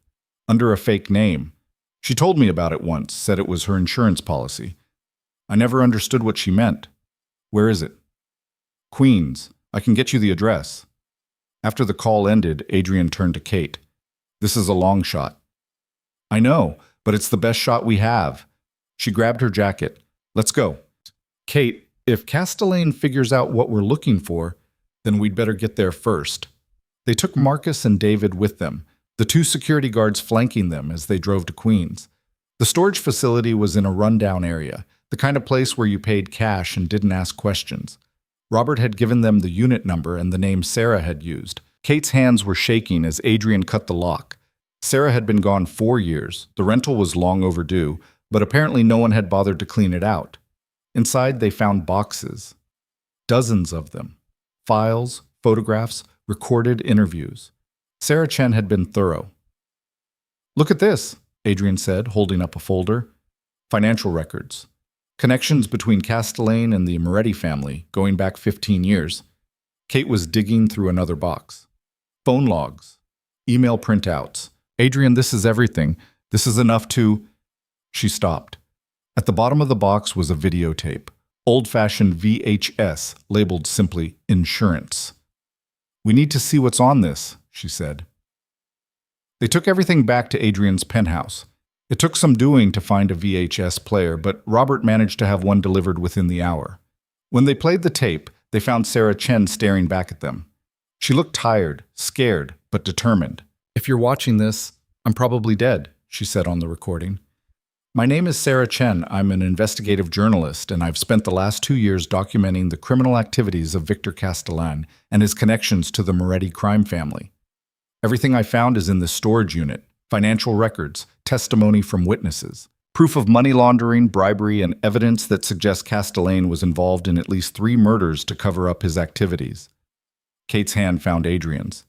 under a fake name. She told me about it once, said it was her insurance policy. I never understood what she meant. Where is it? Queens. I can get you the address. After the call ended, Adrian turned to Kate. This is a long shot. I know, but it's the best shot we have. She grabbed her jacket. Let's go. Kate, if Castellane figures out what we're looking for, then we'd better get there first. They took Marcus and David with them, the 2 security guards flanking them as they drove to Queens. The storage facility was in a rundown area, the kind of place where you paid cash and didn't ask questions. Robert had given them the unit number and the name Sarah had used. Kate's hands were shaking as Adrian cut the lock. Sarah had been gone 4 years. The rental was long overdue, but apparently no one had bothered to clean it out. Inside, they found boxes. Dozens of them. Files, photographs, recorded interviews. Sarah Chen had been thorough. Look at this, Adrian said, holding up a folder. Financial records. Connections between Castellane and the Moretti family, going back 15 years. Kate was digging through another box. Phone logs. Email printouts. Adrian, this is everything. This is enough to... She stopped. At the bottom of the box was a videotape. Old-fashioned VHS, labeled simply insurance. We need to see what's on this, she said. They took everything back to Adrian's penthouse. It took some doing to find a VHS player, but Robert managed to have one delivered within the hour. When they played the tape, they found Sarah Chen staring back at them. She looked tired, scared, but determined. If you're watching this, I'm probably dead, she said on the recording. My name is Sarah Chen. I'm an investigative journalist, and I've spent the last 2 years documenting the criminal activities of Victor Castellane and his connections to the Moretti crime family. Everything I found is in this storage unit: financial records, testimony from witnesses, proof of money laundering, bribery, and evidence that suggests Castellane was involved in at least 3 murders to cover up his activities. Kate's hand found Adrian's.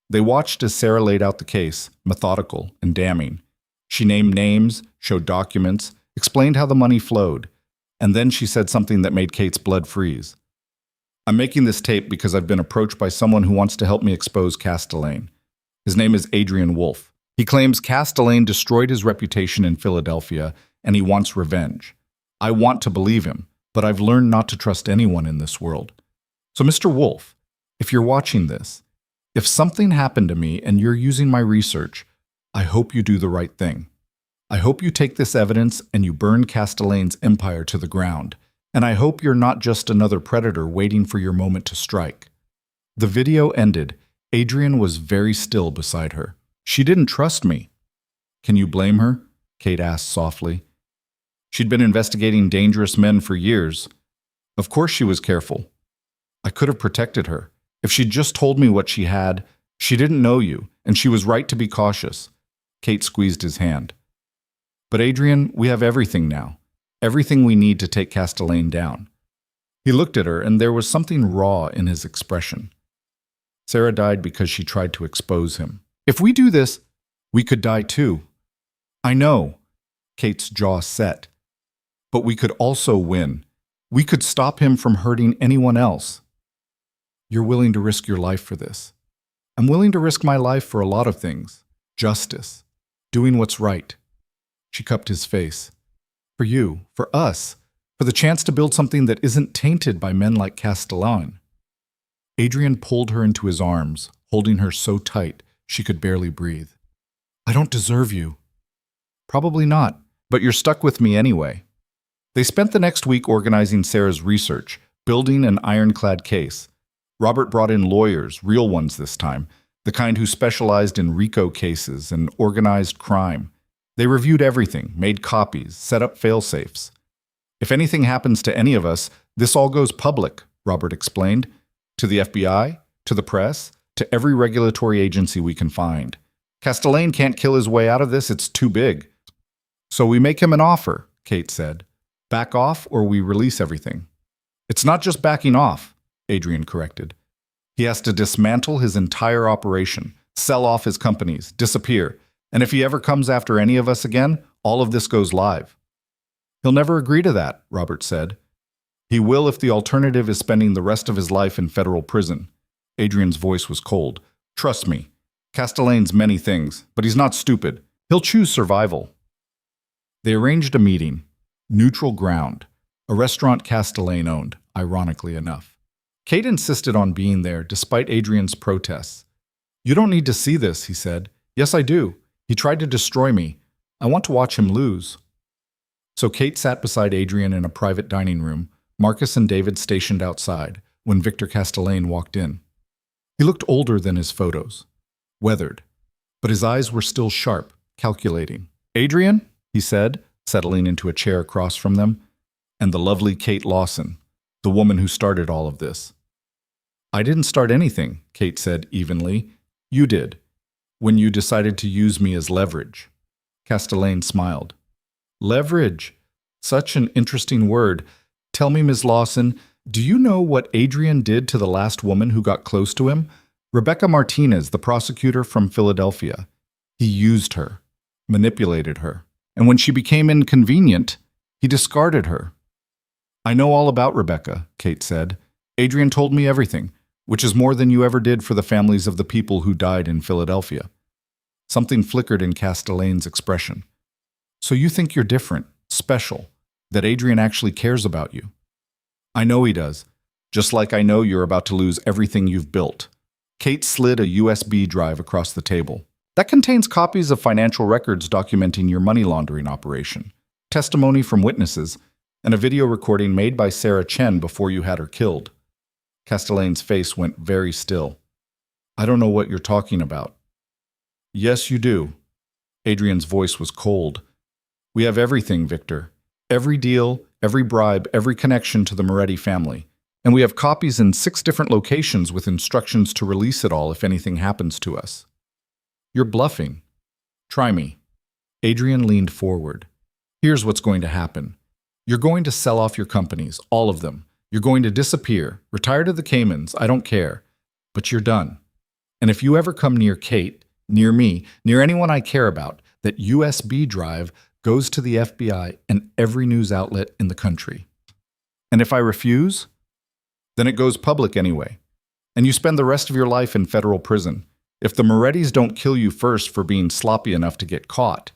They watched as Sarah laid out the case, methodical and damning. She named names, showed documents, explained how the money flowed, and then she said something that made Kate's blood freeze. I'm making this tape because I've been approached by someone who wants to help me expose Castellane. His name is Adrian Wolf. He claims Castellane destroyed his reputation in Philadelphia, and he wants revenge. I want to believe him, but I've learned not to trust anyone in this world. So, Mr. Wolf, if you're watching this, if something happened to me and you're using my research, I hope you do the right thing. I hope you take this evidence and you burn Castellane's empire to the ground. And I hope you're not just another predator waiting for your moment to strike. The video ended. Adrian was very still beside her. She didn't trust me. Can you blame her? Kate asked softly. She'd been investigating dangerous men for years. Of course she was careful. I could have protected her. If she'd just told me what she had, she didn't know you, and she was right to be cautious. Kate squeezed his hand. But Adrian, we have everything now. Everything we need to take Castellane down. He looked at her, and there was something raw in his expression. Sarah died because she tried to expose him. If we do this, we could die too. I know. Kate's jaw set. But we could also win. We could stop him from hurting anyone else. You're willing to risk your life for this. I'm willing to risk my life for a lot of things. Justice. Doing what's right. She cupped his face. For you, for us, for the chance to build something that isn't tainted by men like Castellan. Adrian pulled her into his arms, holding her so tight she could barely breathe. I don't deserve you. Probably not, but you're stuck with me anyway. They spent the next week organizing Sarah's research, building an ironclad case. Robert brought in lawyers, real ones this time, the kind who specialized in RICO cases and organized crime. They reviewed everything, made copies, set up fail-safes. If anything happens to any of us, this all goes public, Robert explained. To the FBI, to the press, to every regulatory agency we can find. Castellane can't kill his way out of this, it's too big. So we make him an offer, Kate said. Back off or we release everything. It's not just backing off, Adrian corrected. He has to dismantle his entire operation, sell off his companies, disappear, and if he ever comes after any of us again, all of this goes live. He'll never agree to that, Robert said. He will if the alternative is spending the rest of his life in federal prison. Adrian's voice was cold. Trust me, Castellane's many things, but he's not stupid. He'll choose survival. They arranged a meeting. Neutral Ground, a restaurant Castellane owned, ironically enough. Kate insisted on being there despite Adrian's protests. You don't need to see this, he said. Yes, I do. He tried to destroy me. I want to watch him lose. So Kate sat beside Adrian in a private dining room, Marcus and David stationed outside, when Victor Castellane walked in. He looked older than his photos, weathered, but his eyes were still sharp, calculating. Adrian, he said, settling into a chair across from them, and the lovely Kate Lawson, the woman who started all of this. I didn't start anything, Kate said evenly. You did, when you decided to use me as leverage. Castellane smiled. Leverage. Such an interesting word. Tell me, Ms. Lawson, do you know what Adrian did to the last woman who got close to him? Rebecca Martinez, the prosecutor from Philadelphia. He used her, manipulated her. And when she became inconvenient, he discarded her. I know all about Rebecca, Kate said. Adrian told me everything, which is more than you ever did for the families of the people who died in Philadelphia. Something flickered in Castellane's expression. So you think you're different, special, that Adrian actually cares about you? I know he does, just like I know you're about to lose everything you've built. Kate slid a USB drive across the table. That contains copies of financial records documenting your money laundering operation, testimony from witnesses, and a video recording made by Sarah Chen before you had her killed. Castellane's face went very still. I don't know what you're talking about. Yes, you do. Adrian's voice was cold. We have everything, Victor. Every deal, every bribe, every connection to the Moretti family. And we have copies in 6 different locations with instructions to release it all if anything happens to us. You're bluffing. Try me. Adrian leaned forward. Here's what's going to happen. You're going to sell off your companies, all of them. You're going to disappear, retire to the Caymans, I don't care. But you're done. And if you ever come near Kate, near me, near anyone I care about, that USB drive goes to the FBI and every news outlet in the country. And if I refuse, then it goes public anyway. And you spend the rest of your life in federal prison. If the Morettis don't kill you first for being sloppy enough to get caught.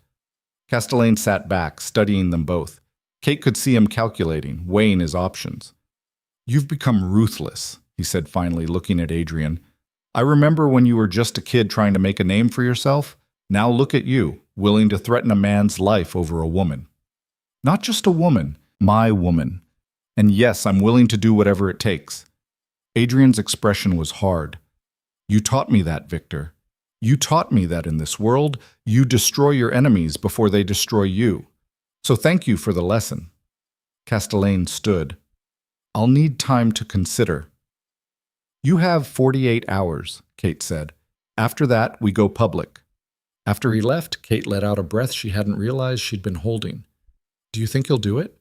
Castellane sat back, studying them both. Kate could see him calculating, weighing his options. You've become ruthless, he said finally, looking at Adrian. I remember when you were just a kid trying to make a name for yourself. Now look at you, willing to threaten a man's life over a woman. Not just a woman, my woman. And yes, I'm willing to do whatever it takes. Adrian's expression was hard. You taught me that, Victor. You taught me that in this world, you destroy your enemies before they destroy you. So thank you for the lesson. Castellane stood. I'll need time to consider. You have 48 hours, Kate said. After that, we go public. After he left, Kate let out a breath she hadn't realized she'd been holding. Do you think he'll do it?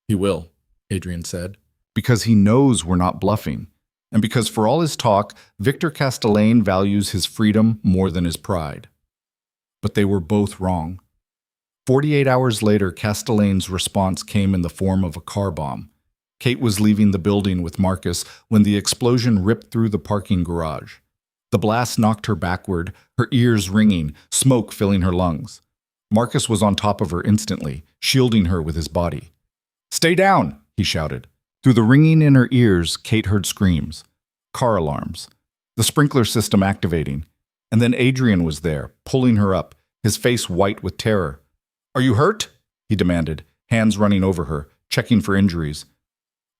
He will, Adrian said. Because he knows we're not bluffing. And because for all his talk, Victor Castellane values his freedom more than his pride. But they were both wrong. 48 hours later, Castellane's response came in the form of a car bomb. Kate was leaving the building with Marcus when the explosion ripped through the parking garage. The blast knocked her backward, her ears ringing, smoke filling her lungs. Marcus was on top of her instantly, shielding her with his body. "Stay down!" he shouted. Through the ringing in her ears, Kate heard screams, car alarms, the sprinkler system activating, and then Adrian was there, pulling her up, his face white with terror. "Are you hurt?" he demanded, hands running over her, checking for injuries.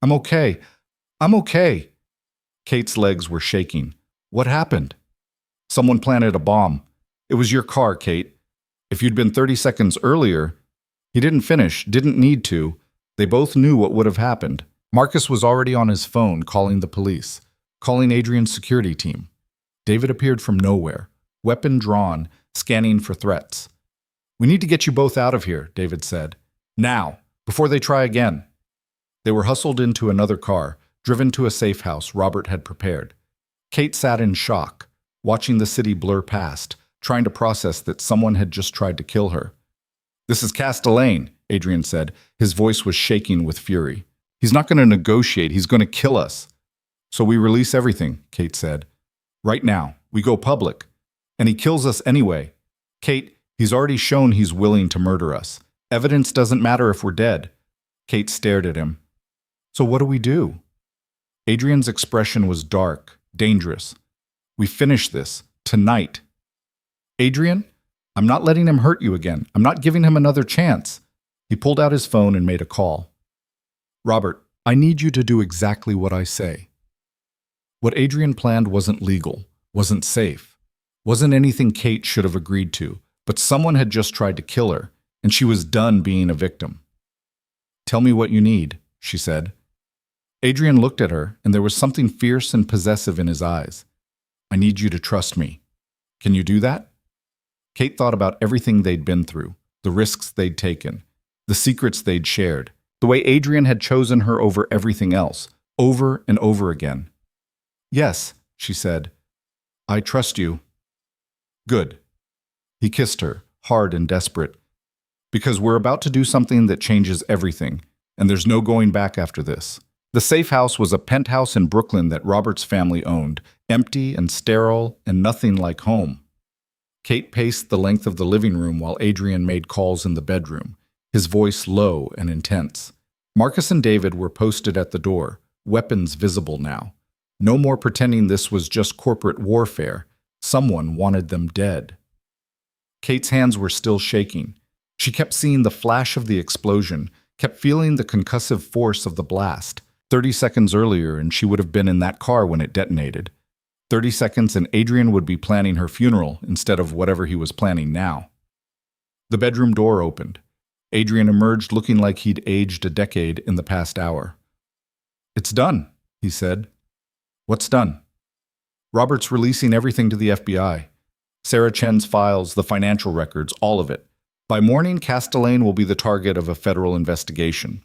I'm okay. Kate's legs were shaking. "What happened?" "Someone planted a bomb. It was your car, Kate. If you'd been 30 seconds earlier..." He didn't finish, didn't need to. They both knew what would have happened. Marcus was already on his phone calling the police, calling Adrian's security team. David appeared from nowhere, weapon drawn, scanning for threats. "We need to get you both out of here," David said. "Now, before they try again." They were hustled into another car, driven to a safe house Robert had prepared. Kate sat in shock, watching the city blur past, trying to process that someone had just tried to kill her. "This is Escalating," Adrian said. His voice was shaking with fury. "He's not going to negotiate. He's going to kill us." "So we release everything," Kate said. "Right now. We go public. And he kills us anyway. Kate, he's already shown he's willing to murder us. Evidence doesn't matter if we're dead." Kate stared at him. "So what do we do?" Adrian's expression was dark, dangerous. "We finish this. Tonight." "Adrian, I'm not letting him hurt you again. I'm not giving him another chance." He pulled out his phone and made a call. "Robert, I need you to do exactly what I say." What Adrian planned wasn't legal, wasn't safe, wasn't anything Kate should have agreed to, but someone had just tried to kill her, and she was done being a victim. "Tell me what you need," she said. Adrian looked at her, and there was something fierce and possessive in his eyes. "I need you to trust me. Can you do that?" Kate thought about everything they'd been through, the risks they'd taken, the secrets they'd shared, the way Adrian had chosen her over everything else, over and over again. "Yes," she said. "I trust you." "Good." He kissed her, hard and desperate. "Because we're about to do something that changes everything, and there's no going back after this." The safe house was a penthouse in Brooklyn that Robert's family owned, empty and sterile and nothing like home. Kate paced the length of the living room while Adrian made calls in the bedroom, his voice low and intense. Marcus and David were posted at the door, weapons visible now. No more pretending this was just corporate warfare. Someone wanted them dead. Kate's hands were still shaking. She kept seeing the flash of the explosion, kept feeling the concussive force of the blast. 30 seconds earlier, and she would have been in that car when it detonated. 30 seconds, and Adrian would be planning her funeral instead of whatever he was planning now. The bedroom door opened. Adrian emerged looking like he'd aged a decade in the past hour. "It's done," he said. "What's done?" "Robert's releasing everything to the FBI. Sarah Chen's files, the financial records, all of it. By morning, Escalating will be the target of a federal investigation."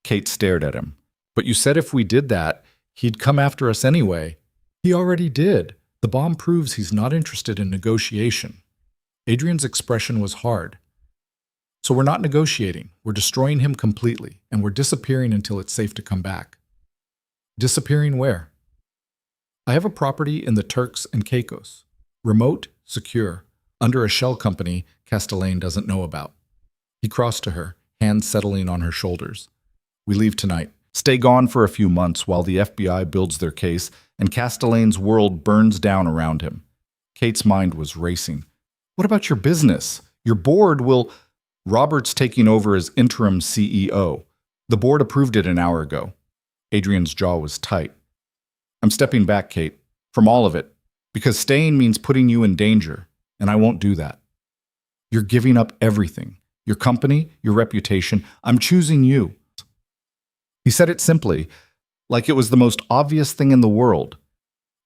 Kate stared at him. "But you said if we did that, he'd come after us anyway." "He already did. The bomb proves he's not interested in negotiation." Adrian's expression was hard. "So we're not negotiating. We're destroying him completely, and we're disappearing until it's safe to come back." "Disappearing where?" "I have a property in the Turks and Caicos. Remote, secure, under a shell company Escalating doesn't know about." He crossed to her, hands settling on her shoulders. "We leave tonight. Stay gone for a few months while the FBI builds their case and Escalating's world burns down around him." Kate's mind was racing. "What about your business? Your board will..." "Robert's taking over as interim CEO. The board approved it an hour ago." Adrian's jaw was tight. "I'm stepping back, Kate, from all of it, because staying means putting you in danger, and I won't do that. You're giving up everything. Your company, your reputation. I'm choosing you." He said it simply, like it was the most obvious thing in the world.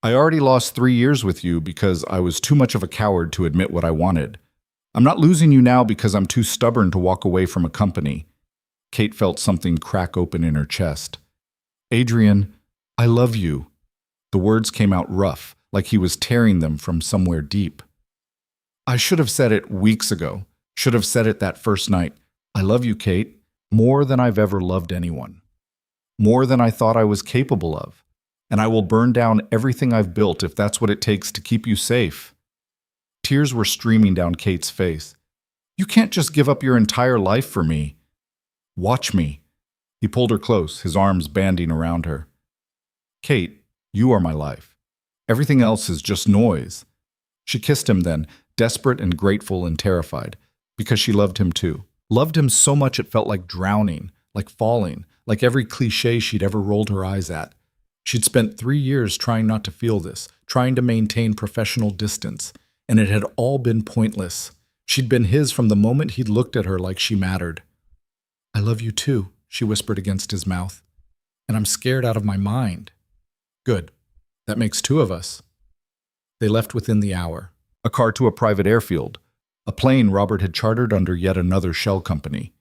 "I already lost 3 years with you because I was too much of a coward to admit what I wanted. I'm not losing you now because I'm too stubborn to walk away from a company." Kate felt something crack open in her chest. "Adrian, I love you." The words came out rough, like he was tearing them from somewhere deep. "I should have said it weeks ago. Should have said it that first night. I love you, Kate, more than I've ever loved anyone. More than I thought I was capable of. And I will burn down everything I've built if that's what it takes to keep you safe." Tears were streaming down Kate's face. You can't just give up your entire life for me. Watch me. He pulled her close, his arms banding around her. Kate, you are my life. Everything else is just noise. She kissed him then, desperate and grateful and terrified, because she loved him too. Loved him so much it felt like drowning, like falling, like every cliché she'd ever rolled her eyes at. She'd spent 3 years trying not to feel this, trying to maintain professional distance, and it had all been pointless. She'd been his from the moment he'd looked at her like she mattered. I love you too, she whispered against his mouth, and I'm scared out of my mind. Good. That makes 2 of us. They left within the hour. A car to a private airfield. A plane Robert had chartered under yet another shell company.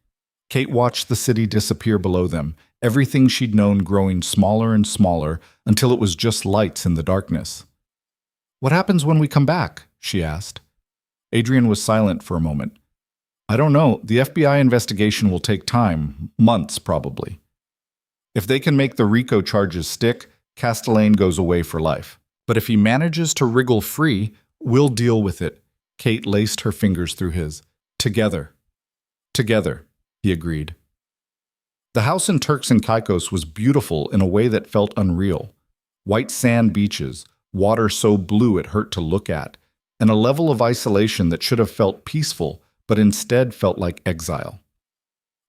Kate watched the city disappear below them, everything she'd known growing smaller and smaller until it was just lights in the darkness. What happens when we come back? She asked. Adrian was silent for a moment. I don't know. The FBI investigation will take time, months probably. If they can make the RICO charges stick, Castellane goes away for life. But if he manages to wriggle free, we'll deal with it. Kate laced her fingers through his. Together. Together, he agreed. The house in Turks and Caicos was beautiful in a way that felt unreal. White sand beaches, water so blue it hurt to look at, and a level of isolation that should have felt peaceful, but instead felt like exile.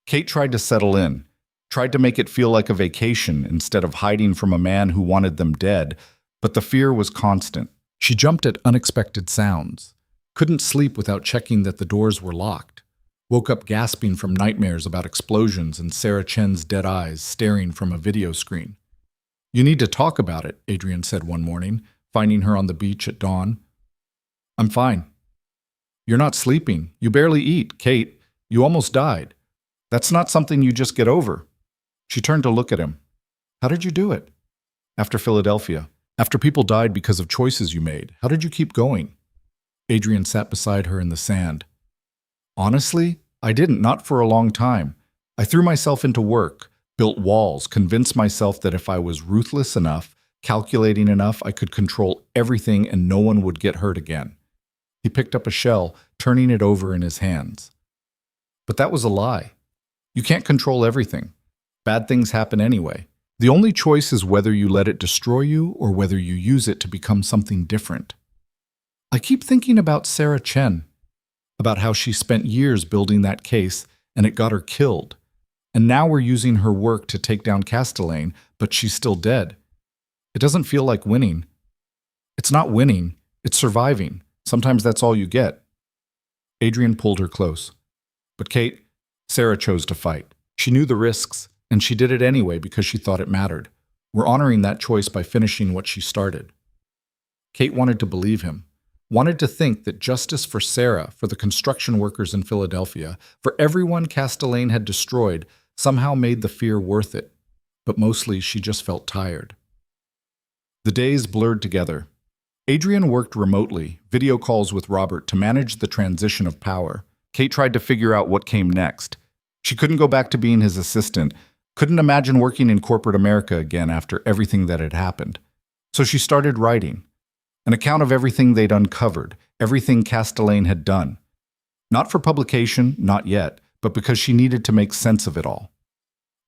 Kate tried to settle in, tried to make it feel like a vacation instead of hiding from a man who wanted them dead, but the fear was constant. She jumped at unexpected sounds, couldn't sleep without checking that the doors were locked, woke up gasping from nightmares about explosions and Sarah Chen's dead eyes staring from a video screen. You need to talk about it, Adrian said one morning, finding her on the beach at dawn. I'm fine. You're not sleeping. You barely eat, Kate. You almost died. That's not something you just get over. She turned to look at him. How did you do it? After Philadelphia. After people died because of choices you made. How did you keep going? Adrian sat beside her in the sand. Honestly, I didn't, not for a long time. I threw myself into work, built walls, convinced myself that if I was ruthless enough, calculating enough, I could control everything and no one would get hurt again. He picked up a shell, turning it over in his hands. But that was a lie. You can't control everything. Bad things happen anyway. The only choice is whether you let it destroy you or whether you use it to become something different. I keep thinking about Sarah Chen, about how she spent years building that case and it got her killed. And now we're using her work to take down Castellane, but she's still dead. It doesn't feel like winning. It's not winning, it's surviving. Sometimes that's all you get. Adrian pulled her close. But Kate, Sarah chose to fight. She knew the risks, and she did it anyway because she thought it mattered. We're honoring that choice by finishing what she started. Kate wanted to believe him, wanted to think that justice for Sarah, for the construction workers in Philadelphia, for everyone Castellane had destroyed, somehow made the fear worth it. But mostly she just felt tired. The days blurred together. Adrian worked remotely, video calls with Robert to manage the transition of power. Kate tried to figure out what came next. She couldn't go back to being his assistant, couldn't imagine working in corporate America again after everything that had happened. So she started writing. An account of everything they'd uncovered, everything Castellane had done. Not for publication, not yet, but because she needed to make sense of it all.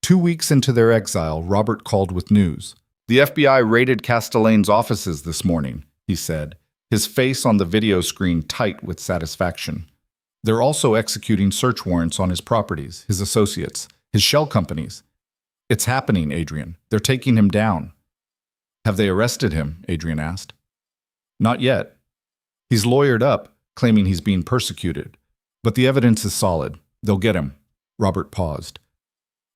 2 weeks into their exile, Robert called with news. The FBI raided Castellane's offices this morning, he said, his face on the video screen tight with satisfaction. They're also executing search warrants on his properties, his associates, his shell companies. It's happening, Adrian. They're taking him down. Have they arrested him? Adrian asked. Not yet. He's lawyered up, claiming he's being persecuted. But the evidence is solid. They'll get him. Robert paused.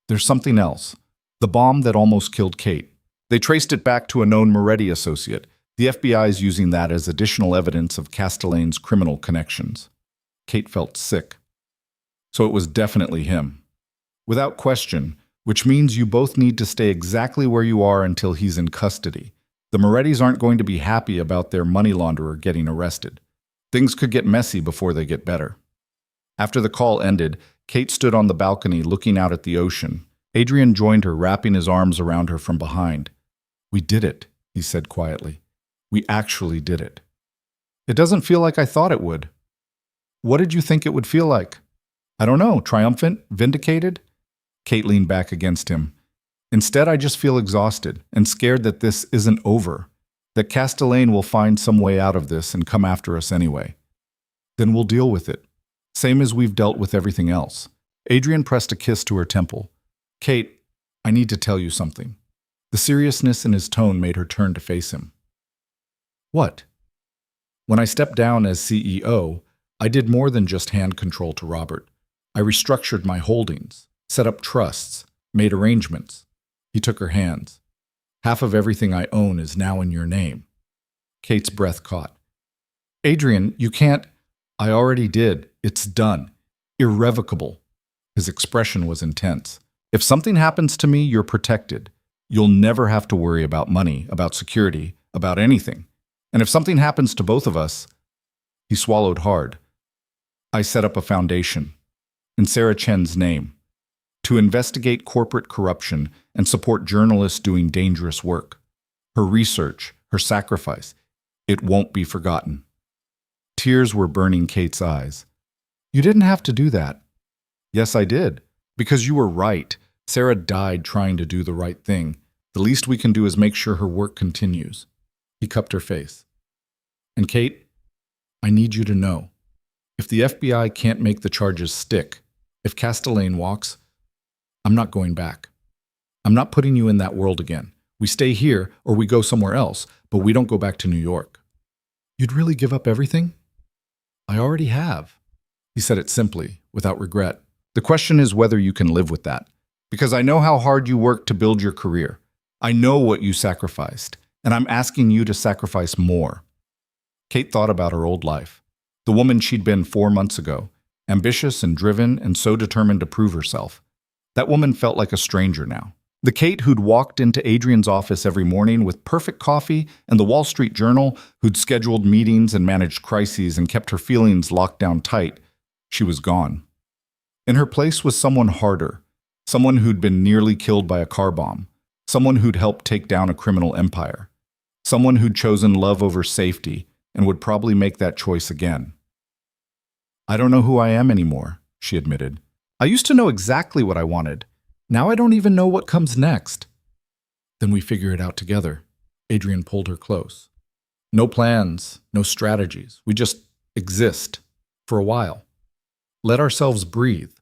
There's something else. The bomb that almost killed Kate. They traced it back to a known Moretti associate. The FBI is using that as additional evidence of Castellane's criminal connections. Kate felt sick. So it was definitely him. Without question, which means you both need to stay exactly where you are until he's in custody. The Morettis aren't going to be happy about their money launderer getting arrested. Things could get messy before they get better. After the call ended, Kate stood on the balcony looking out at the ocean. Adrian joined her, wrapping his arms around her from behind. We did it, he said quietly. We actually did it. It doesn't feel like I thought it would. What did you think it would feel like? I don't know, triumphant, vindicated? Kate leaned back against him. Instead, I just feel exhausted and scared that this isn't over, that Castellane will find some way out of this and come after us anyway. Then we'll deal with it, same as we've dealt with everything else. Adrian pressed a kiss to her temple. Kate, I need to tell you something. The seriousness in his tone made her turn to face him. What? When I stepped down as CEO, I did more than just hand control to Robert. I restructured my holdings, set up trusts, made arrangements. He took her hands. Half of everything I own is now in your name. Kate's breath caught. Adrian, you can't. I already did. It's done. Irrevocable. His expression was intense. If something happens to me, you're protected. You'll never have to worry about money, about security, about anything. And if something happens to both of us, he swallowed hard. I set up a foundation, in Sarah Chen's name, to investigate corporate corruption and support journalists doing dangerous work. Her research, her sacrifice, it won't be forgotten. Tears were burning Kate's eyes. You didn't have to do that. Yes, I did. Because you were right. Sarah died trying to do the right thing. The least we can do is make sure her work continues. He cupped her face. And Kate, I need you to know, if the FBI can't make the charges stick, if Castellane walks, I'm not going back. I'm not putting you in that world again. We stay here or we go somewhere else, but we don't go back to New York. You'd really give up everything? I already have. He said it simply, without regret. The question is whether you can live with that. Because I know how hard you worked to build your career. I know what you sacrificed, and I'm asking you to sacrifice more. Kate thought about her old life, the woman she'd been 4 months ago, ambitious and driven and so determined to prove herself. That woman felt like a stranger now. The Kate who'd walked into Adrian's office every morning with perfect coffee and the Wall Street Journal, who'd scheduled meetings and managed crises and kept her feelings locked down tight, she was gone. In her place was someone harder, someone who'd been nearly killed by a car bomb, someone who'd helped take down a criminal empire, someone who'd chosen love over safety and would probably make that choice again. I don't know who I am anymore, she admitted. I used to know exactly what I wanted. Now I don't even know what comes next. Then we figure it out together. Adrian pulled her close. No plans, no strategies. We just exist for a while. Let ourselves breathe.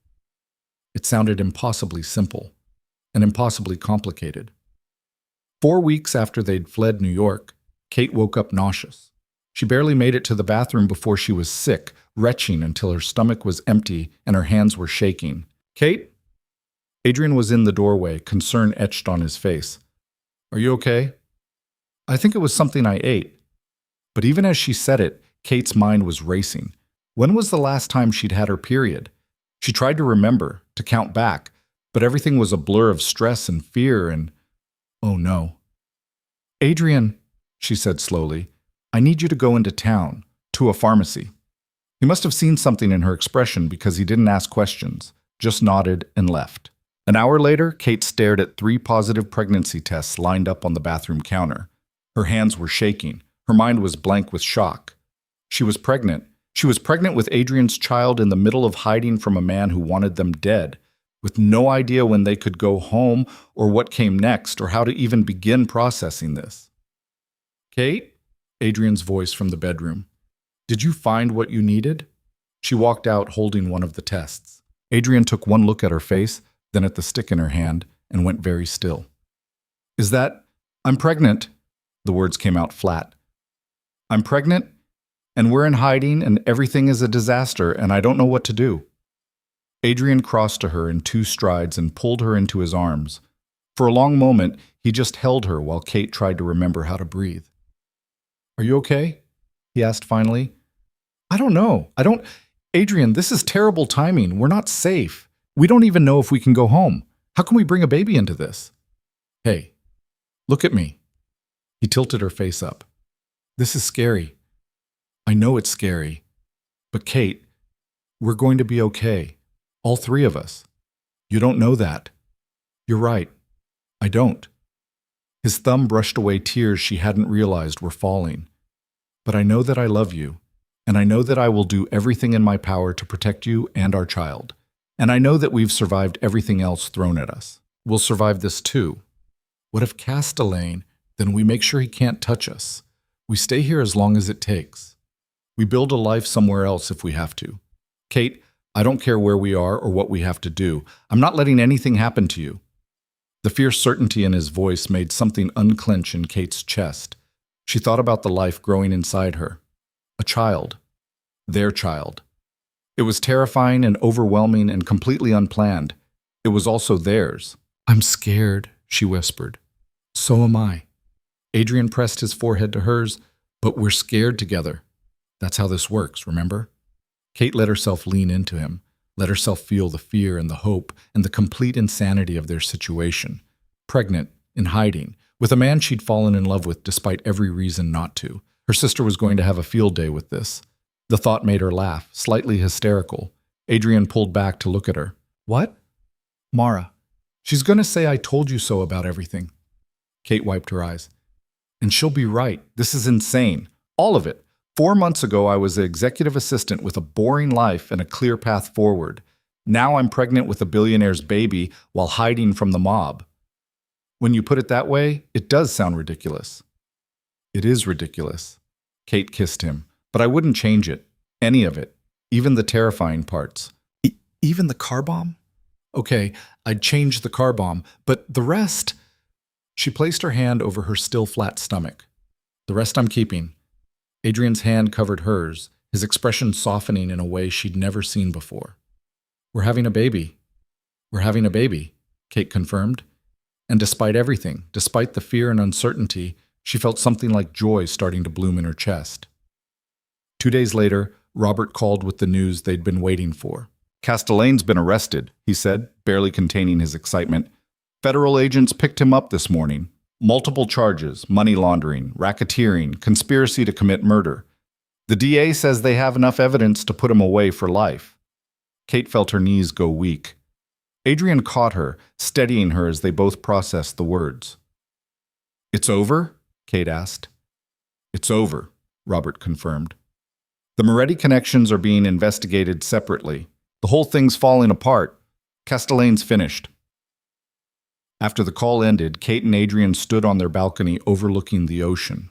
It sounded impossibly simple and impossibly complicated. 4 weeks after they'd fled New York, Kate woke up nauseous. She barely made it to the bathroom before she was sick, retching until her stomach was empty and her hands were shaking. Kate? Adrian was in the doorway, concern etched on his face. Are you okay? I think it was something I ate. But even as she said it, Kate's mind was racing. When was the last time she'd had her period? She tried to remember, to count back, but everything was a blur of stress and fear and, oh no. Adrian, she said slowly, I need you to go into town, to a pharmacy. He must have seen something in her expression because he didn't ask questions, just nodded and left. An hour later, Kate stared at 3 positive pregnancy tests lined up on the bathroom counter. Her hands were shaking. Her mind was blank with shock. She was pregnant. She was pregnant with Adrian's child in the middle of hiding from a man who wanted them dead, with no idea when they could go home or what came next or how to even begin processing this. Kate? Adrian's voice from the bedroom. Did you find what you needed? She walked out holding one of the tests. Adrian took one look at her face, then at the stick in her hand, and went very still. Is that... I'm pregnant. The words came out flat. I'm pregnant, and we're in hiding, and everything is a disaster, and I don't know what to do. Adrian crossed to her in 2 strides and pulled her into his arms. For a long moment, he just held her while Kate tried to remember how to breathe. Are you okay? He asked finally. I don't know. Adrian, this is terrible timing. We're not safe. We don't even know if we can go home. How can we bring a baby into this? Hey, look at me. He tilted her face up. This is scary. I know it's scary. But Kate, we're going to be okay. All 3 of us. You don't know that. You're right. I don't. His thumb brushed away tears she hadn't realized were falling. But I know that I love you, And I know that I will do everything in my power to protect you and our child. And I know that we've survived everything else thrown at us. We'll survive this too. What if Castellane? Then we make sure he can't touch us. We stay here as long as it takes. We build a life somewhere else if we have to. Kate, I don't care where we are or what we have to do. I'm not letting anything happen to you. The fierce certainty in his voice made something unclench in Kate's chest. She thought about the life growing inside her. A child. Their child. It was terrifying and overwhelming and completely unplanned. It was also theirs. I'm scared, she whispered. So am I. Adrian pressed his forehead to hers, but we're scared together. That's how this works, remember? Kate let herself lean into him, let herself feel the fear and the hope and the complete insanity of their situation. Pregnant, in hiding, with a man she'd fallen in love with despite every reason not to. Her sister was going to have a field day with this. The thought made her laugh, slightly hysterical. Adrian pulled back to look at her. What? Mara. She's going to say I told you so about everything. Kate wiped her eyes. And she'll be right. This is insane. All of it. 4 months ago, I was an executive assistant with a boring life and a clear path forward. Now I'm pregnant with a billionaire's baby while hiding from the mob. When you put it that way, it does sound ridiculous. It is ridiculous. Kate kissed him. But I wouldn't change it. Any of it. Even the terrifying parts. Even the car bomb? Okay, I'd change the car bomb, but the rest... She placed her hand over her still flat stomach. The rest I'm keeping. Adrian's hand covered hers, his expression softening in a way she'd never seen before. We're having a baby. We're having a baby, Kate confirmed. And despite everything, despite the fear and uncertainty, she felt something like joy starting to bloom in her chest. 2 days later, Robert called with the news they'd been waiting for. Castellane's been arrested, he said, barely containing his excitement. Federal agents picked him up this morning. Multiple charges, money laundering, racketeering, conspiracy to commit murder. The DA says they have enough evidence to put him away for life. Kate felt her knees go weak. Adrian caught her, steadying her as they both processed the words. It's over? Kate asked. It's over, Robert confirmed. The Moretti connections are being investigated separately. The whole thing's falling apart. Castellane's finished. After the call ended, Kate and Adrian stood on their balcony overlooking the ocean.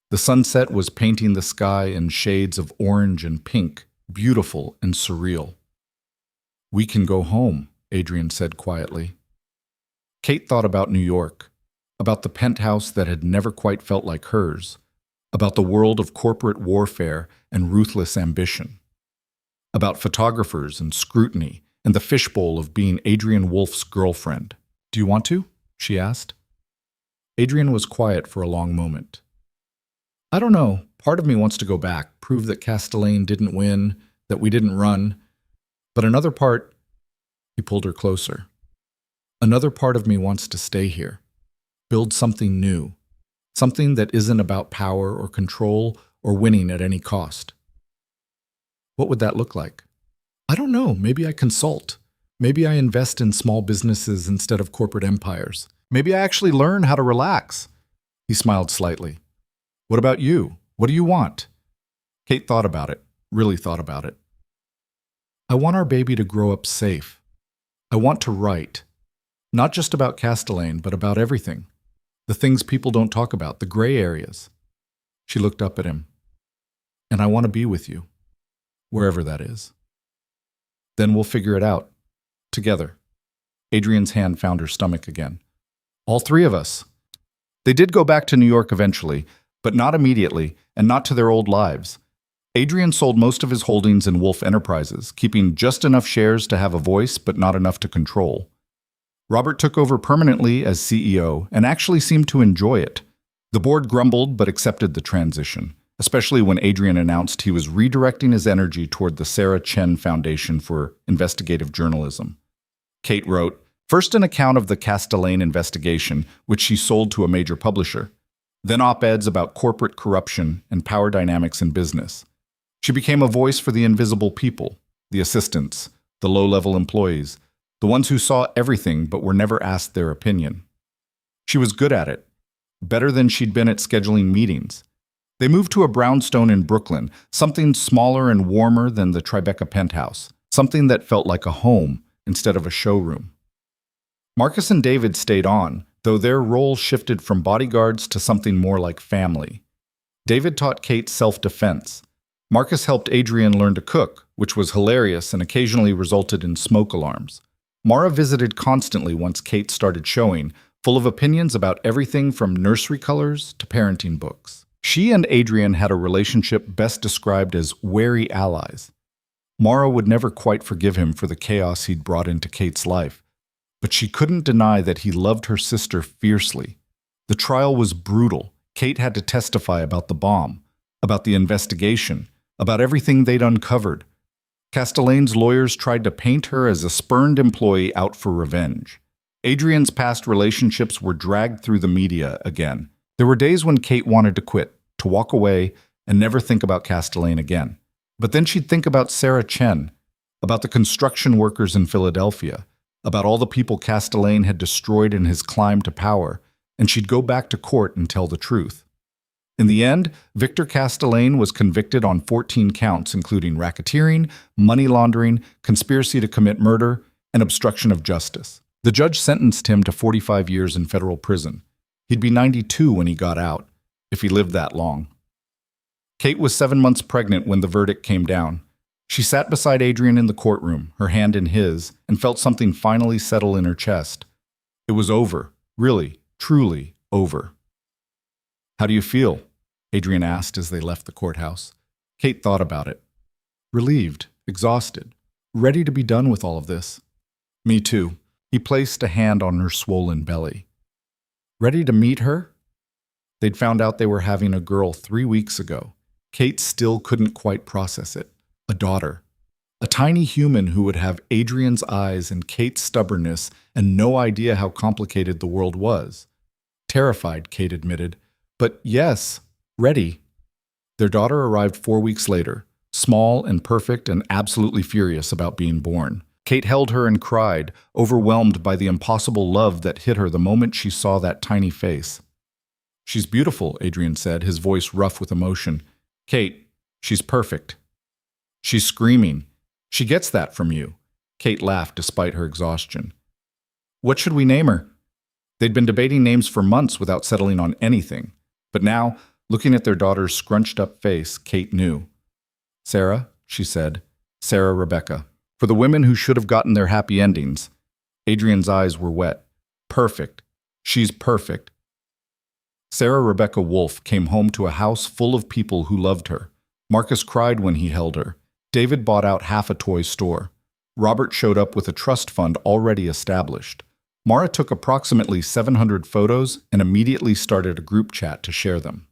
The sunset was painting the sky in shades of orange and pink, beautiful and surreal. We can go home, Adrian said quietly. Kate thought about New York, about the penthouse that had never quite felt like hers, about the world of corporate warfare and ruthless ambition, about photographers and scrutiny and the fishbowl of being Adrian Wolfe's girlfriend. Do you want to? She asked. Adrian was quiet for a long moment. I don't know. Part of me wants to go back, prove that Castellane didn't win, that we didn't run. But another part, he pulled her closer. Another part of me wants to stay here, build something new, something that isn't about power or control or winning at any cost. What would that look like? I don't know. Maybe I consult. Maybe I invest in small businesses instead of corporate empires. Maybe I actually learn how to relax. He smiled slightly. What about you? What do you want? Kate thought about it, really thought about it. I want our baby to grow up safe. I want to write. Not just about Castellane, but about everything. The things people don't talk about, the gray areas. She looked up at him. And I want to be with you, wherever that is. Then we'll figure it out. Together. Adrian's hand found her stomach again. All three of us. They did go back to New York eventually, but not immediately, and not to their old lives. Adrian sold most of his holdings in Wolf Enterprises, keeping just enough shares to have a voice, but not enough to control. Robert took over permanently as CEO, and actually seemed to enjoy it. The board grumbled, but accepted the transition, especially when Adrian announced he was redirecting his energy toward the Sarah Chen Foundation for Investigative Journalism. Kate wrote, first an account of the Castellane investigation, which she sold to a major publisher, then op-eds about corporate corruption and power dynamics in business. She became a voice for the invisible people, the assistants, the low-level employees, the ones who saw everything but were never asked their opinion. She was good at it, better than she'd been at scheduling meetings. They moved to a brownstone in Brooklyn, something smaller and warmer than the Tribeca penthouse, something that felt like a home instead of a showroom. Marcus and David stayed on, though their role shifted from bodyguards to something more like family. David taught Kate self-defense. Marcus helped Adrian learn to cook, which was hilarious and occasionally resulted in smoke alarms. Mara visited constantly once Kate started showing, full of opinions about everything from nursery colors to parenting books. She and Adrian had a relationship best described as wary allies. Mara would never quite forgive him for the chaos he'd brought into Kate's life, but she couldn't deny that he loved her sister fiercely. The trial was brutal. Kate had to testify about the bomb, about the investigation, about everything they'd uncovered. Castellane's lawyers tried to paint her as a spurned employee out for revenge. Adrian's past relationships were dragged through the media again. There were days when Kate wanted to quit, to walk away, and never think about Castellane again. But then she'd think about Sarah Chen, about the construction workers in Philadelphia, about all the people Castellane had destroyed in his climb to power, and she'd go back to court and tell the truth. In the end, Victor Castellane was convicted on 14 counts, including racketeering, money laundering, conspiracy to commit murder, and obstruction of justice. The judge sentenced him to 45 years in federal prison. He'd be 92 when he got out, if he lived that long. Kate was 7 months pregnant when the verdict came down. She sat beside Adrian in the courtroom, her hand in his, and felt something finally settle in her chest. It was over, really, truly over. "How do you feel?" Adrian asked as they left the courthouse. Kate thought about it. Relieved, exhausted, ready to be done with all of this. "Me too." He placed a hand on her swollen belly. "Ready to meet her?" They'd found out they were having a girl 3 weeks ago. Kate still couldn't quite process it. A daughter. A tiny human who would have Adrian's eyes and Kate's stubbornness and no idea how complicated the world was. Terrified, Kate admitted. But yes, ready. Their daughter arrived 4 weeks later, small and perfect and absolutely furious about being born. Kate held her and cried, overwhelmed by the impossible love that hit her the moment she saw that tiny face. "She's beautiful," Adrian said, his voice rough with emotion. "Kate, she's perfect." "She's screaming. She gets that from you." Kate laughed despite her exhaustion. "What should we name her?" They'd been debating names for months without settling on anything. But now, looking at their daughter's scrunched-up face, Kate knew. "Sarah," she said. "Sarah Rebecca. For the women who should have gotten their happy endings." Adrian's eyes were wet. "Perfect. She's perfect." Sarah Rebecca Wolfe came home to a house full of people who loved her. Marcus cried when he held her. David bought out half a toy store. Robert showed up with a trust fund already established. Mara took approximately 700 photos and immediately started a group chat to share them.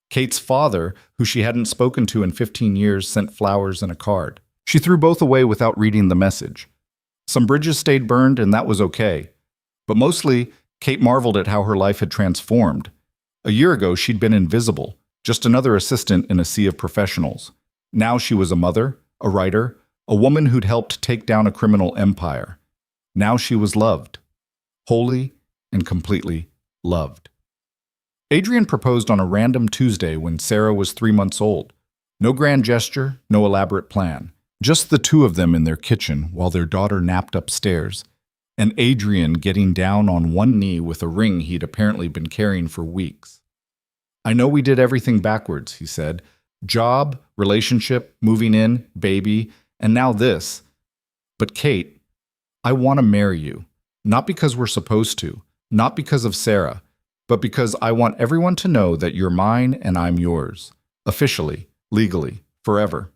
Kate's father, who she hadn't spoken to in 15 years, sent flowers and a card. She threw both away without reading the message. Some bridges stayed burned, and that was okay. But mostly, Kate marveled at how her life had transformed. A year ago, she'd been invisible, just another assistant in a sea of professionals. Now she was a mother, a writer, a woman who'd helped take down a criminal empire. Now she was loved. Wholly and completely loved. Adrian proposed on a random Tuesday when Sarah was 3 months old. No grand gesture, no elaborate plan. Just the two of them in their kitchen while their daughter napped upstairs, and Adrian getting down on one knee with a ring he'd apparently been carrying for weeks. "I know we did everything backwards," he said. "Job, relationship, moving in, baby, and now this. But Kate, I want to marry you. Not because we're supposed to, not because of Sarah, but because I want everyone to know that you're mine and I'm yours. Officially, legally, forever."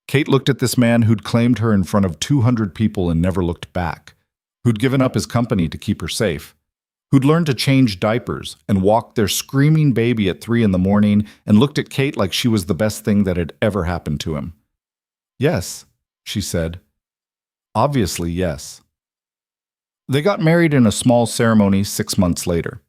Kate looked at this man who'd claimed her in front of 200 people and never looked back, who'd given up his company to keep her safe, who'd learned to change diapers and walk their screaming baby at 3 in the morning and looked at Kate like she was the best thing that had ever happened to him. "Yes," she said. "Obviously, yes." They got married in a small ceremony 6 months later.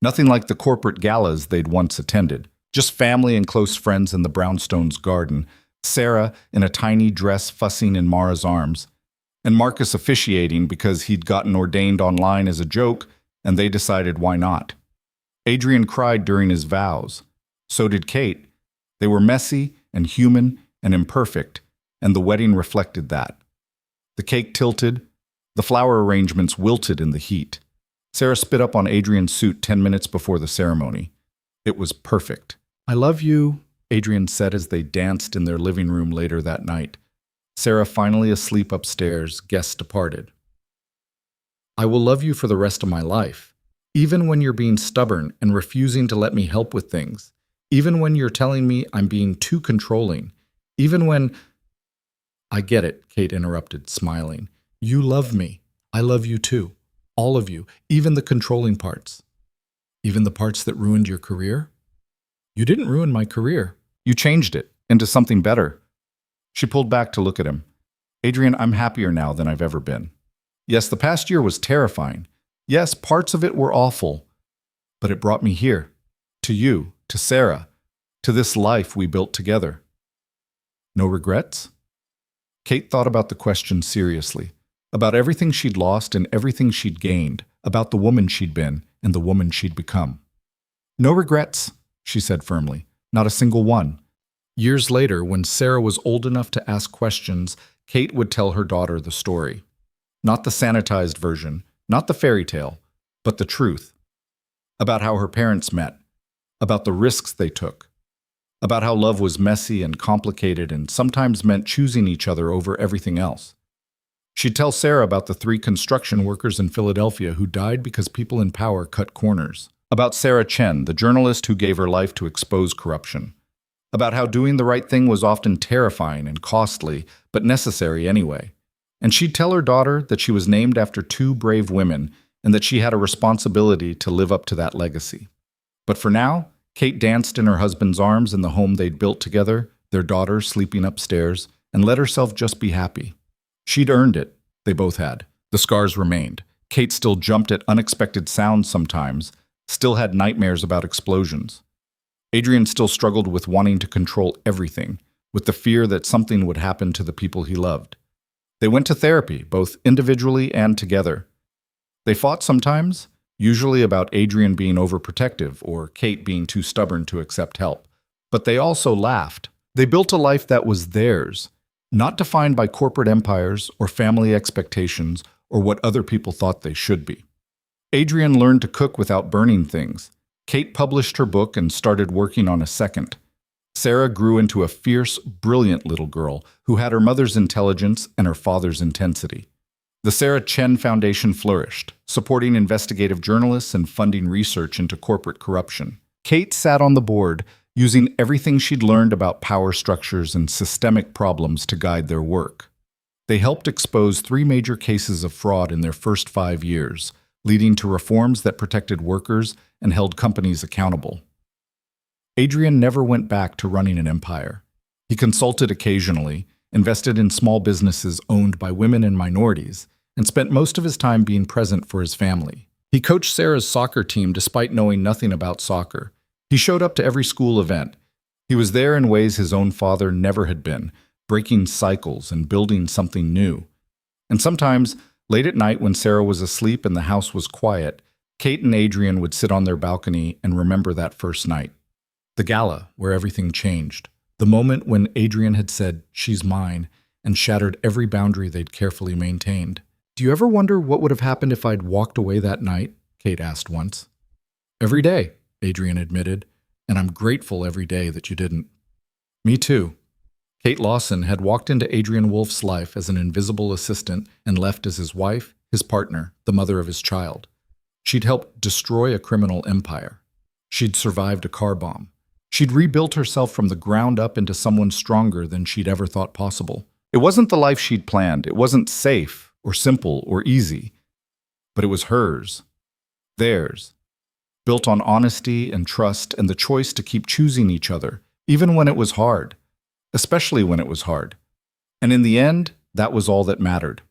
Nothing like the corporate galas they'd once attended, just family and close friends in the brownstone's garden, Sarah in a tiny dress fussing in Mara's arms, and Marcus officiating because he'd gotten ordained online as a joke, and they decided why not. Adrian cried during his vows. So did Kate. They were messy and human and imperfect, and the wedding reflected that. The cake tilted, the flower arrangements wilted in the heat. Sarah spit up on Adrian's suit 10 minutes before the ceremony. It was perfect. "I love you," Adrian said as they danced in their living room later that night. Sarah finally asleep upstairs, guests departed. "I will love you for the rest of my life, even when you're being stubborn and refusing to let me help with things, even when you're telling me I'm being too controlling, even when—" "I get it," Kate interrupted, smiling. "You love me. I love you too. All of you, even the controlling parts. Even the parts that ruined your career?" "You didn't ruin my career. You changed it into something better." She pulled back to look at him. "Adrian, I'm happier now than I've ever been. Yes, the past year was terrifying. Yes, parts of it were awful. But it brought me here. To you, to Sarah, to this life we built together." "No regrets?" Kate thought about the question seriously, about everything she'd lost and everything she'd gained, about the woman she'd been and the woman she'd become. "No regrets," she said firmly. "Not a single one." Years later, when Sarah was old enough to ask questions, Kate would tell her daughter the story. Not the sanitized version, not the fairy tale, but the truth. About how her parents met, about the risks they took, about how love was messy and complicated and sometimes meant choosing each other over everything else. She'd tell Sarah about the 3 construction workers in Philadelphia who died because people in power cut corners. About Sarah Chen, the journalist who gave her life to expose corruption. About how doing the right thing was often terrifying and costly, but necessary anyway. And she'd tell her daughter that she was named after 2 brave women and that she had a responsibility to live up to that legacy. But for now, Kate danced in her husband's arms in the home they'd built together, their daughter sleeping upstairs, and let herself just be happy. She'd earned it. They both had. The scars remained. Kate still jumped at unexpected sounds sometimes, still had nightmares about explosions. Adrian still struggled with wanting to control everything, with the fear that something would happen to the people he loved. They went to therapy, both individually and together. They fought sometimes, usually about Adrian being overprotective or Kate being too stubborn to accept help. But they also laughed. They built a life that was theirs, not defined by corporate empires or family expectations or what other people thought they should be. Adrian learned to cook without burning things. Kate published her book and started working on a second. Sarah grew into a fierce, brilliant little girl who had her mother's intelligence and her father's intensity. The Sarah Chen Foundation flourished, supporting investigative journalists and funding research into corporate corruption. Kate sat on the board, using everything she'd learned about power structures and systemic problems to guide their work. They helped expose 3 major cases of fraud in their first 5 years, leading to reforms that protected workers and held companies accountable. Adrian never went back to running an empire. He consulted occasionally, invested in small businesses owned by women and minorities, and spent most of his time being present for his family. He coached Sarah's soccer team despite knowing nothing about soccer. He showed up to every school event. He was there in ways his own father never had been, breaking cycles and building something new. And sometimes, late at night when Sarah was asleep and the house was quiet, Kate and Adrian would sit on their balcony and remember that first night. The gala where everything changed. The moment when Adrian had said, "She's mine," and shattered every boundary they'd carefully maintained. "Do you ever wonder what would have happened if I'd walked away that night?" Kate asked once. "Every day," Adrian admitted, "and I'm grateful every day that you didn't." "Me too." Kate Lawson had walked into Adrian Wolf's life as an invisible assistant and left as his wife, his partner, the mother of his child. She'd helped destroy a criminal empire. She'd survived a car bomb. She'd rebuilt herself from the ground up into someone stronger than she'd ever thought possible. It wasn't the life she'd planned. It wasn't safe or simple or easy. But it was hers. Theirs. Built on honesty and trust and the choice to keep choosing each other, even when it was hard. Especially when it was hard. And in the end, that was all that mattered.